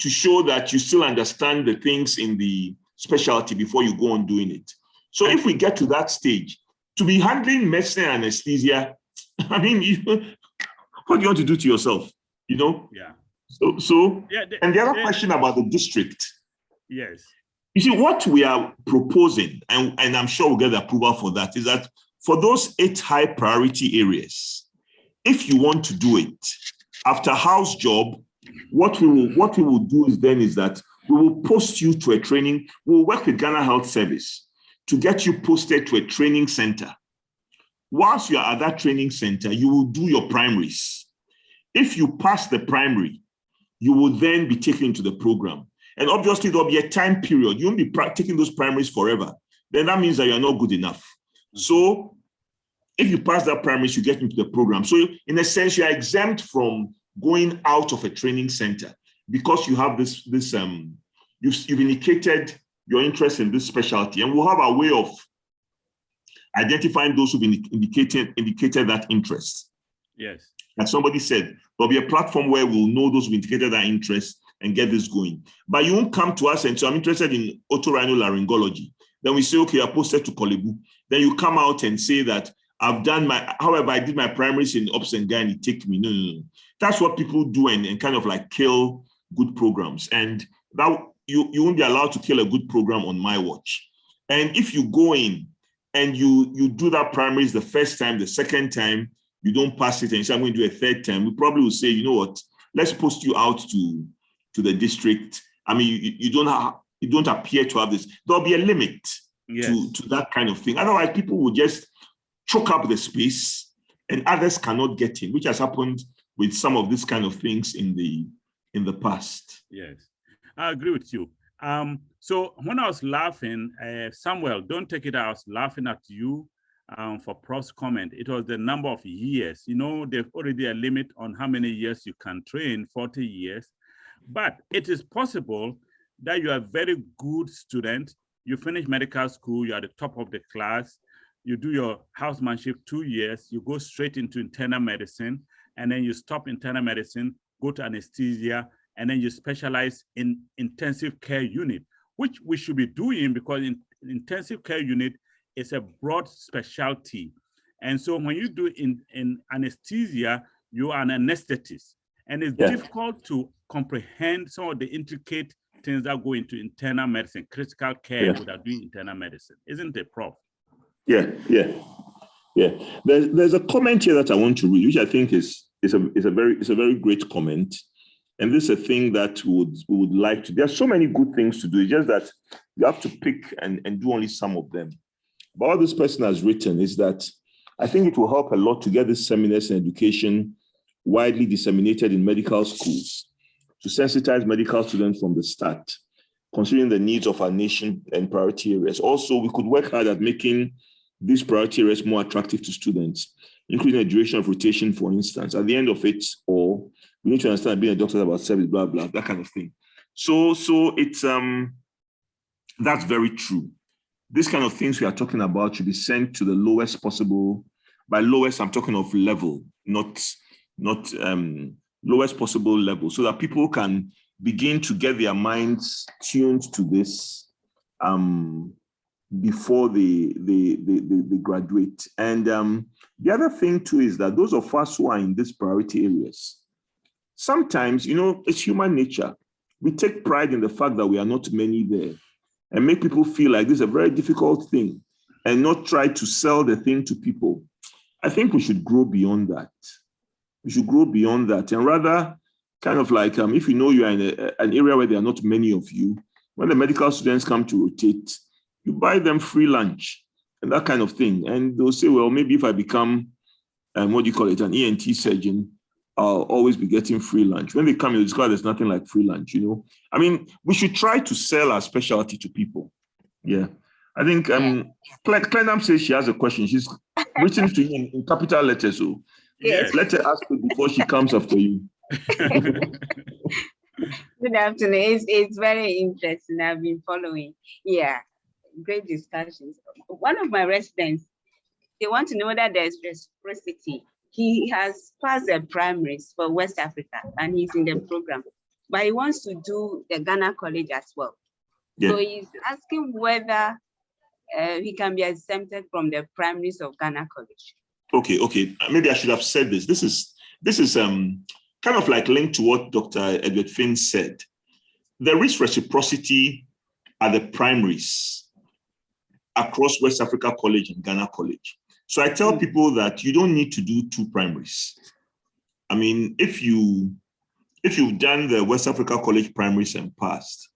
To show that you still understand the things in the specialty before you go on doing it. So if we get to that stage, to be handling medicine and anesthesia, I mean, what do you want to do to yourself? You know?
Yeah.
So and the other question about the district.
Yes.
You see, what we are proposing, and I'm sure we'll get the approval for that, is that for those 8 high priority areas, if you want to do it, after house job, what we will do is that we will post you to a training. We'll work with Ghana Health Service to get you posted to a training center. Whilst you are at that training center, you will do your primaries. If you pass the primary, you will then be taken into the program. And obviously, there'll be a time period. You won't be taking those primaries forever. Then that means that you're not good enough. So if you pass that primaries, you get into the program. So in a sense, you are exempt from going out of a training center because you have you've indicated your interest in this specialty, and we'll have a way of identifying those who've indicated that interest.
Yes.
Like somebody said, there'll be a platform where we'll know those who indicated that interest and get this going. But you won't come to us and say, I'm interested in otorhinolaryngology. Then we say, okay, I posted to Kolebu. Then you come out and say that however, I did my primaries in obs and gynae, take me. No. That's what people do and kind of like kill good programs. And that you won't be allowed to kill a good program on my watch. And if you go in and you do that primaries the first time, the second time, you don't pass it and you say, I'm going to do a third time, we probably will say, you know what, let's post you out to the district. I mean, you don't appear to have this. There'll be a limit to that kind of thing. Otherwise, people will just choke up the space and others cannot get in, which has happened with some of these kind of things in the past.
Yes, I agree with you. So when I was laughing, Samuel, don't take it, I was laughing at you for Prof's comment. It was the number of years. You know, there's already a limit on how many years you can train, 40 years. But it is possible that you are a very good student. You finish medical school, you are the top of the class, you do your housemanship 2 years, you go straight into internal medicine, and then you stop internal medicine, go to anesthesia, and then you specialize in intensive care unit, which we should be doing because in intensive care unit is a broad specialty. And so when you do in anesthesia, you are an anesthetist. And it's difficult to comprehend some of the intricate things that go into internal medicine, critical care without doing internal medicine. Isn't it, Prof?
Yeah. There's a comment here that I want to read, which I think is a very great comment. And this is a thing that we would like to. There are so many good things to do. It's just that you have to pick and do only some of them. But what this person has written is that I think it will help a lot to get this seminars and education widely disseminated in medical schools to sensitize medical students from the start, considering the needs of our nation and priority areas. Also, we could work hard at making these priority areas more attractive to students, including the duration of rotation, for instance. At the end of it, or we need to understand being a doctor about service, blah, blah, that kind of thing. So it's that's very true. These kind of things we are talking about should be sent to the lowest possible. By lowest, I'm talking of level, not lowest possible level, so that people can begin to get their minds tuned to this before they graduate. And the other thing too is that those of us who are in these priority areas, sometimes, it's human nature. We take pride in the fact that we are not many there and make people feel like this is a very difficult thing and not try to sell the thing to people. I think we should grow beyond that. We should grow beyond that and rather kind of like, if you know you are in an area where there are not many of you, when the medical students come to rotate, You buy them free lunch and that kind of thing. And they'll say, well, maybe if I become, what do you call it, an ENT surgeon, I'll always be getting free lunch. When they come, you discover there's nothing like free lunch, you know. I mean, we should try to sell our specialty to people. Yeah. I think Clendam says she has a question. She's written to you in capital letters. So
Yes.
let her ask it before she comes after you.
Good afternoon. It's very interesting. I've been following. Yeah, great discussions. One of my residents, they want to know whether there's reciprocity. He has passed the primaries for West Africa and he's in the program, but he wants to do the Ghana College as well.
Yeah.
So he's asking whether he can be exempted from the primaries of Ghana College.
Okay. Maybe I should have said this. This is kind of like linked to what Dr. Edward Finn said. There is reciprocity at the primaries across West Africa College and Ghana College. So I tell people that you don't need to do 2 primaries. I mean, if you've done the West Africa College primaries and passed,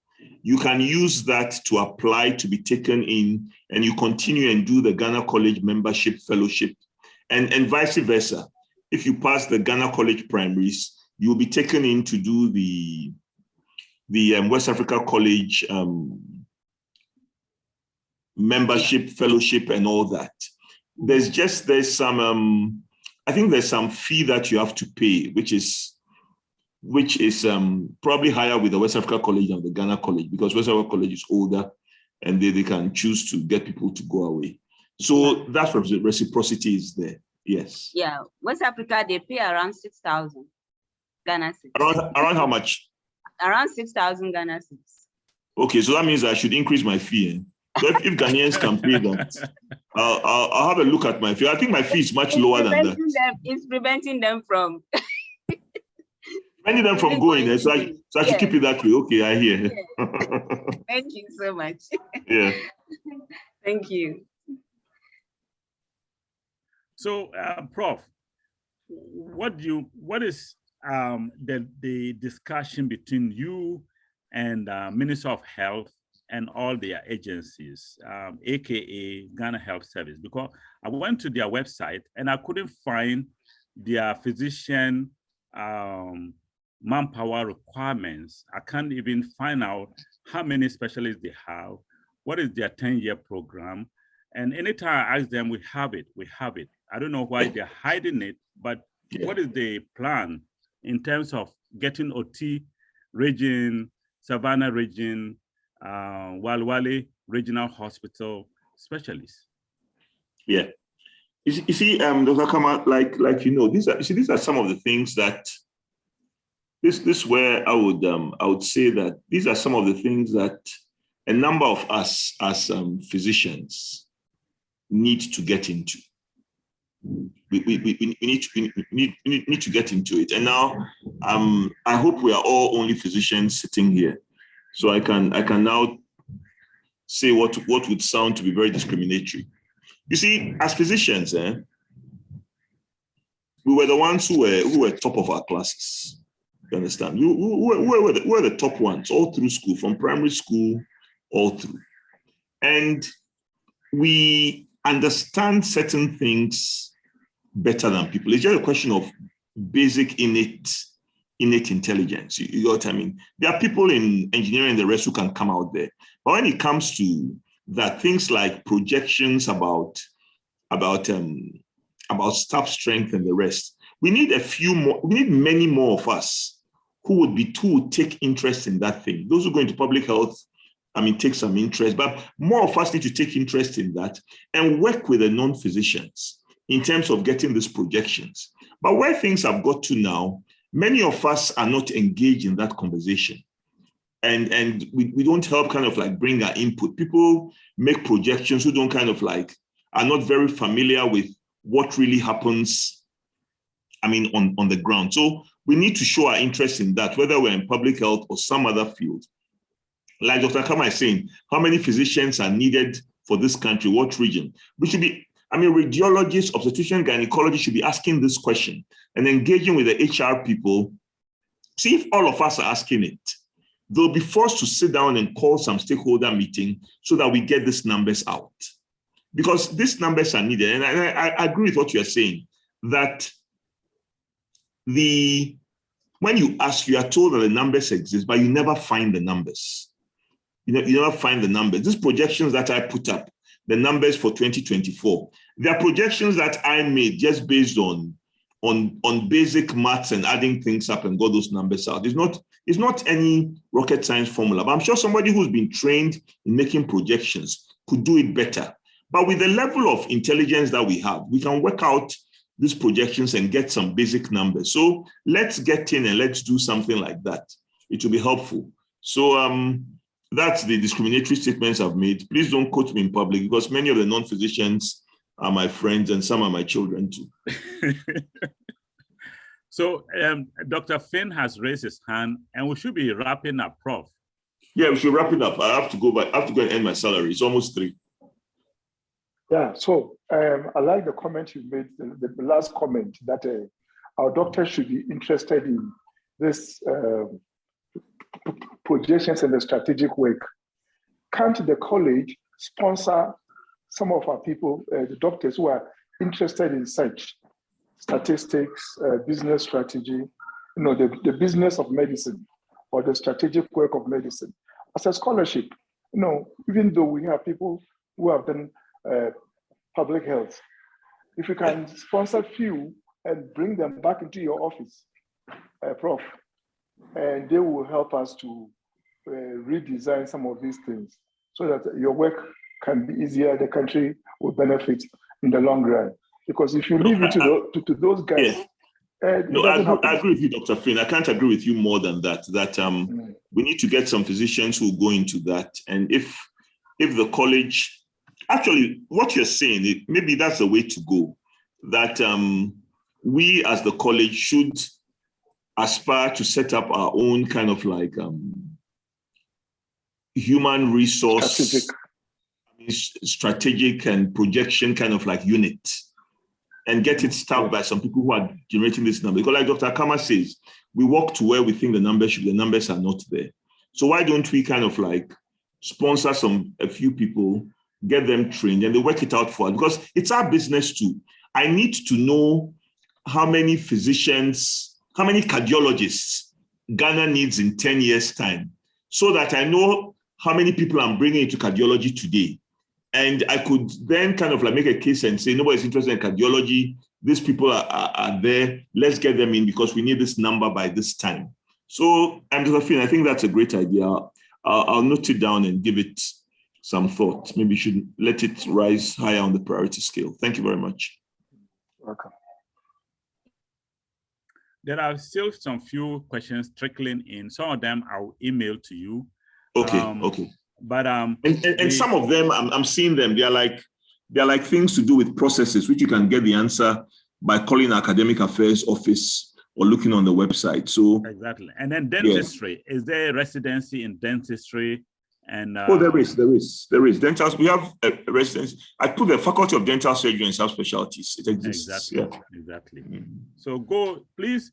you can use that to apply to be taken in, and you continue and do the Ghana College membership fellowship, and vice versa. If you pass the Ghana College primaries, you'll be taken in to do the West Africa College membership fellowship and all that. There's some I think there's some fee that you have to pay, which is probably higher with the West Africa College than the Ghana College, because West Africa College is older and they can choose to get people to go away. So that's reciprocity is there. Yes.
Yeah, West Africa, they pay around 6,000 Ghana cedis.
Around how much?
Around 6,000 Ghana cedis.
Okay, so that means I should increase my fee. So if Ghanaians can pay that, I'll have a look at my fee. I think my fee is much lower than that.
It's preventing them from
preventing them from going there. So I should keep it that way. Okay, I hear.
Yeah. Thank you so much.
Yeah.
Thank you.
So, Prof, what is the discussion between you and Minister of Health and all their agencies, aka Ghana Health Service? Because I went to their website and I couldn't find their physician manpower requirements. I can't even find out how many specialists they have, what is their 10-year program. And anytime I ask them, we have it. I don't know why they're hiding it, but what is the plan in terms of getting OT region, Savannah region, Walwale Regional Hospital specialists? Yeah.
You see, Dr. Kama, like you know, these are some of the things that this where I would say that these are some of the things that a number of us as physicians need to get into. We need to get into it. And now I hope we are all only physicians sitting here, so I can now say what would sound to be very discriminatory. You see, as physicians, we were the ones who were top of our classes. You understand? We were the top ones all through school, from primary school all through, and we understand certain things better than people. It's just a question of basic innate intelligence. You know what I mean? There are people in engineering and the rest who can come out there. But when it comes to that, things like projections about staff strength and the rest, we need many more of us who would take interest in that thing. Those who go into public health, take some interest, but more of us need to take interest in that and work with the non-physicians in terms of getting these projections. But where things have got to now, many of us are not engaged in that conversation. And we don't help bring our input. People make projections who don't are not very familiar with what really happens, on the ground. So we need to show our interest in that, whether we're in public health or some other field. Like Dr. Kama is saying, how many physicians are needed for this country, what region? We should be, radiologists, obstetricians, gynecologists should be asking this question and engaging with the HR people. See if all of us are asking it. they'll be forced to sit down and call some stakeholder meeting so that we get these numbers out. Because these numbers are needed. And I agree with what you're saying, that when you ask, you are told that the numbers exist, but you never find the numbers. You never find the numbers. These projections that I put up, the numbers for 2024, they are projections that I made just based on basic maths and adding things up and got those numbers out. It's not any rocket science formula, but I'm sure somebody who's been trained in making projections could do it better. But with the level of intelligence that we have, we can work out these projections and get some basic numbers. So let's get in and let's do something like that. It will be helpful. So that's the discriminatory statements I've made. Please don't quote me in public because many of the non-physicians are my friends and some are my children too.
So Dr. Finn has raised his hand and we should be wrapping up, Prof.
Yeah, we should wrap it up. I have to go and end my salary. It's almost 3.
Yeah, so I like the comment you made, the last comment that our doctors should be interested in this projections and the strategic work. Come to the college, sponsor some of our people, the doctors who are interested in such statistics, business strategy, the business of medicine or the strategic work of medicine. As a scholarship, even though we have people who have done public health, if you can sponsor few and bring them back into your office, Prof, and they will help us to redesign some of these things so that your work can be easier, the country will benefit in the long run. Because if you leave it to those guys,
I agree with you, Dr. Finn. I can't agree with you more than that. We need to get some physicians who go into that. And if the college, actually, what you're saying, maybe that's the way to go. That we as the college should aspire to set up our own kind of like human resource, strategic and projection kind of like unit, and get it staffed by some people who are generating this number. Because like Dr. Akama says, we walk to where we think the numbers are not there. So why don't we kind of like sponsor a few people, get them trained, and they work it out for us? Because it's our business too. I need to know how many physicians, how many cardiologists Ghana needs in 10 years' time, so that I know how many people I'm bringing into cardiology today. And I could then kind of like make a case and say, nobody's interested in cardiology. These people are there. Let's get them in because we need this number by this time. So, Dr. Finn, I think that's a great idea. I'll note it down and give it some thought. Maybe you should let it rise higher on the priority scale. Thank you very much.
Welcome.
There are still some few questions trickling in. Some of them I'll email to you.
Okay, okay.
But
and some of them I'm seeing them. They're like things to do with processes, which you can get the answer by calling the academic affairs office or looking on the website. So
exactly. And then dentistry. Yeah. Is there a residency in dentistry? And
there is. Dentals. We have a residency. I put the Faculty of Dental Surgery and Subspecialties. It exists.
Exactly. So go, please,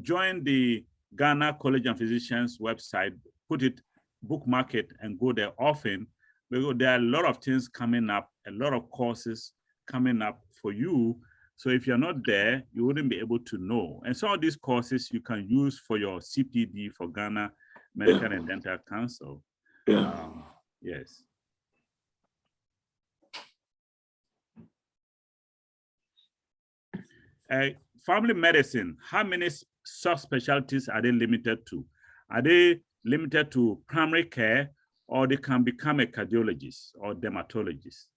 join the Ghana College of Physicians website. Put it, bookmark it, and go there often. Because there are a lot of things coming up, a lot of courses coming up for you. So if you're not there, you wouldn't be able to know. And some of these courses you can use for your CPD for Ghana Medical and Dental Council. Yes. Family medicine, how many subspecialties are they limited to? Are they limited to primary care, or they can become a cardiologist or dermatologist?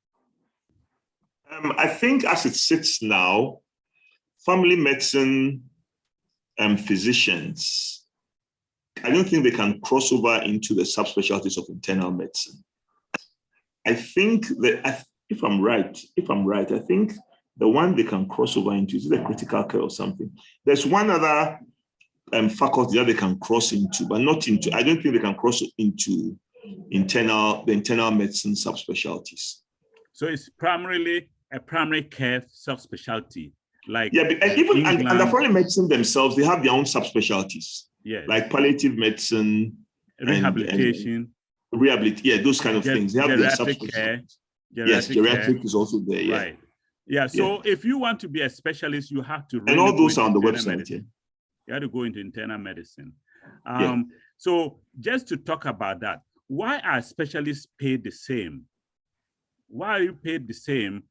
I think as it sits now, family medicine physicians, I don't think they can cross over into the subspecialties of internal medicine. I think that if I'm right, I think the one they can cross over into is the critical care or something. There's one other faculty that they can cross into, but not into, I don't think they can cross into the internal medicine subspecialties.
So it's primarily a primary care subspecialty. Like
and even and the family medicine themselves, they have their own subspecialties.
Yes.
Like palliative medicine,
rehabilitation,
yeah, those kind of things. They have their
geriatric care.
Yes, geriatric is also there. Yeah.
Right. Yeah. So if you want to be a specialist, you have to really
and all those
go
are on the
internal
website.
medicine. You have to go into internal medicine.
Yeah.
So just to talk about that, why are specialists paid the same? Why are you paid the same?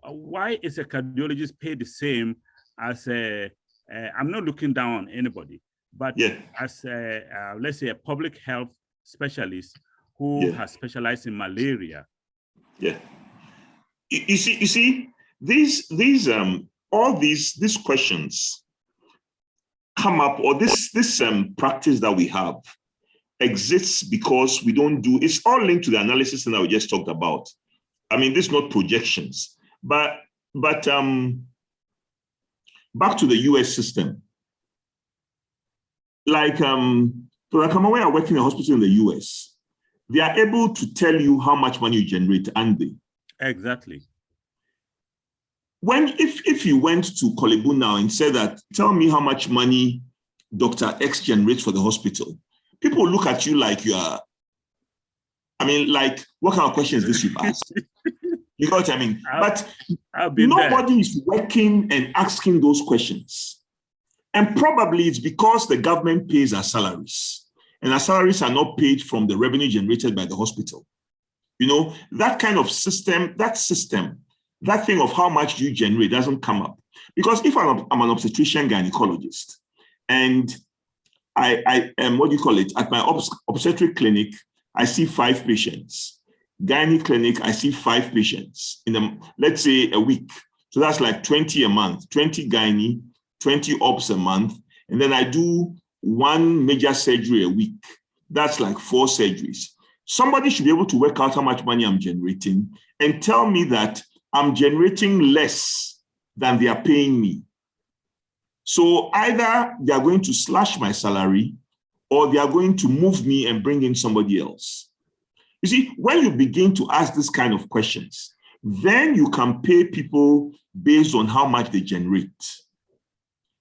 Why is a cardiologist paid the same as I'm not looking down on anybody, but as let's say a public health specialist who has specialized in malaria?
Yeah. You see, all these questions come up, or this practice that we have exists because we don't do. It's all linked to the analysis that we just talked about. I mean, this is not projections, but back to the US system. Like I'm aware of working in a hospital in the US, they are able to tell you how much money you generate, aren't they?
Exactly.
If you went to Kolebu now and said that, tell me how much money Dr. X generates for the hospital, people will look at you like you are, I mean, like, what kind of question is this you've asked? You know what I mean? But nobody is working and asking those questions. And probably it's because the government pays our salaries, and our salaries are not paid from the revenue generated by the hospital. You know, that kind of system, that thing of how much you generate doesn't come up. Because if I'm an obstetrician gynecologist, and I am, what do you call it, at my obstetric clinic, I see 5 patients. Gynae clinic, I see 5 patients in let's say a week. So that's like 20 a month, 20 gynae, 20 obs a month. And then I do 1 major surgery a week. That's like 4 surgeries. Somebody should be able to work out how much money I'm generating and tell me that I'm generating less than they are paying me. So either they are going to slash my salary or they are going to move me and bring in somebody else. You see, when you begin to ask this kind of questions, then you can pay people based on how much they generate.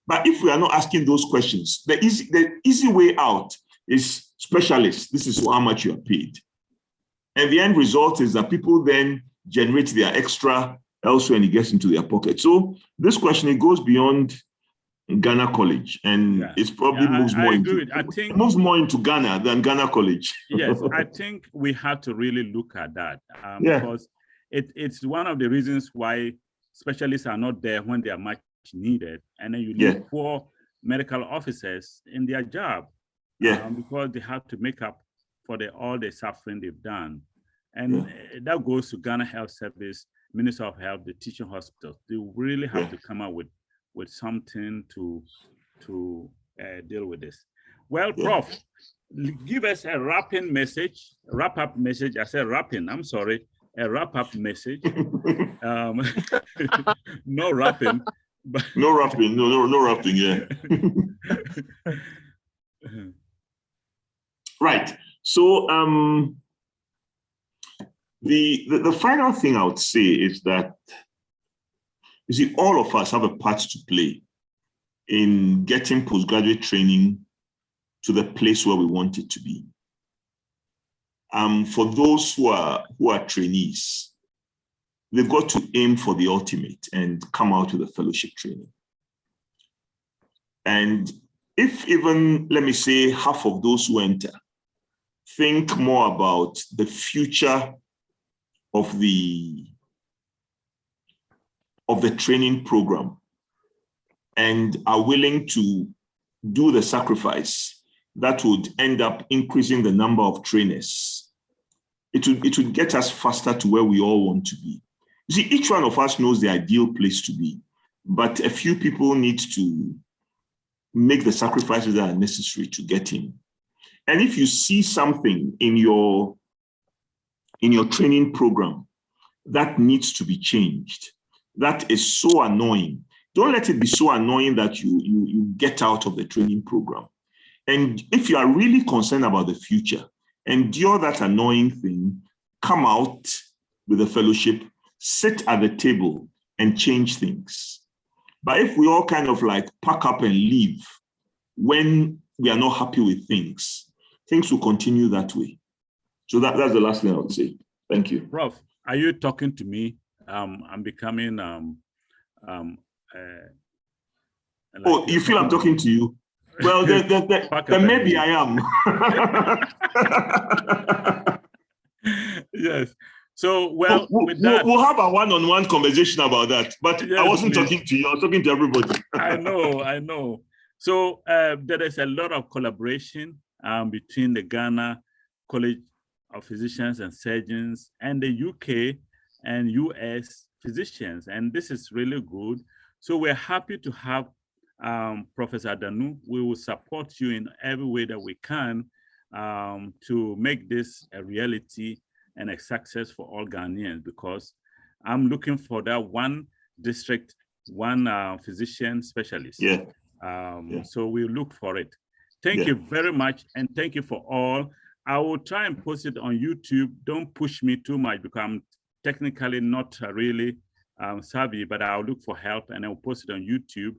But if we are not asking those questions, the easy way out is specialists. This is how much you are paid. And the end result is that people then generate their extra elsewhere and it gets into their pocket. So this question, it goes beyond Ghana College, and it's probably moves more into Ghana than Ghana College.
Yes, I think we have to really look at that because it's one of the reasons why specialists are not there when they are much needed, and then you leave poor medical officers in their job because they have to make up for all the suffering they've done. And that goes to Ghana Health Service, Minister of Health, the teaching hospitals. They really have to come up with something to deal with this. Well, Prof, give us a wrap-up message. I said wrapping, I'm sorry, a wrap-up message. No wrapping. But
no wrapping, no wrapping, yeah. Right. So the final thing I would say is that, you see, all of us have a part to play in getting postgraduate training to the place where we want it to be. For those who are trainees, they've got to aim for the ultimate and come out with a fellowship training. And if even, let me say, half of those who enter think more about the future of the training program and are willing to do the sacrifice that would end up increasing the number of trainers, it would get us faster to where we all want to be. You see, each one of us knows the ideal place to be, but a few people need to make the sacrifices that are necessary to get in. And if you see something in your training program that needs to be changed, that is so annoying, don't let it be so annoying that you get out of the training program. And if you are really concerned about the future, endure that annoying thing, come out with a fellowship, sit at the table and change things. But if we all kind of like pack up and leave when we are not happy with things, things will continue that way. So that's the last thing I would say. Thank you.
Prof, are you talking to me? I'm becoming
oh, you feel I'm talking to you? Well, then maybe I am.
Yes. So, well,
we'll have a one-on-one conversation about that. But yes, I wasn't talking to you. I was talking to everybody.
I know. So there is a lot of collaboration between the Ghana College of Physicians and Surgeons and the UK and US physicians, and this is really good. So we're happy to have Professor Adanu. We will support you in every way that we can to make this a reality and a success for all Ghanaians, because I'm looking for that one district, one physician specialist.
Yeah.
So we'll look for it. Thank you very much, and thank you for all. I will try and post it on YouTube. Don't push me too much because I'm technically not really savvy, but I'll look for help and I'll post it on YouTube,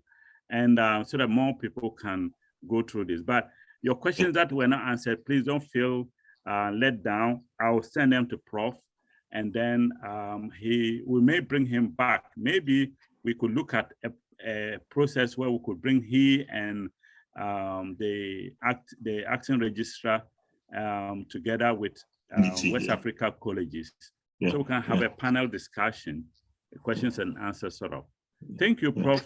and so that more people can go through this. But your questions that were not answered, please don't feel let down. I'll send them to Prof, and then we may bring him back. Maybe we could look at a process where we could bring he and the acting registrar together with West Africa colleges. So we can have a panel discussion, questions and answers sort of. Thank you, Prof.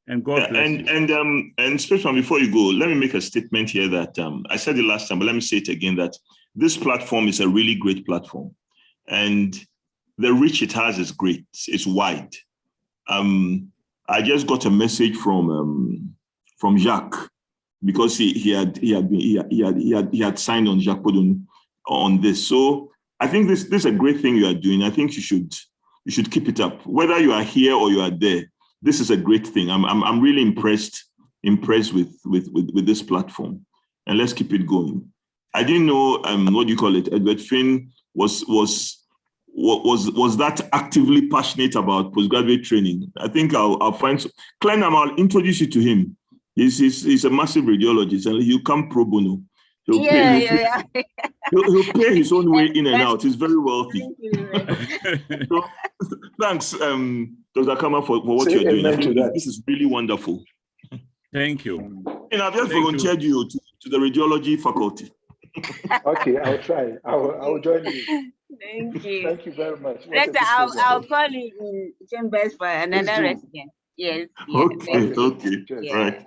And God bless you.
And Stefan, before you go, let me make a statement here that I said it last time, but let me say it again, that this platform is a really great platform. And the reach it has is great. It's wide. I just got a message from Jacques, because he had signed on Jacques Podon on this. So I think this is a great thing you are doing. I think you should keep it up. Whether you are here or you are there, this is a great thing. I'm really impressed with this platform, and let's keep it going. I didn't know what do you call it? Edward Finn was that actively passionate about postgraduate training. I think I'll find Clenham. I'll introduce you to him. He's a massive radiologist, and he'll come pro bono. He'll pay his own way in and out. He's very wealthy. So, thanks, Dr. Kama, for what you're doing. I think this is really wonderful.
Thank you.
And I've just volunteered you to the radiology faculty.
Okay, I'll try. I'll join you.
Thank you.
Thank you very much.
Rector, I'll call you in chambers for another resident. Yes.
Okay.
Yes.
Right.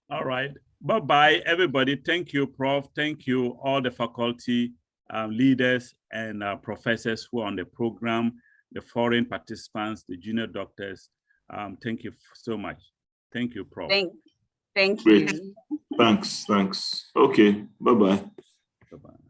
All right. Bye-bye, everybody. Thank you, Prof. Thank you, all the faculty leaders and professors who are on the program, the foreign participants, the junior doctors. Thank you so much. Thank you, Prof.
Thank
Great.
you.
Thanks. Okay. Bye-bye.
Bye-bye.